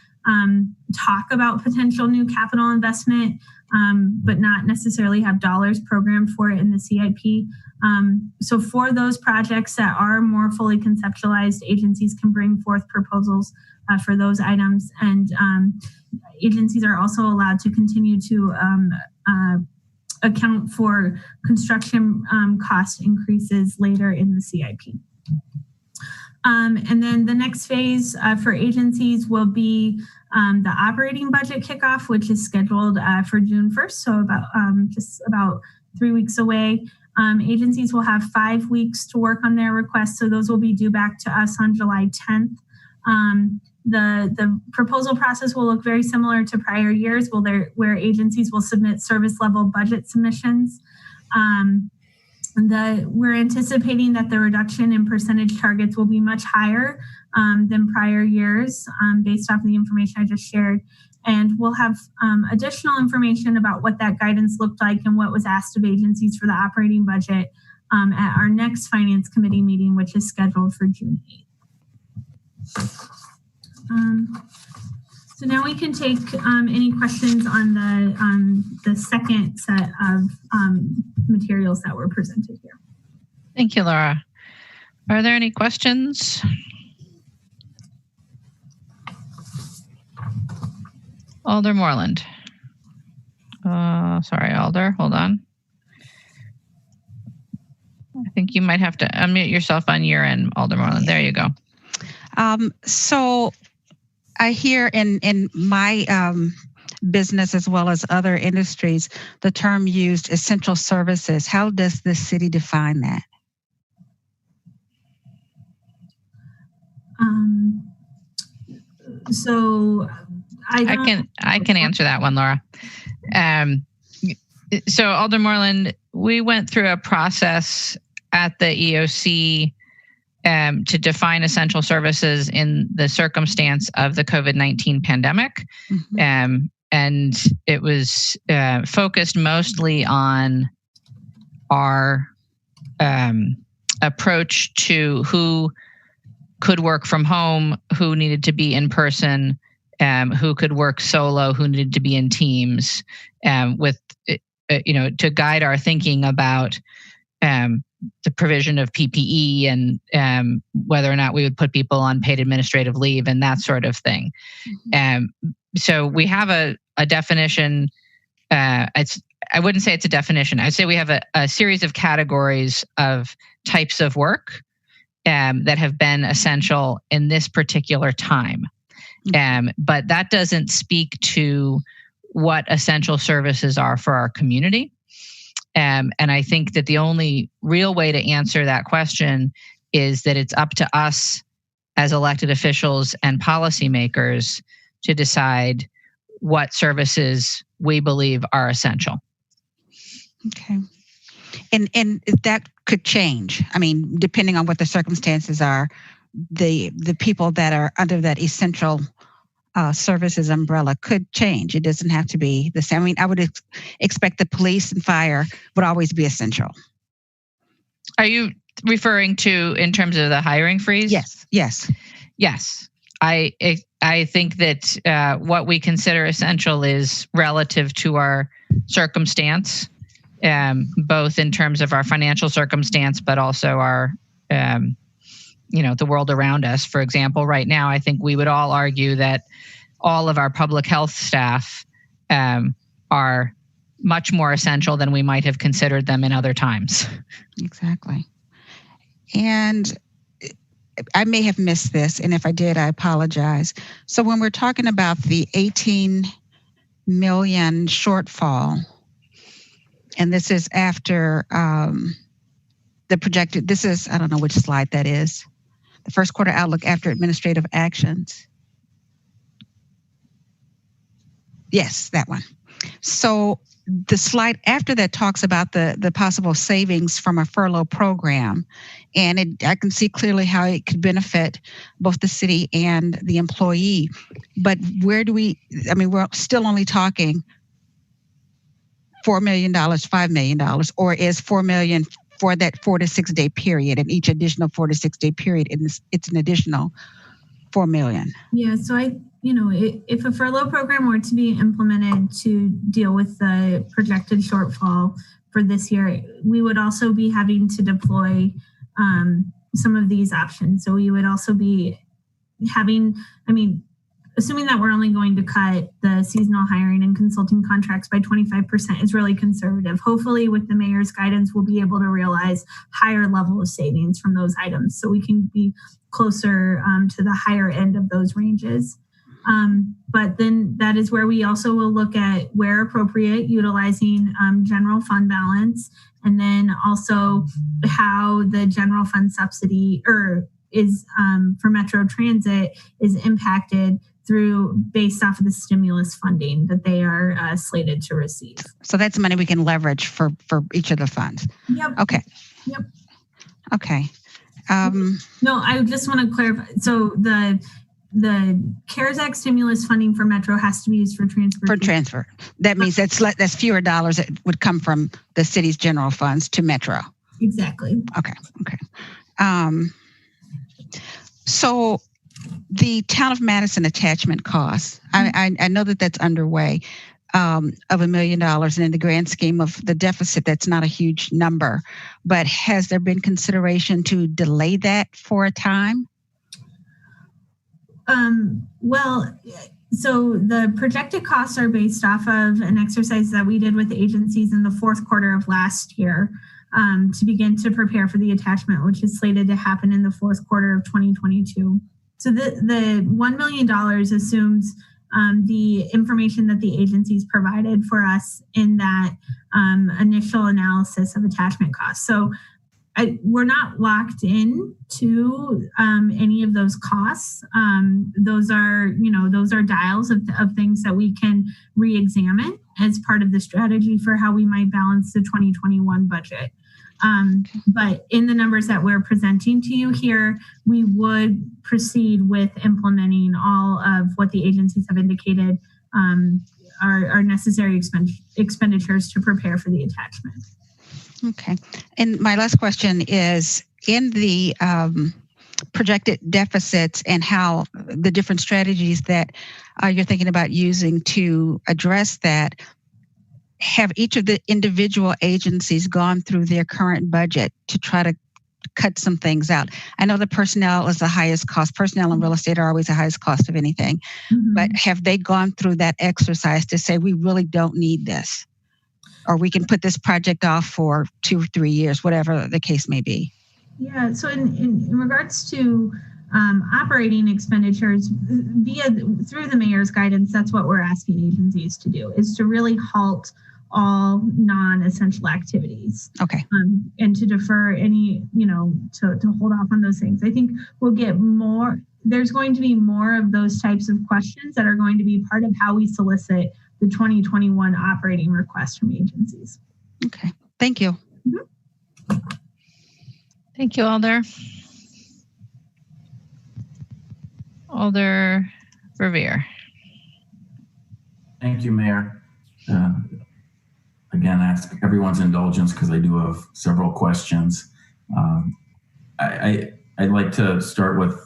talk about potential new capital investment, but not necessarily have dollars programmed for it in the CIP. So for those projects that are more fully conceptualized, agencies can bring forth proposals for those items. And agencies are also allowed to continue to account for construction cost increases later in the CIP. And then the next phase for agencies will be the operating budget kickoff, which is scheduled for June 1st, so just about 3 weeks away. Agencies will have 5 weeks to work on their requests, so those will be due back to us on July 10th. The proposal process will look very similar to prior years, where agencies will submit service level budget submissions. We're anticipating that the reduction in percentage targets will be much higher than prior years based off the information I just shared. And we'll have additional information about what that guidance looked like and what was asked of agencies for the operating budget at our next Finance Committee meeting, which is scheduled for June 8th. So now we can take any questions on the second set of materials that were presented here.
Thank you, Laura. Are there any questions? Alder Moreland. Sorry, Alder, hold on. I think you might have to unmute yourself on your end, Alder Moreland. There you go.
So I hear in my business as well as other industries, the term used essential services. How does the city define that?
So I
can answer that one, Laura. So Alder Moreland, we went through a process at the EOC to define essential services in the circumstance of the COVID-19 pandemic. Mm-hmm. And it was focused mostly on our approach to who could work from home, who needed to be in person, who could work solo, who needed to be in teams, with to guide our thinking about the provision of PPE and whether or not we would put people on paid administrative leave and that sort of thing. Mm-hmm. So we have a definition. I wouldn't say it's a definition. I'd say we have a series of categories of types of work that have been essential in this particular time. But that doesn't speak to what essential services are for our community. And I think that the only real way to answer that question is that it's up to us as elected officials and policymakers to decide what services we believe are essential.
Okay. And that could change. I mean, depending on what the circumstances are, the people that are under that essential services umbrella could change. It doesn't have to be the same. I mean, I would expect the police and fire would always be essential.
Are you referring to in terms of the hiring freeze?
Yes.
I think that what we consider essential is relative to our circumstance, both in terms of our financial circumstance, but also our, the world around us. For example, right now, I think we would all argue that all of our public health staff are much more essential than we might have considered them in other times.
Exactly. And I may have missed this, and if I did, I apologize. So when we're talking about the 18 million shortfall, and this is after the projected, this is, I don't know which slide that is, the first quarter outlook after administrative actions. Yes, that one. So the slide after that talks about the possible savings from a furlough program. And I can see clearly how it could benefit both the city and the employee. But we're still only talking $4 million, $5 million, or is $4 million for that 4 to 6 day period, and each additional 4 to 6 day period, it's an additional $4 million.
Yeah, so if a furlough program were to be implemented to deal with the projected shortfall for this year, we would also be having to deploy some of these options. So we would also be having, assuming that we're only going to cut the seasonal hiring and consulting contracts by 25% is really conservative. Hopefully with the mayor's guidance, we'll be able to realize higher level of savings from those items so we can be closer to the higher end of those ranges. But then that is where we also will look at, where appropriate, utilizing general fund balance, and then also how the general fund subsidy is for Metro Transit is impacted based off of the stimulus funding that they are slated to receive.
So that's money we can leverage for each of the funds.
Yep.
Okay.
Yep.
Okay.
No, I just want to clarify. So the CARES Act stimulus funding for Metro has to be used for transfer.
For transfer. That means that's fewer dollars that would come from the city's general funds to Metro.
Exactly.
Okay. So the Town of Madison attachment costs, I know that that's underway, of $1 million. And in the grand scheme of the deficit, that's not a huge number. But has there been consideration to delay that for a time?
So the projected costs are based off of an exercise that we did with the agencies in the fourth quarter of last year to begin to prepare for the attachment, which is slated to happen in the fourth quarter of 2022. So the $1 million assumes the information that the agencies provided for us in that initial analysis of attachment costs. So we're not locked in to any of those costs. Those are dials of things that we can re-examine as part of the strategy for how we might balance the 2021 budget. But in the numbers that we're presenting to you here, we would proceed with implementing all of what the agencies have indicated are necessary expenditures to prepare for the attachment.
Okay. And my last question is, in the projected deficits and how the different strategies that you're thinking about using to address that, have each of the individual agencies gone through their current budget to try to cut some things out? I know the personnel is the highest cost. Personnel and real estate are always the highest cost of anything. Mm-hmm. But have they gone through that exercise to say, we really don't need this? Or we can put this project off for 2 or 3 years, whatever the case may be?
Yeah, so in regards to operating expenditures, through the mayor's guidance, that's what we're asking agencies to do, is to really halt all non-essential activities.
Okay.
And to defer any, to hold off on those things. I think we'll get more. There's going to be more of those types of questions that are going to be part of how we solicit the 2021 operating request from agencies.
Okay. Thank you.
Mm-hmm.
Thank you, Alder. Alder Verveer.
Thank you, Mayor. Again, I ask everyone's indulgence because I do have several questions. I'd like to start with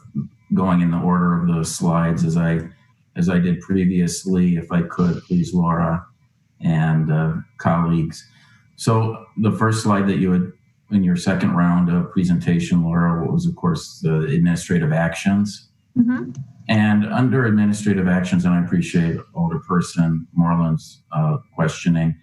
going in the order of the slides as I did previously, if I could, please, Laura and colleagues. So the first slide that you had in your second round of presentation, Laura, was, of course, the administrative actions.
Mm-hmm.
And under administrative actions, and I appreciate Alderperson Moreland's questioning,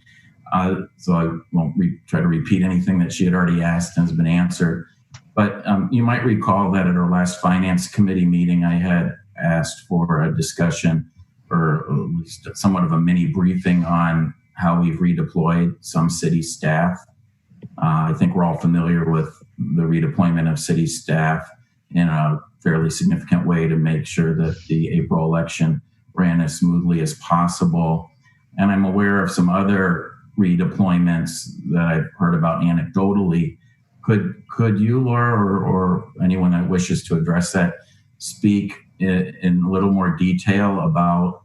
so I won't try to repeat anything that she had already asked and has been answered. But you might recall that at our last Finance Committee meeting, I had asked for a discussion or at least somewhat of a mini briefing on how we've redeployed some city staff. I think we're all familiar with the redeployment of city staff in a fairly significant way to make sure that the April election ran as smoothly as possible. And I'm aware of some other redeployments that I've heard about anecdotally. Could you, Laura, or anyone that wishes to address that, speak in a little more detail about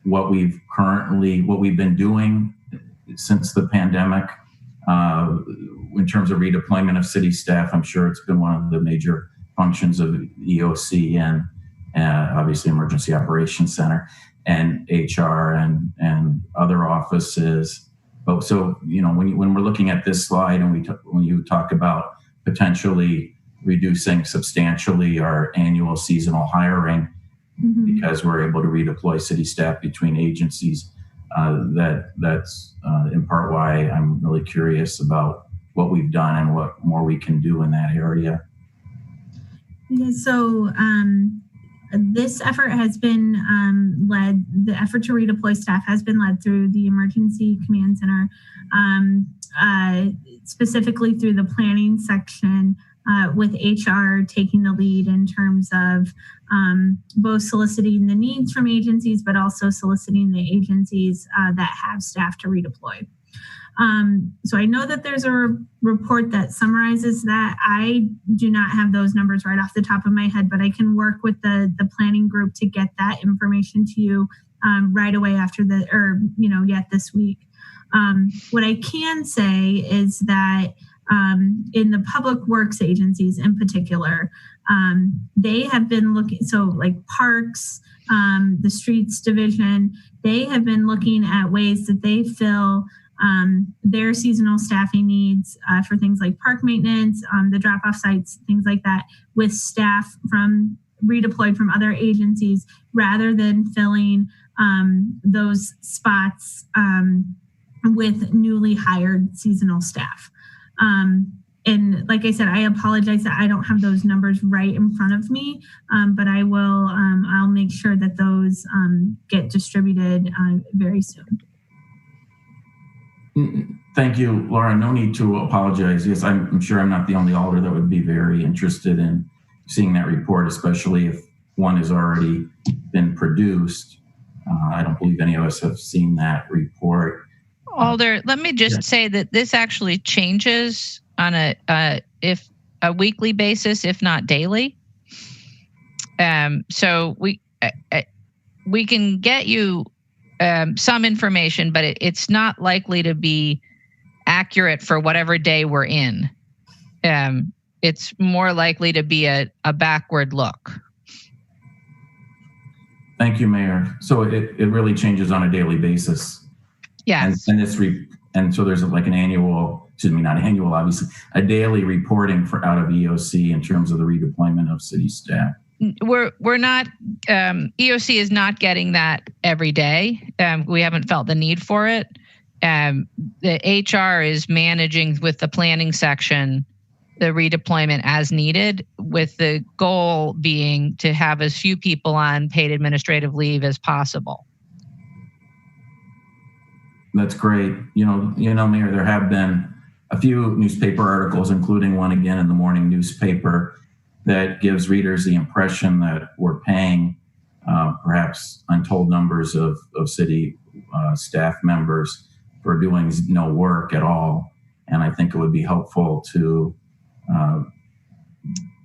what we've been doing since the pandemic in terms of redeployment of city staff? I'm sure it's been one of the major functions of EOC and obviously Emergency Operations Center and HR and other offices. But so, when we're looking at this slide and when you talk about potentially reducing substantially our annual seasonal hiring, mm-hmm. because we're able to redeploy city staff between agencies, that's in part why I'm really curious about what we've done and what more we can do in that area.
Yeah, so this effort has been led, the effort to redeploy staff has been led through the Emergency Command Center, specifically through the planning section, with HR taking the lead in terms of both soliciting the needs from agencies, but also soliciting the agencies that have staff to redeploy. So I know that there's a report that summarizes that. I do not have those numbers right off the top of my head, but I can work with the planning group to get that information to you right away after yet this week. What I can say is that in the public works agencies in particular, they have been looking, so like parks, the streets division, they have been looking at ways that they fill their seasonal staffing needs for things like park maintenance, the drop-off sites, things like that, with staff redeployed from other agencies, rather than filling those spots with newly hired seasonal staff. And like I said, I apologize that I don't have those numbers right in front of me, but I will. I'll make sure that those get distributed very soon.
Thank you, Laura. No need to apologize. Yes, I'm sure I'm not the only alder that would be very interested in seeing that report, especially if one has already been produced. I don't believe any of us have seen that report.
Alder, let me just say that this actually changes on a weekly basis, if not daily. So we can get you some information, but it's not likely to be accurate for whatever day we're in. It's more likely to be a backward look.
Thank you, Mayor. So it really changes on a daily basis.
Yes.
And so there's like an annual, not annual, obviously, a daily reporting out of EOC in terms of the redeployment of city staff.
We're not, EOC is not getting that every day. We haven't felt the need for it. The HR is managing with the planning section the redeployment as needed, with the goal being to have as few people on paid administrative leave as possible.
That's great. Mayor, there have been a few newspaper articles, including one again in the morning newspaper, that gives readers the impression that we're paying perhaps untold numbers of city staff members for doing no work at all. And I think it would be helpful to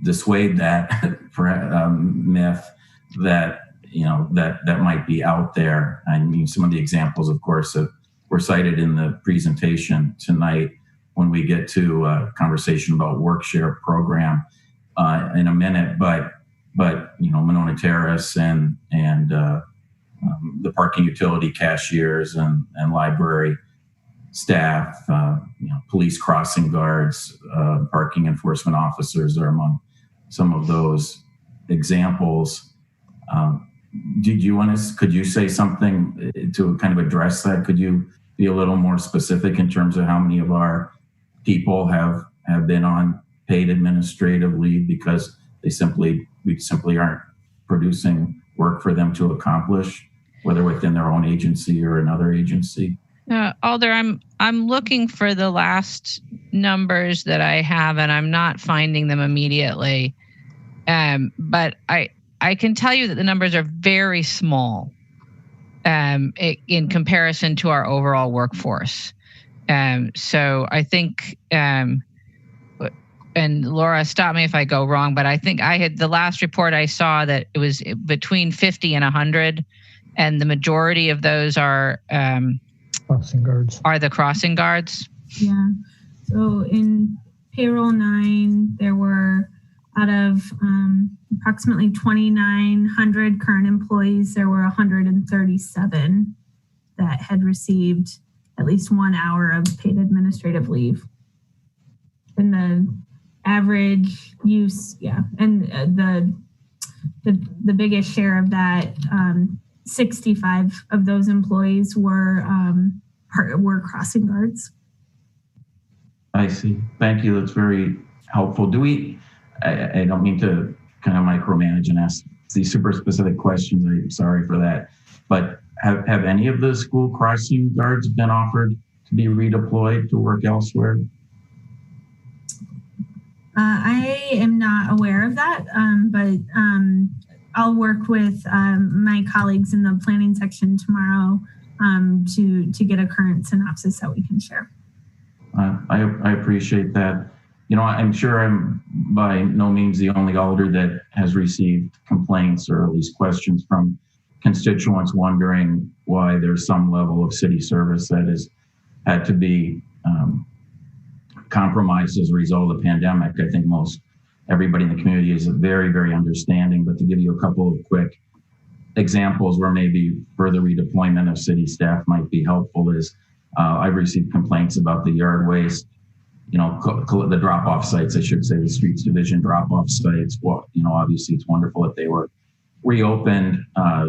dissuade that myth that that might be out there. I mean, some of the examples, of course, were cited in the presentation tonight. When we get to a conversation about work share program in a minute, but Monona Terrace and the parking utility cashiers and library staff, police crossing guards, parking enforcement officers are among some of those examples. Could you say something to kind of address that? Could you be a little more specific in terms of how many of our people have been on paid administrative leave because we simply aren't producing work for them to accomplish, whether within their own agency or another agency?
Alder, I'm looking for the last numbers that I have, and I'm not finding them immediately. But I can tell you that the numbers are very small in comparison to our overall workforce. So I think, and Laura, stop me if I go wrong, but I think I had the last report I saw that it was between 50 and 100, and the majority of those are
crossing guards.
Are the crossing guards?
Yeah. So in payroll 9, there were out of approximately 2,900 current employees, there were 137 that had received at least 1 hour of paid administrative leave. And the average use, and the biggest share of that, 65 of those employees were crossing guards.
I see. Thank you. That's very helpful. I don't mean to kind of micromanage and ask these super specific questions. I'm sorry for that. But have any of the school crossing guards been offered to be redeployed to work elsewhere?
I am not aware of that, but I'll work with my colleagues in the planning section tomorrow to get a current synopsis that we can share.
I appreciate that. I'm sure I'm by no means the only alder that has received complaints or at least questions from constituents wondering why there's some level of city service that has had to be compromised as a result of the pandemic. I think everybody in the community is very, very understanding, but to give you a couple of quick examples where maybe further redeployment of city staff might be helpful is I've received complaints about the yard waste, the drop-off sites, I should say, the streets division drop-off sites. Well, obviously it's wonderful that they were reopened a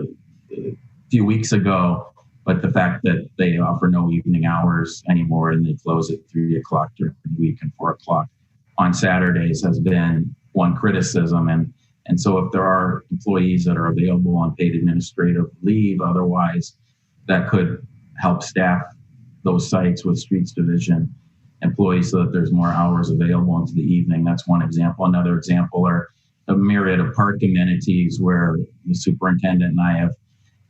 few weeks ago, but the fact that they offer no evening hours anymore and they close at 3 o'clock during the week and 4 o'clock on Saturdays has been one criticism. And so if there are employees that are available on paid administrative leave, otherwise that could help staff those sites with streets division employees so that there's more hours available into the evening. That's one example. Another example are a myriad of park amenities where the superintendent and I have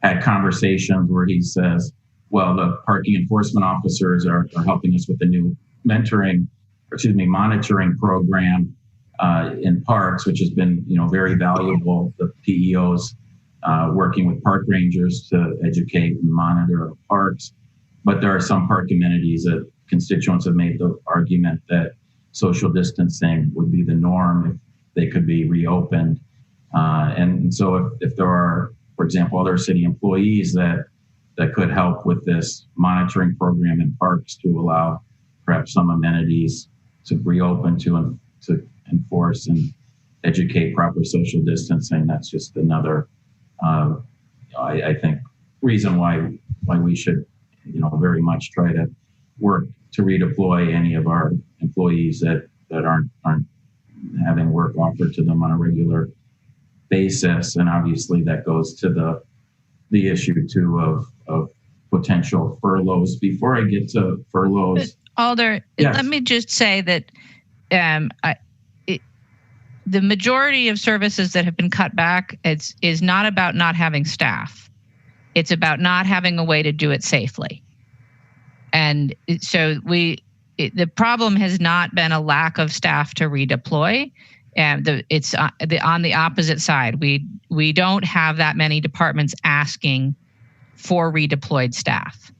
had conversations where he says, well, the parking enforcement officers are helping us with the new monitoring program in parks, which has been, very valuable. The PEOs working with park rangers to educate and monitor parks. But there are some park amenities that constituents have made the argument that social distancing would be the norm if they could be reopened. And so if there are, for example, other city employees that could help with this monitoring program in parks to allow perhaps some amenities to reopen to enforce and educate proper social distancing, that's just another, I think, reason why we should, very much try to work to redeploy any of our employees that aren't having work offered to them on a regular basis. And obviously that goes to the issue too of potential furloughs. Before I get to furloughs,
Alder,
yes.
Let me just say that the majority of services that have been cut back is not about not having staff. It's about not having a way to do it safely. And so the problem has not been a lack of staff to redeploy. And it's on the opposite side. We don't have that many departments asking for redeployed staff.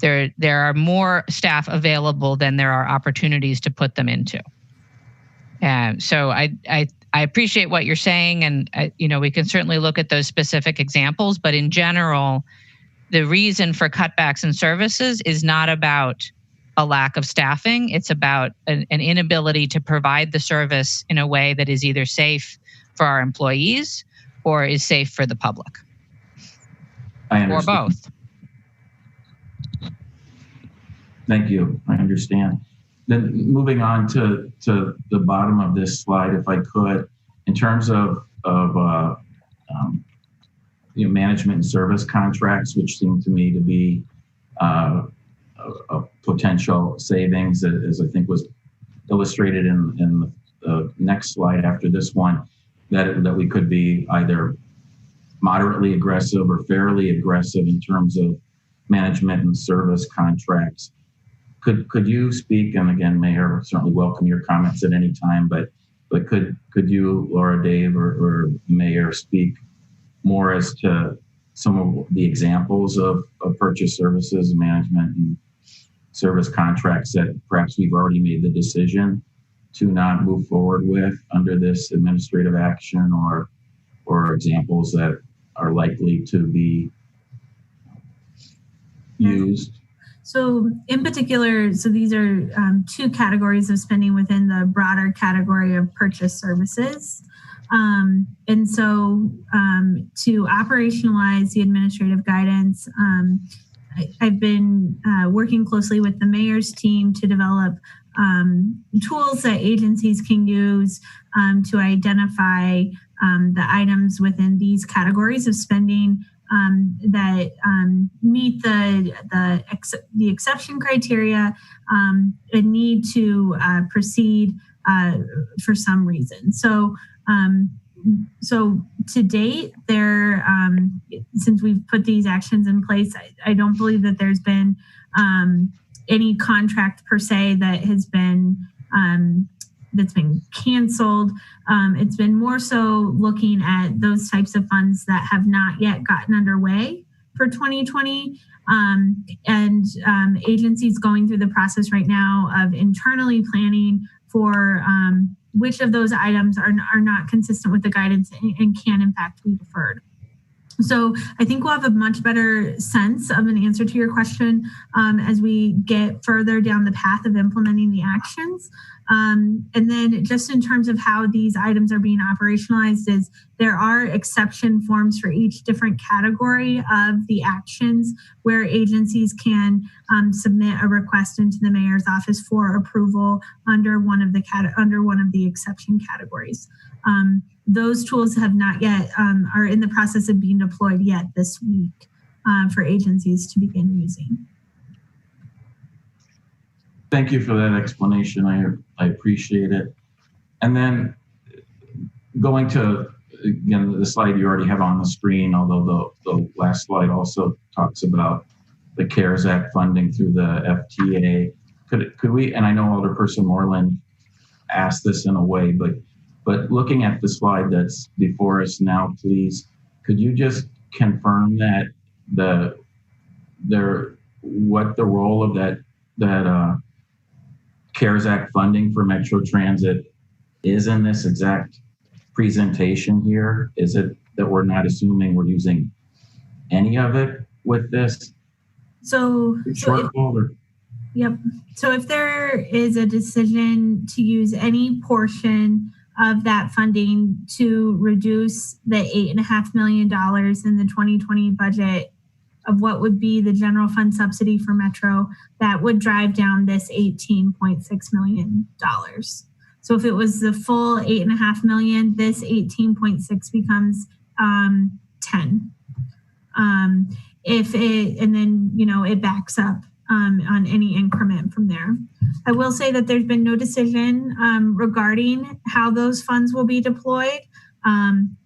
There are more staff available than there are opportunities to put them into. So I appreciate what you're saying, and we can certainly look at those specific examples. But in general, the reason for cutbacks in services is not about a lack of staffing. It's about an inability to provide the service in a way that is either safe for our employees or is safe for the public.
I understand.
Or both.
Thank you. I understand. Then moving on to the bottom of this slide, if I could, in terms of management and service contracts, which seem to me to be a potential savings, as I think was illustrated in the next slide after this one, that we could be either moderately aggressive or fairly aggressive in terms of management and service contracts. Could you speak, and again, Mayor, certainly welcome your comments at any time, but could you, Laura, Dave, or Mayor, speak more as to some of the examples of purchase services, management, and service contracts that perhaps we've already made the decision to not move forward with under this administrative action, or examples that are likely to be used?
So in particular, these are two categories of spending within the broader category of purchase services. And so to operationalize the administrative guidance, I've been working closely with the mayor's team to develop tools that agencies can use to identify the items within these categories of spending that meet the exception criteria and need to proceed for some reason. So to date, since we've put these actions in place, I don't believe that there's been any contract per se that has been that's been canceled. It's been more so looking at those types of funds that have not yet gotten underway for 2020, and agencies going through the process right now of internally planning for which of those items are not consistent with the guidance and can in fact be deferred. So I think we'll have a much better sense of an answer to your question as we get further down the path of implementing the actions. And then just in terms of how these items are being operationalized, is there are exception forms for each different category of the actions where agencies can submit a request into the mayor's office for approval under one of the exception categories. Those tools have not yet are in the process of being deployed yet this week for agencies to begin using.
Thank you for that explanation. I appreciate it. And then going to, again, the slide you already have on the screen, although the last slide also talks about the CARES Act funding through the FTA. Could we, and I know Alderperson Moreland asked this in a way, but looking at the slide that's before us now, please, could you just confirm that what the role of that CARES Act funding for Metro Transit is in this exact presentation here? Is it that we're not assuming we're using any of it with this shortfall?
Yep. So if there is a decision to use any portion of that funding to reduce the $8.5 million in the 2020 budget of what would be the general fund subsidy for Metro, that would drive down this $18.6 million. So if it was the full $8.5 million, this 18.6 becomes 10. and then, it backs up on any increment from there. I will say that there's been no decision regarding how those funds will be deployed.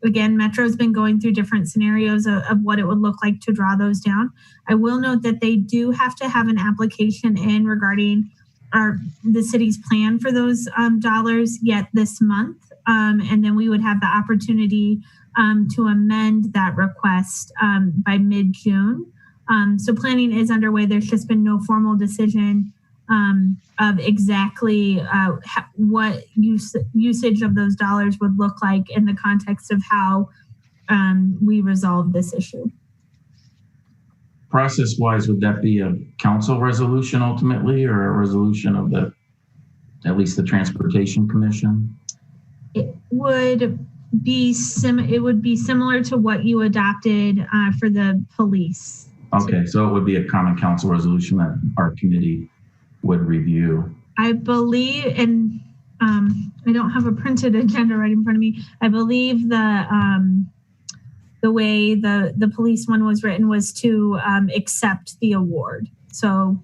Again, Metro's been going through different scenarios of what it would look like to draw those down. I will note that they do have to have an application in regarding the city's plan for those dollars yet this month. And then we would have the opportunity to amend that request by mid-June. So planning is underway. There's just been no formal decision of exactly what usage of those dollars would look like in the context of how we resolve this issue.
Process-wise, would that be a council resolution ultimately, or a resolution of at least the Transportation Commission?
It would be similar to what you adopted for the police.
Okay, so it would be a common council resolution that our committee would review.
I believe, and I don't have a printed agenda right in front of me. I believe the way the police one was written was to accept the award. So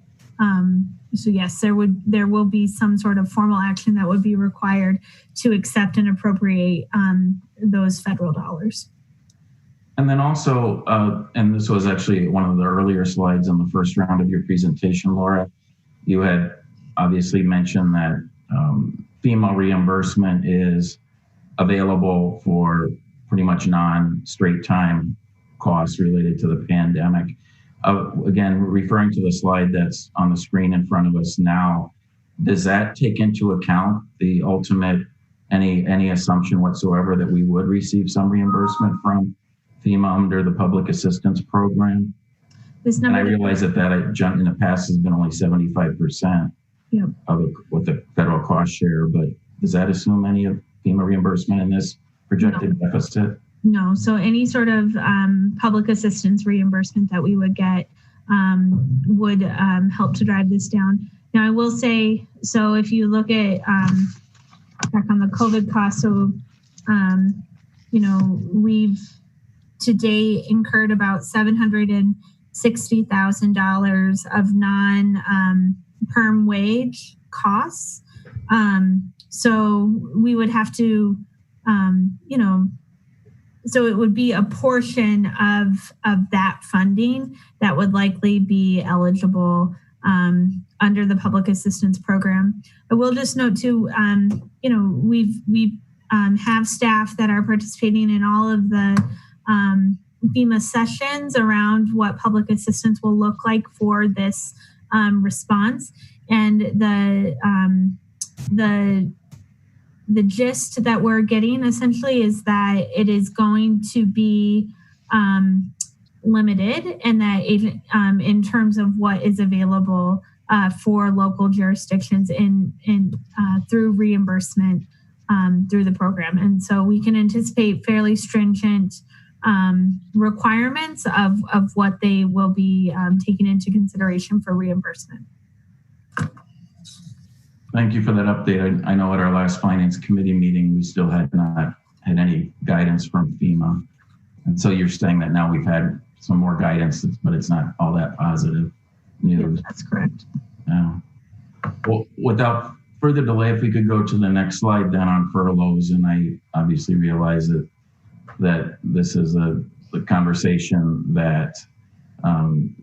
yes, there will be some sort of formal action that would be required to accept and appropriate those federal dollars.
And then also, and this was actually one of the earlier slides on the first round of your presentation, Laura, you had obviously mentioned that FEMA reimbursement is available for pretty much non-straight time costs related to the pandemic. Again, referring to the slide that's on the screen in front of us now, does that take into account the ultimate, any assumption whatsoever that we would receive some reimbursement from FEMA under the public assistance program? And I realize that in the past has been only 75% of what the federal cost share, but does that assume any of FEMA reimbursement in this projected deficit?
No, so any sort of public assistance reimbursement that we would get would help to drive this down. Now, I will say, so if you look at back on the COVID cost, so, we've to date incurred about $760,000 of non-perm wage costs. So we would have to, so it would be a portion of that funding that would likely be eligible under the public assistance program. I will just note too, we have staff that are participating in all of the FEMA sessions around what public assistance will look like for this response, and the gist that we're getting essentially is that it is going to be limited, and that in terms of what is available for local jurisdictions in through reimbursement through the program. And so we can anticipate fairly stringent requirements of what they will be taking into consideration for reimbursement.
Thank you for that update. I know at our last Finance Committee meeting, we still had not had any guidance from FEMA. And so you're saying that now we've had some more guidance, but it's not all that positive news.
Yeah, that's correct.
Yeah. Well, without further delay, if we could go to the next slide then on furloughs. And I obviously realize that this is a conversation that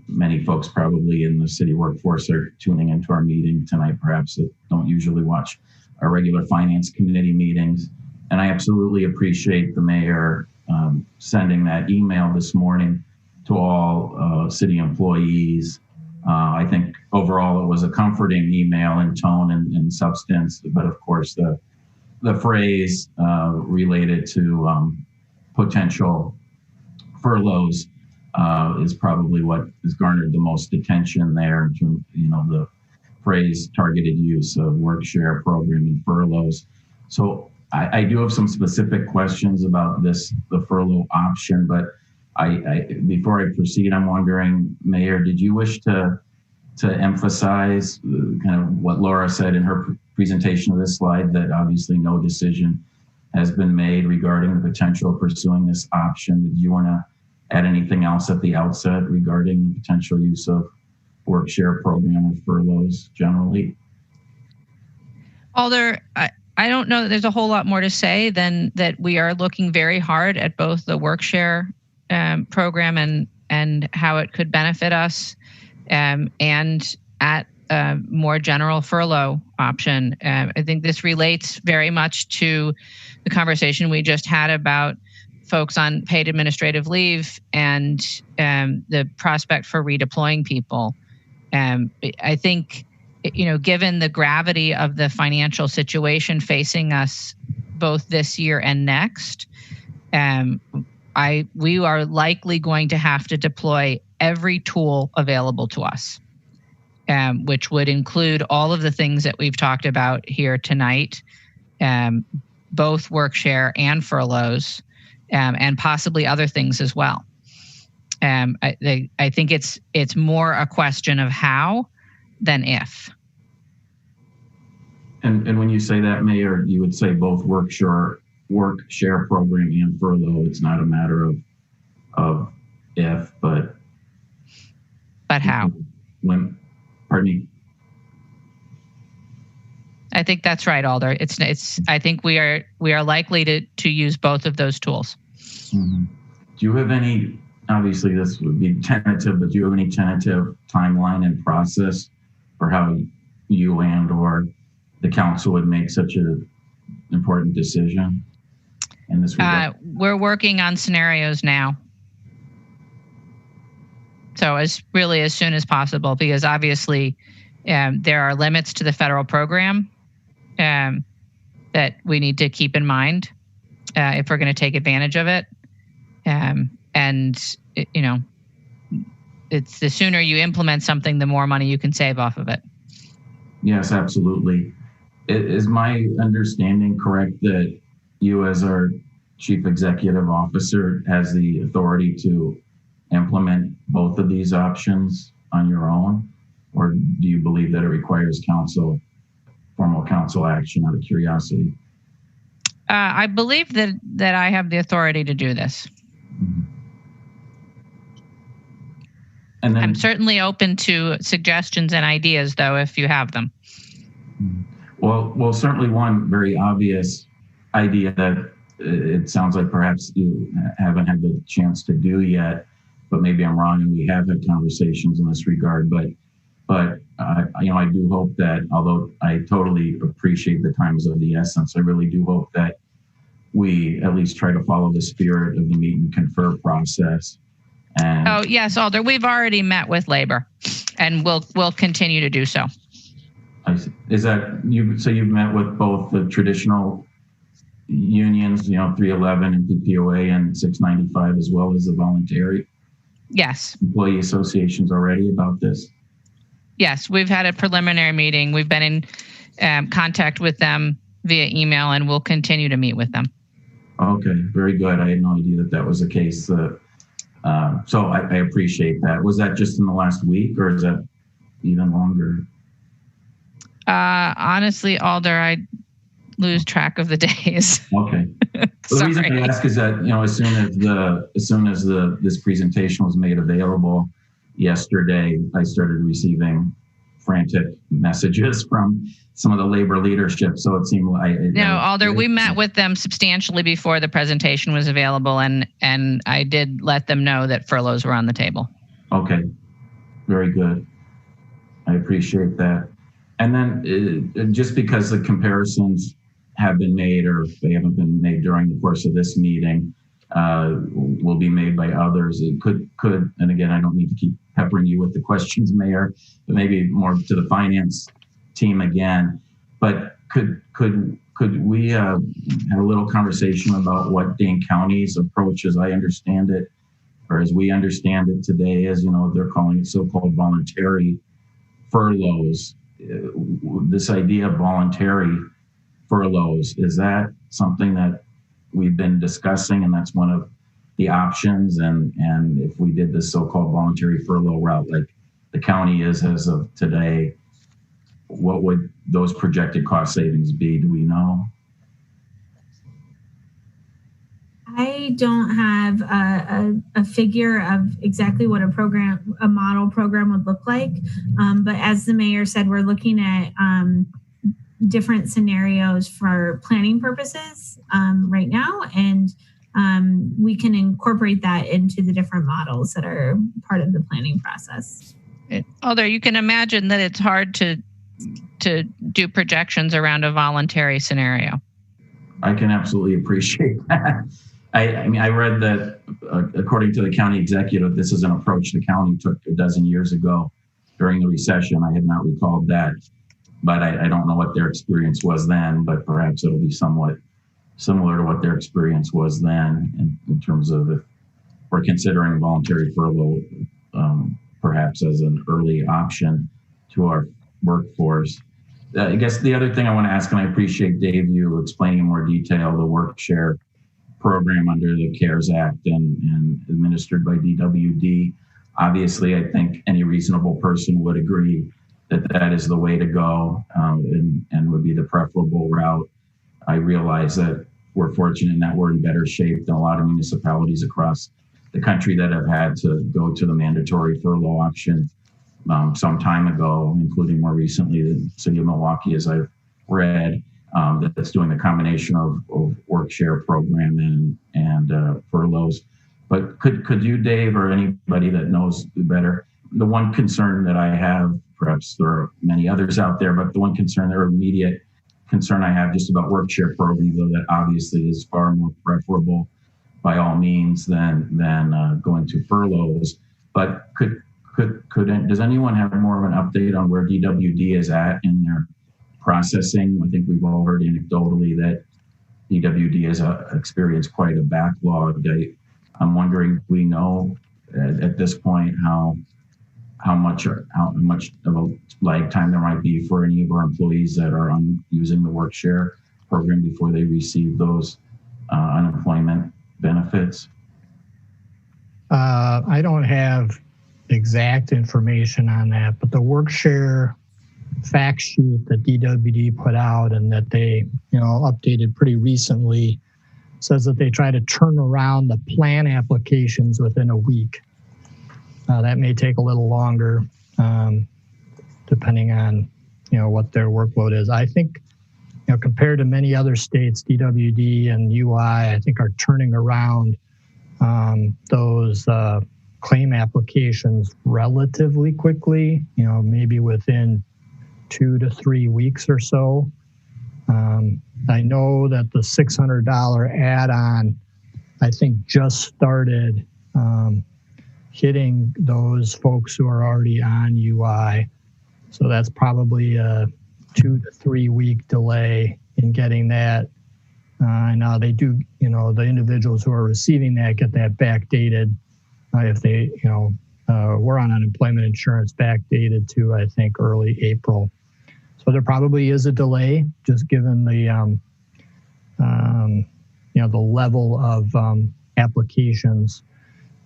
many folks probably in the city workforce are tuning into our meeting tonight, perhaps that don't usually watch our regular Finance Committee meetings. And I absolutely appreciate the mayor sending that email this morning to all city employees. I think overall it was a comforting email in tone and substance, but of course the phrase related to potential furloughs is probably what has garnered the most attention there. The phrase targeted use of work share program and furloughs. So I do have some specific questions about the furlough option, but before I proceed, I'm wondering, Mayor, did you wish to emphasize kind of what Laura said in her presentation of this slide, that obviously no decision has been made regarding the potential of pursuing this option? Did you want to add anything else at the outset regarding the potential use of work share program or furloughs generally?
Alder, I don't know that there's a whole lot more to say than that we are looking very hard at both the work share program and how it could benefit us, and at a more general furlough option. I think this relates very much to the conversation we just had about folks on paid administrative leave and the prospect for redeploying people. I think, given the gravity of the financial situation facing us both this year and next, we are likely going to have to deploy every tool available to us, which would include all of the things that we've talked about here tonight, both work share and furloughs, and possibly other things as well. I think it's more a question of how than if.
And when you say that, Mayor, you would say both work share program and furlough. It's not a matter of if, but
how.
When, pardon me.
I think that's right, Alder. I think we are likely to use both of those tools.
Mm-hmm. Do you have any, obviously this would be tentative, but do you have any tentative timeline and process for how you and or the council would make such an important decision in this regard?
We're working on scenarios now. So as soon as possible, because obviously there are limits to the federal program that we need to keep in mind if we're going to take advantage of it. It's the sooner you implement something, the more money you can save off of it.
Yes, absolutely. Is my understanding correct that you, as our Chief Executive Officer, has the authority to implement both of these options on your own? Or do you believe that it requires formal council action out of curiosity?
I believe that I have the authority to do this.
Mm-hmm. And then,
I'm certainly open to suggestions and ideas, though, if you have them.
Well, certainly one very obvious idea that it sounds like perhaps you haven't had the chance to do yet, but maybe I'm wrong and we have had conversations in this regard. But I do hope that, although I totally appreciate the time is of the essence, I really do hope that we at least try to follow the spirit of the meet and confer process. And
oh yes, Alder, we've already met with labor, and we'll continue to do so.
Is that you? So you've met with both the traditional unions, 311 and PPOA and 695, as well as the voluntary employee associations already about this?
Yes, we've had a preliminary meeting. We've been in contact with them via email, and we'll continue to meet with them.
Okay, very good. I had no idea that was the case. So I appreciate that. Was that just in the last week, or is that even longer?
Honestly, Alder, I lose track of the days.
Okay. Well, the reason I ask is that as soon as this presentation was made available yesterday, I started receiving frantic messages from some of the labor leadership. So it seemed like
Alder, we met with them substantially before the presentation was available, and I did let them know that furloughs were on the table.
Okay, very good. I appreciate that. And then just because the comparisons have been made, or if they haven't been made during the course of this meeting, will be made by others. It could, and again, I don't need to keep peppering you with the questions, Mayor, but maybe more to the finance team again. But could we have a little conversation about what Dane County's approach, as I understand it, or as we understand it today, is, they're calling it so-called voluntary furloughs. This idea of voluntary furloughs, is that something that we've been discussing, and that's one of the options? And if we did this so-called voluntary furlough route like the county is as of today, what would those projected cost savings be? Do we know?
I don't have a figure of exactly what a model program would look like. But as the mayor said, we're looking at different scenarios for planning purposes right now. And we can incorporate that into the different models that are part of the planning process.
Although you can imagine that it's hard to do projections around a voluntary scenario.
I can absolutely appreciate that. I mean, I read that according to the county executive, this is an approach the county took a dozen years ago during the recession. I had not recalled that, but I don't know what their experience was then, but perhaps it'll be somewhat similar to what their experience was then in terms of if we're considering voluntary furlough, perhaps as an early option to our workforce. I guess the other thing I want to ask, and I appreciate Dave, you explaining in more detail the work share program under the CARES Act and administered by DWD. Obviously, I think any reasonable person would agree that that is the way to go and would be the preferable route. I realize that we're fortunate in that we're in better shape than a lot of municipalities across the country that have had to go to the mandatory furlough option some time ago, including more recently the city of Milwaukee, as I've read, that's doing a combination of work share program and furloughs. But could you, Dave, or anybody that knows better, the one concern that I have, perhaps there are many others out there, but the one concern, their immediate concern I have just about work share program, though that obviously is far more preferable by all means than going to furloughs. But does anyone have more of an update on where DWD is at in their processing? I think we've all heard anecdotally that DWD has experienced quite a backlog. I'm wondering, do we know at this point how much of a lag time there might be for any of our employees that are using the work share program before they receive those unemployment benefits?
I don't have exact information on that, but the work share fact sheet that DWD put out and that they updated pretty recently says that they try to turn around the plan applications within a week. That may take a little longer, depending on what their workload is. I think compared to many other states, DWD and UI, I think are turning around those claim applications relatively quickly. Maybe within 2 to 3 weeks or so. I know that the $600 add-on, I think, just started hitting those folks who are already on UI. So that's probably a 2 to 3 week delay in getting that. Now they do, the individuals who are receiving that get that backdated. If they, were on unemployment insurance, backdated to, I think, early April. So there probably is a delay, just given the, the level of applications.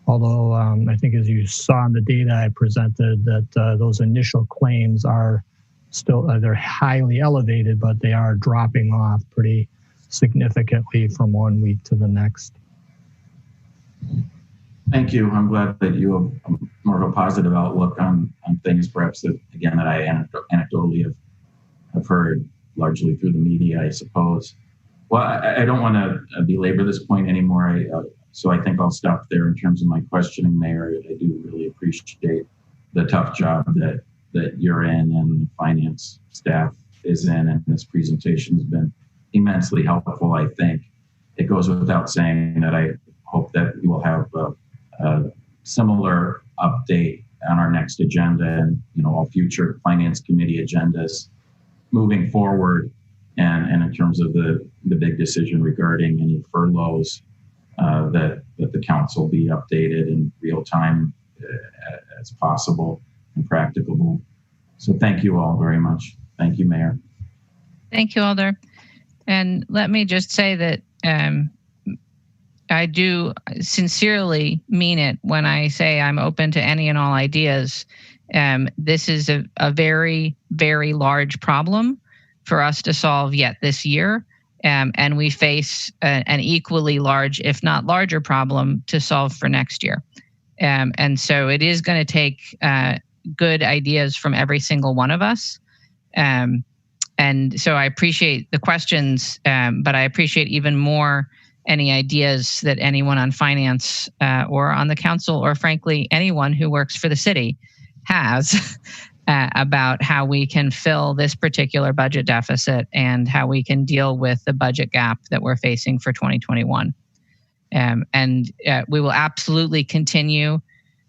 Although I think, as you saw in the data I presented, that those initial claims are still they're highly elevated, but they are dropping off pretty significantly from 1 week to the next.
Thank you. I'm glad that you have more of a positive outlook on things, perhaps that I anecdotally have heard largely through the media, I suppose. Well, I don't want to belabor this point anymore. So I think I'll stop there in terms of my questioning, Mayor. I do really appreciate the tough job that you're in and the finance staff is in, and this presentation has been immensely helpful, I think. It goes without saying that I hope that we will have a similar update on our next agenda and all future finance committee agendas moving forward, and in terms of the big decision regarding any furloughs, that the council be updated in real time as possible and practicable. So thank you all very much. Thank you, Mayor.
Thank you, Alder. And let me just say that I do sincerely mean it when I say I'm open to any and all ideas. This is a very, very large problem for us to solve yet this year. and we face an equally large, if not larger, problem to solve for next year. And so it is going to take good ideas from every single one of us. And so I appreciate the questions, but I appreciate even more any ideas that anyone on finance or on the council, or frankly, anyone who works for the city has about how we can fill this particular budget deficit and how we can deal with the budget gap that we're facing for 2021. And we will absolutely continue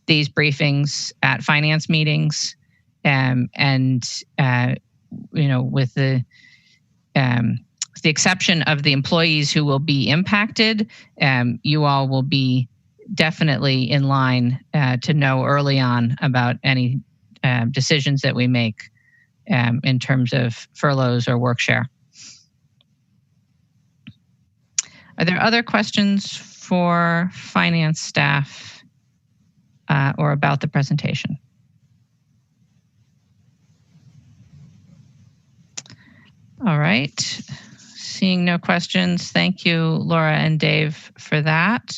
these briefings at finance meetings, and with the exception of the employees who will be impacted, you all will be definitely in line to know early on about any decisions that we make in terms of furloughs or work share. Are there other questions for finance staff or about the presentation? All right. Seeing no questions, thank you, Laura and Dave, for that.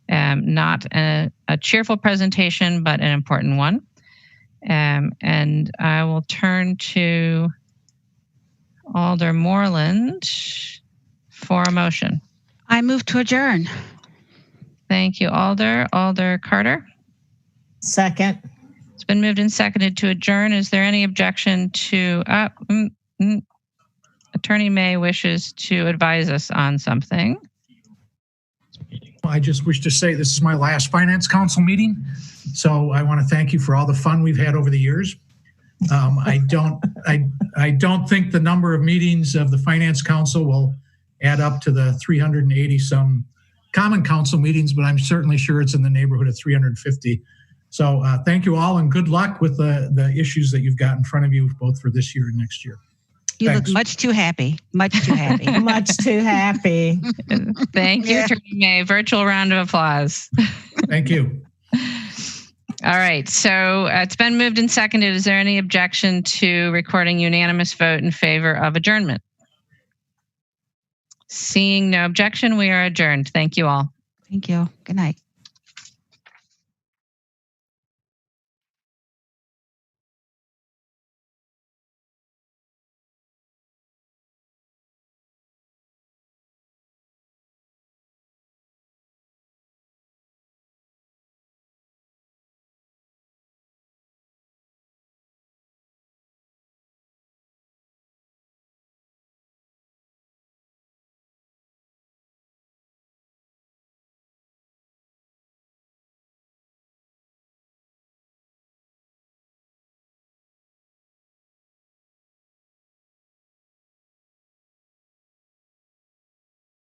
Not a cheerful presentation, but an important one. And I will turn to Alder Moreland for a motion.
I move to adjourn.
Thank you, Alder. Alder Carter?
Second.
It's been moved and seconded to adjourn. Is there any objection to... Attorney May wishes to advise us on something.
I just wish to say this is my last Finance Council meeting, so I want to thank you for all the fun we've had over the years. I don't think the number of meetings of the Finance Council will add up to the 380 some Common Council meetings, but I'm certainly sure it's in the neighborhood of 350. So thank you all, and good luck with the issues that you've got in front of you, both for this year and next year.
You
Thanks.
look much too happy. Much too happy.
Much too happy.
Thank you, Attorney May. Virtual round of applause.
Thank you.
All right. So it's been moved and seconded. Is there any objection to recording unanimous vote in favor of adjournment? Seeing no objection, we are adjourned. Thank you all.
Thank you. Good night.